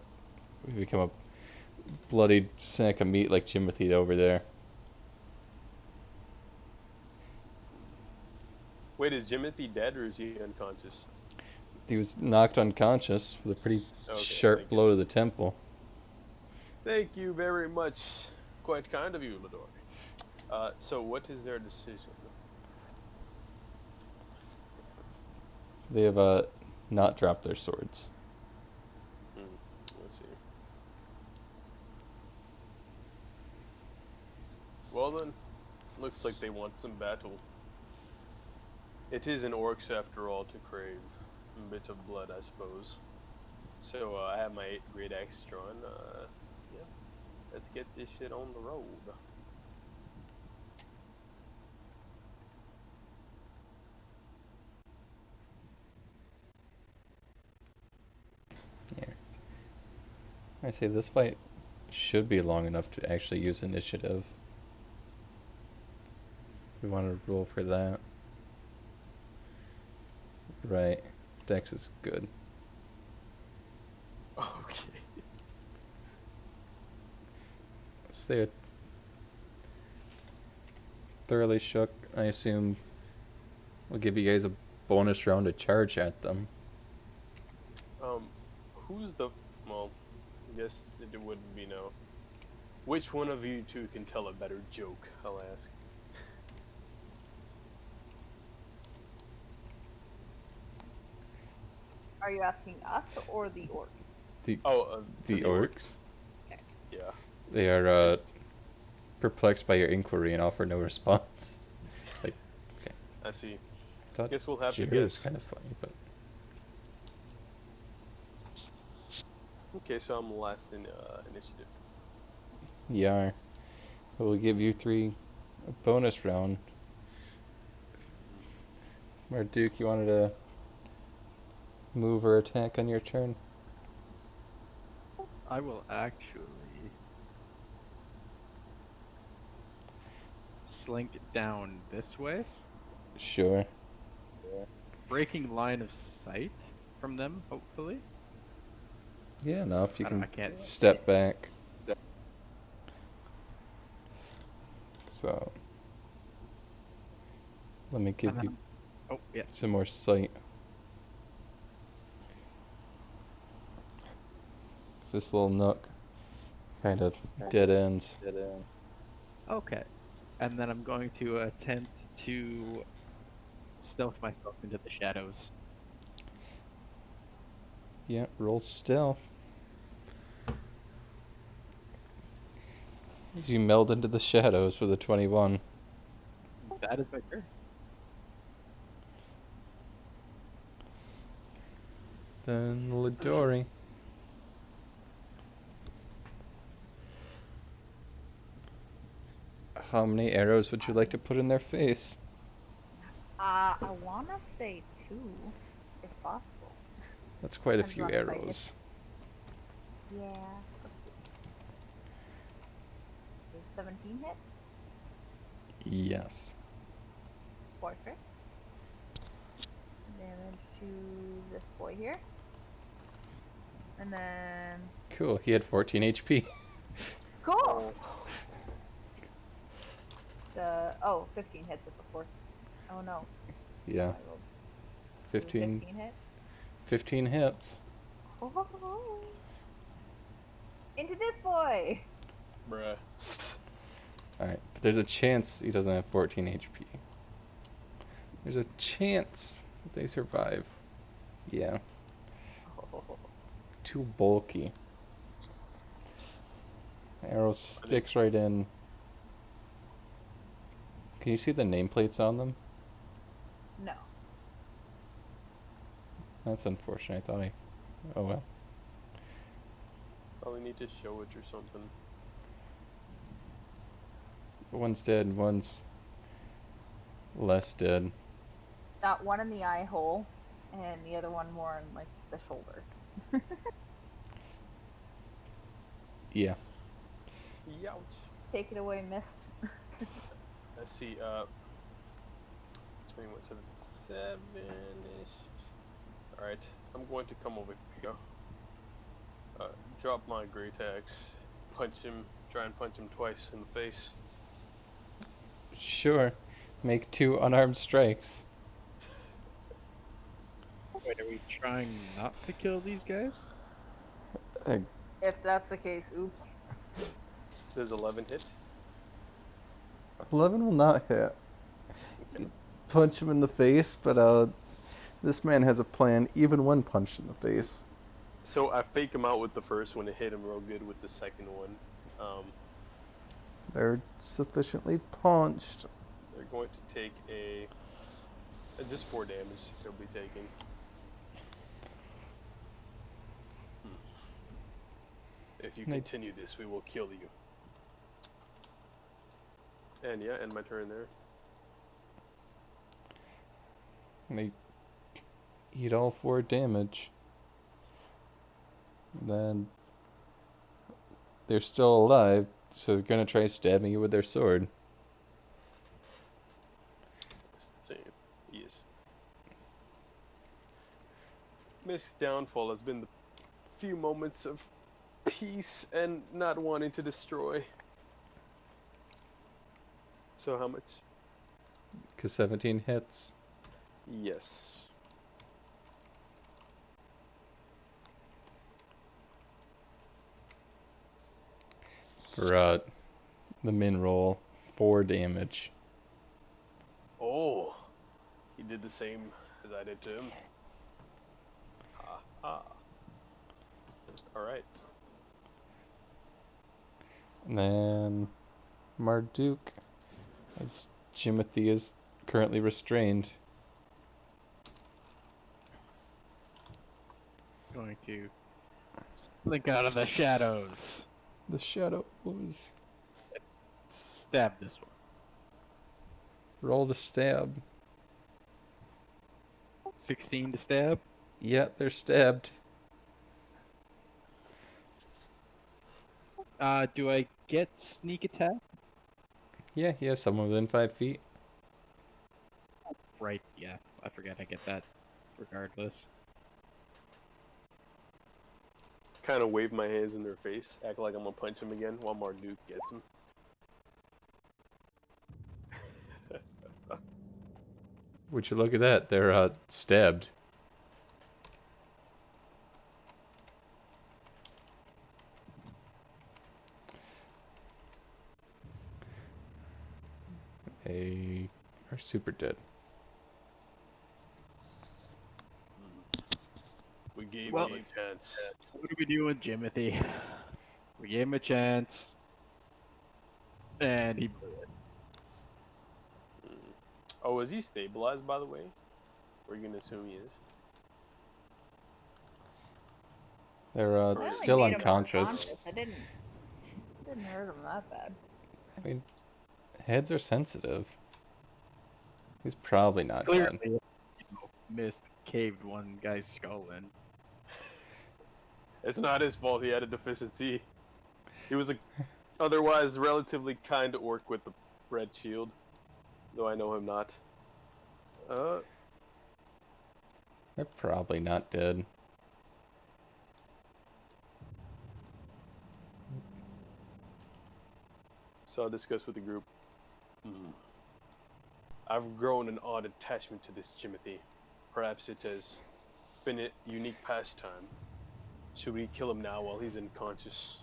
we become a bloody sack of meat like Timothy over there. Wait, is Jimothy dead or is he unconscious? He was knocked unconscious with a pretty Okay, sharp thank you. blow to the temple. Thank you very much. Quite kind of you, Lador. So what is their decision? They have not dropped their swords. Let's see. Well then, looks like they want some battle. It is an Orcs after all to crave a bit of blood, I suppose. So I have my great axe drawn. Yeah, let's get this shit on the road. Here. I say this fight should be long enough to actually use initiative. We want to roll for that. Right. Dex is good. Okay. So they're thoroughly shook. I assume we'll give you guys a bonus round to charge at them. Who's the? Well, I guess it wouldn't be no. Which one of you two can tell a better joke? I'll ask. Are you asking us or the orcs? The Oh, to the orcs. Okay. Yeah. They are perplexed by your inquiry and offer no response. Like, okay. I see. Thought Guess we'll have to Jared is guess. kind of funny, but Okay, so I'm last in initiative. you are. We'll give you three a bonus round. Marduk, you wanted to move or attack on your turn? I will actually slink down this way, Sure. breaking line of sight from them, hopefully. Yeah, no, if you I can can't see. step back. So, let me give And you then- Oh, yeah. some more sight. This little nook kind of dead ends. Okay. And then I'm going to attempt to stealth myself into the shadows. Yeah, roll stealth. As you meld into the shadows for the 21. That is my turn. Then Lidori. How many arrows would you like to put in their face? I wanna say 2, if possible. That's quite a Depends few on if I hit- arrows. Yeah. Let's see. Does 17 hit? Yes. Perfect. Damage to this boy here. And then Cool, he had 14 HP. cool. 15 hits at the 4. Oh no. Yeah, I rolled 15, 15 hit. 15 hits. Into this boy. Bruh. Alright, but there's a chance he doesn't have 14 HP. There's a chance that they survive. Yeah, too bulky. Arrow sticks right in. Can you see the nameplates on them? No. That's unfortunate. I thought I... Oh well. Probably need to show it or something. One's dead, one's less dead. Got one in the eye hole, and the other one more in like the shoulder. Yeah. Youch. Take it away, Mist. Let's see, 21, so that's 7-ish. Alright, I'm going to come over here. Drop my great axe, punch him, try and punch him twice in the face. Sure. Make 2 unarmed strikes. Wait, are we trying not to kill these guys? If that's the case, oops. Does 11 hit? 11 will not hit. You punch him in the face, but This man has a plan even when punched in the face. So I fake him out with the first one and hit him real good with the second one. They're sufficiently punched. They're going to take just 4 damage. They'll be taking. If you continue this, we will kill you. And yeah, end my turn there. And they eat all 4 damage. Then they're still alive, so they're gonna try stabbing you with their sword. Yes. Mist's downfall has been the few moments of peace and not wanting to destroy. So how much? Cause 17 hits. Yes. For the min roll, 4 damage. Oh, he did the same as I did to him. Ha ha. Alright. And then Marduk, as Jimothy is currently restrained. Going to slink out of the shadows. The shadows. Stab this one. Roll the stab. 16 to stab. Yeah, they're stabbed. Do I get sneak attack? Yeah, you have someone within 5 feet. Right, yeah. I forget I get that regardless. Kind of wave my hands in their face, act like I'm gonna punch him again while Marduk gets him. Would you look at that? They're stabbed. They are super dead. We gave Well, you a chance. So what do we do with Jimothy? We gave him a chance, and he blew it. Oh, is he stabilized, by the way? We're gonna assume he is. They're I only still made him more unconscious. conscious. I didn't hurt him that bad. I mean, heads are sensitive. He's probably not Clearly, dead. missed caved one guy's skull in. It's not his fault he had a deficiency. He was a otherwise relatively kind orc with the red shield, though I know him not. They're probably not dead. So I'll discuss with the group. I've grown an odd attachment to this Jimothy. Perhaps it has been a unique pastime. Should we kill him now while he's unconscious?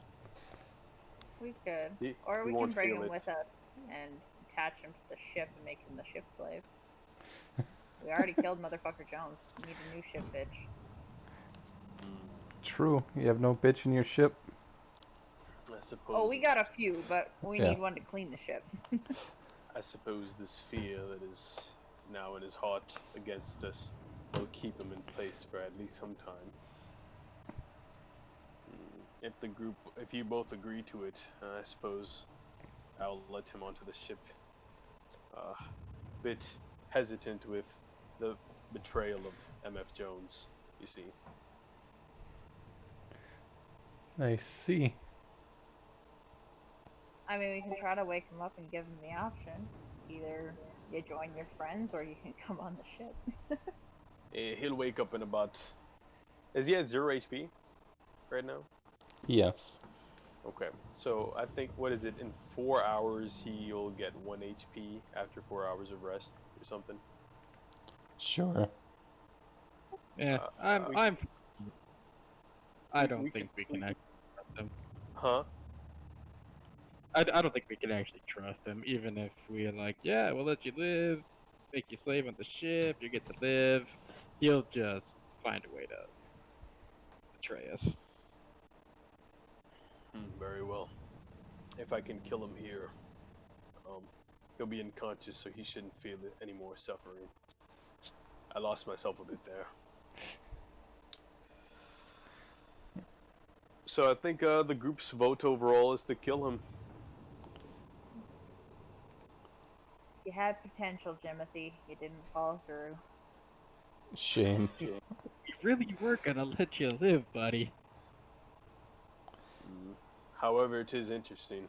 We could. He Or we can won't bring feel him it. with us and attach him to the ship and make him the ship slave. We already killed Motherfucker Jones. We need a new ship bitch. True. You have no bitch in your ship. I suppose. Oh, we got a few, but we Yeah. need one to clean the ship. I suppose this fear that is now in his heart against us will keep him in place for at least some time. If you both agree to it, I suppose I'll let him onto the ship. Bit hesitant with the betrayal of MF Jones, you see. I see. I mean, we can try to wake him up and give him the option. Either you join your friends or you can come on the ship. He'll wake up in about... Is he at 0 HP right now? Yes. Okay, so I think, what is it, in 4 hours he'll get 1 HP after 4 hours of rest or something? Sure. Yeah, I don't think we can actually trust him. Huh? I don't think we can actually trust him, even if we're like, yeah, we'll let you live, make you slave on the ship, you get to live. He'll just find a way to betray us. Very well. If I can kill him here, he'll be unconscious, so he shouldn't feel any more suffering. I lost myself a bit there. So I think the group's vote overall is to kill him. You had potential, Jimothy. You didn't follow through. Shame. We really were gonna let you live, buddy. However, it is interesting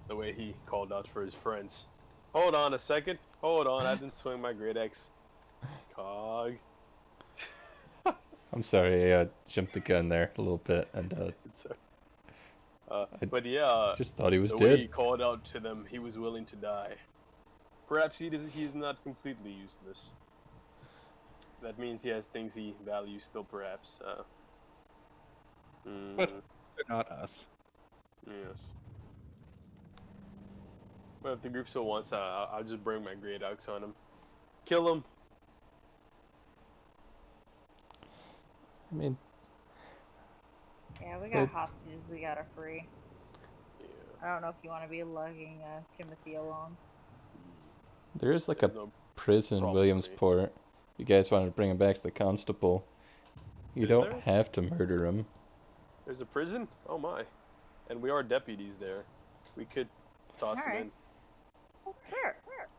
the way he called out for his friends. Hold on a second. Hold on, I didn't swing my great axe. Cog. I'm sorry, I jumped the gun there a little bit, and But yeah, just thought he was the way he dead. called out to them, he was willing to die. Perhaps he's not completely useless. That means he has things he values still, perhaps. But they're not us. Yes. But if the group still wants, I'll just bring my great axe on him. Kill him. I mean, Yeah, we got hostages we gotta free. Yeah. I don't know if you want to be lugging Timothy along. there is like There's a no prison in problem with me. Williamsport. You guys wanted to bring him back to the constable. You Is don't there? have to murder him. There's a prison? Oh my. And we are deputies there. We could toss him Alright. in. Sure.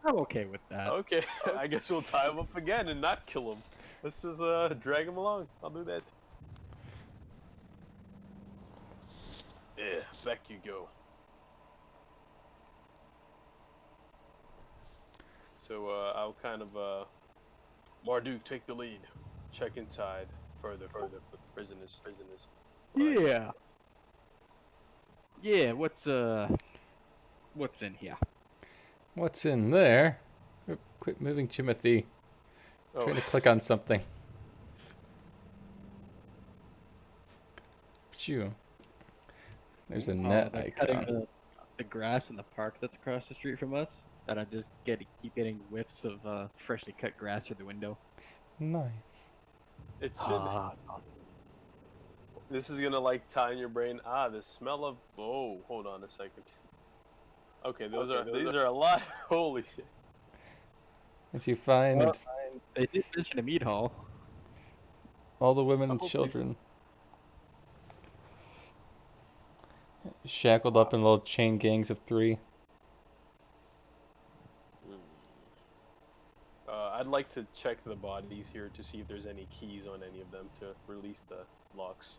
I'm okay with that. Okay, I guess we'll tie him up again and not kill him. Let's just drag him along. I'll do that. Yeah, back you go. So I'll kind of Marduk, take the lead. Check inside further for the prisoners. Yeah. Yeah. What's in here? What's in there? Quit moving, Timothy. Oh, Trying to click on something. Phew. There's a net They're icon. cutting the grass in the park that's across the street from us. And I just keep getting whiffs of freshly cut grass through the window. Nice. it should. This is gonna like tie in your brain. The smell of. Oh, hold on a second. Okay, these are a lot. Holy shit. As you find They did mention a meat hall. all the women I and hope children shackled up in little chain gangs of 3. I'd like to check the bodies here to see if there's any keys on any of them to release the locks.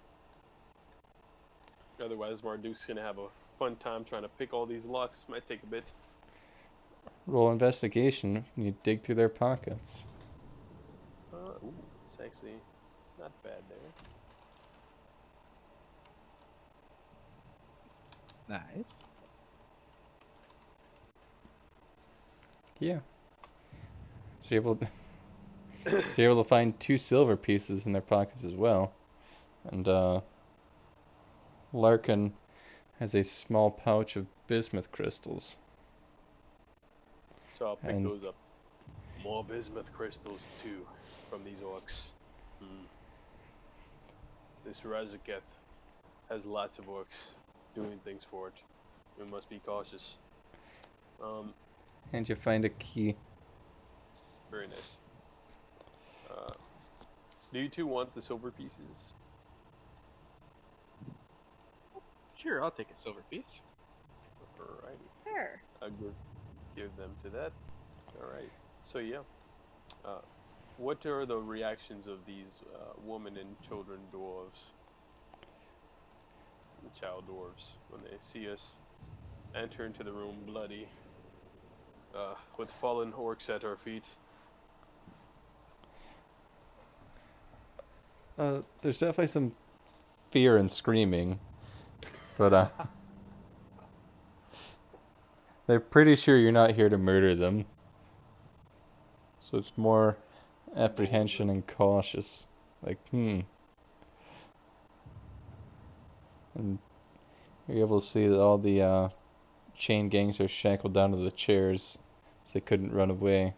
Otherwise, Marduk's gonna have a fun time trying to pick all these locks. Might take a bit. Roll investigation. You dig through their pockets. Ooh, it's actually not bad there. Nice. Yeah. So you're able to find 2 silver pieces in their pockets as well. And Larkin has a small pouch of bismuth crystals. So I'll pick And- those up. More bismuth crystals too from these orcs. This Razaketh has lots of orcs doing things for it. We must be cautious. And you find a key. Very nice. Do you two want the silver pieces? Sure, I'll take a silver piece. Alrighty. Sure. I'll give them to that. Alright. So yeah. What are the reactions of these women and children dwarves? The child dwarves when they see us enter into the room bloody, with fallen orcs at our feet. There's definitely some fear and screaming, but they're pretty sure you're not here to murder them. So it's more apprehension and cautious. Like, And you're able to see that all the chain gangs are shackled down to the chairs, so they couldn't run away.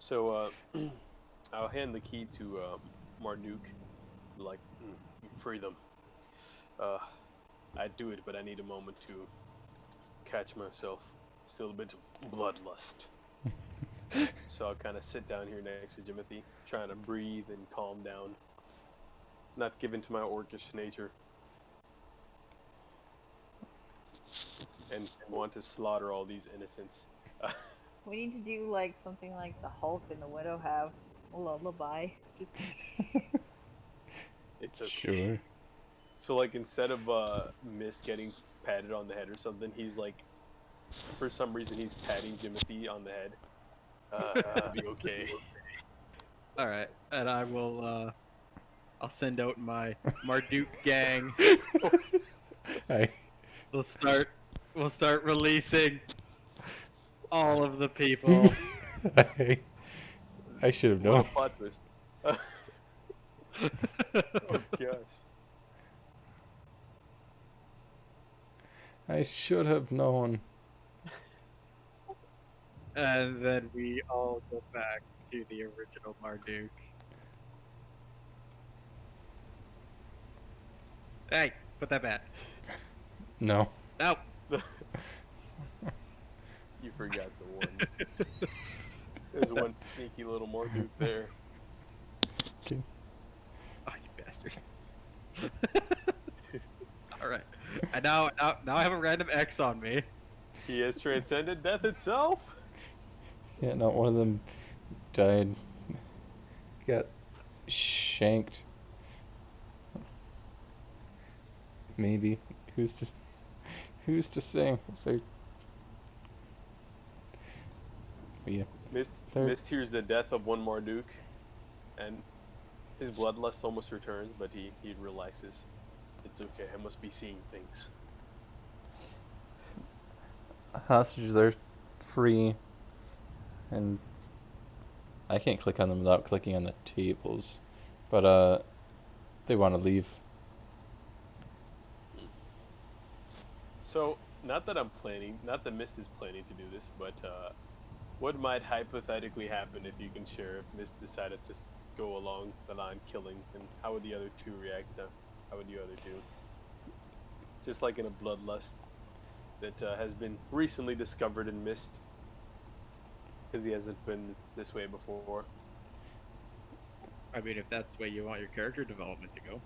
So I'll hand the key to Marduk. Like, free them. Uh, I'd do it, but I need a moment to catch myself. Still a bit of bloodlust. So I'll kind of sit down here next to Jimothy, trying to breathe and calm down. Not given to my orcish nature. And want to slaughter all these innocents. We need to do like something like the Hulk and the Widow have. A lullaby. Just It's okay. Sure. So like instead of Mist getting patted on the head or something, he's like, for some reason he's patting Jimothy on the head. It'll be okay. All right, and I will. I'll send out my Marduk gang. I We'll start. We'll start releasing all of the people. I should have What a known. plot twist. Oh gosh. I should have known. And then we all go back to the original Marduk. Hey, put that back. No. No. You forgot the one. There's one sneaky little Marduk there. Okay. Oh, you bastard. All right. And now I have a random X on me. He has transcended death itself. Yeah, not one of them died. Got shanked. Maybe. Who's to say? Is there... Yeah. Mist hears the death of one Marduk, and his bloodlust almost returns, but he relaxes. It's okay. I must be seeing things. Hostages are free, and I can't click on them without clicking on the tables, but they want to leave. So, not that Mist is planning to do this, but what might hypothetically happen if you can share if Mist decided to go along the line killing, and how would the other two react? How would the other two? Just like in a bloodlust that has been recently discovered in Mist, because he hasn't been this way before. I mean, if that's the way you want your character development to go.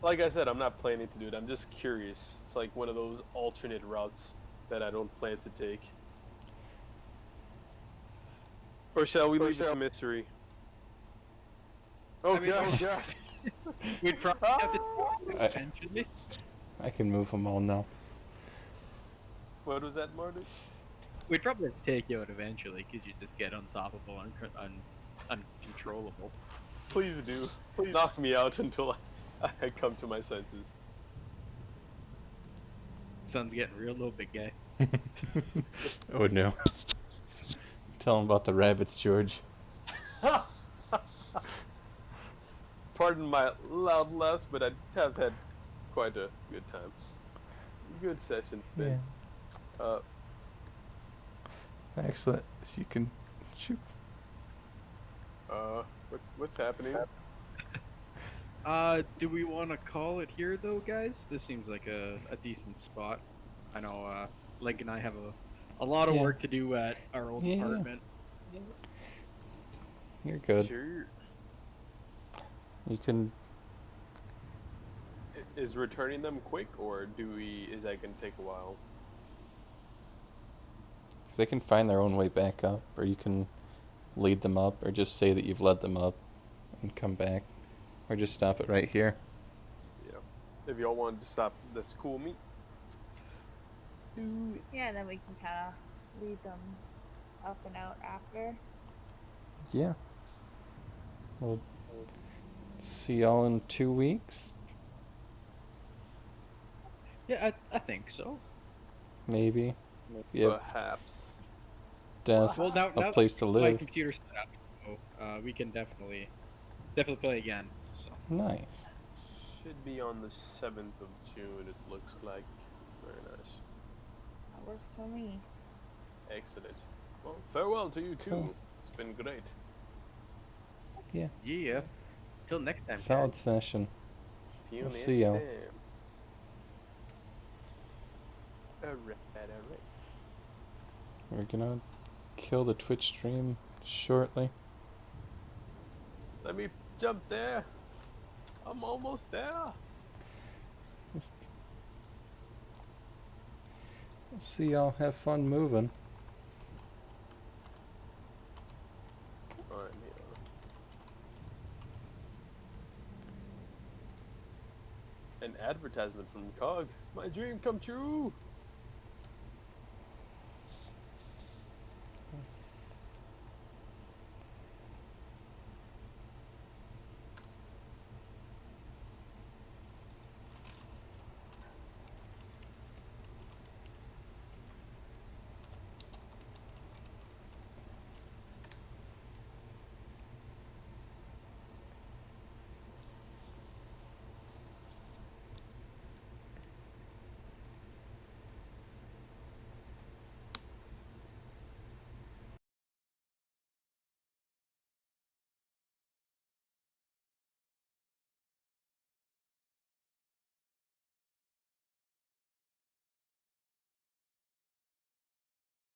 Like I said, I'm not planning to do it. I'm just curious. It's like one of those alternate routes that I don't plan to take. Or shall we leave it a mystery? Oh, I mean, gosh. We'd probably have to I- eventually. I can move them all now. What was that, Marduk? We'd probably have to take you out eventually because you just get unstoppable and uncontrollable. Please do. Please knock me out until I come to my senses. Sun's getting real low, big guy. Oh no. Tell them about the rabbits, George. Pardon my loud laughs, but I have had quite a good time. Good session, Spin. Excellent. So you can shoot. What's happening? Do we want to call it here though, guys? This seems like a decent spot. I know, Link and I have a lot of Yeah. work to do at our old Yeah. apartment. You're good. Sure. You can. Is returning them quick, or is that gonna take a while? They can find their own way back up, or you can lead them up, or just say that you've led them up and come back, or just stop it right here. Yeah. If y'all wanted to stop, that's cool. Me. Do it. yeah, then we can kind of lead them up and out after. Yeah. We'll see y'all in 2 weeks, Yeah, I think so. maybe. Yep. Perhaps. Desk, Well, now a place to my live. computer's set up, so we can definitely play again. So Nice. Should be on the 7th of June, it looks like. Very nice. That works for me. Excellent. Well, farewell to you too. Cool. It's been great. Yeah. Till next time, Solid guys. session. See you We'll next see y'all. time. Alright. We're gonna kill the Twitch stream shortly. Let me jump there. I'm almost there. See y'all. Have fun moving. Alright, an advertisement from Cog. My dream come true.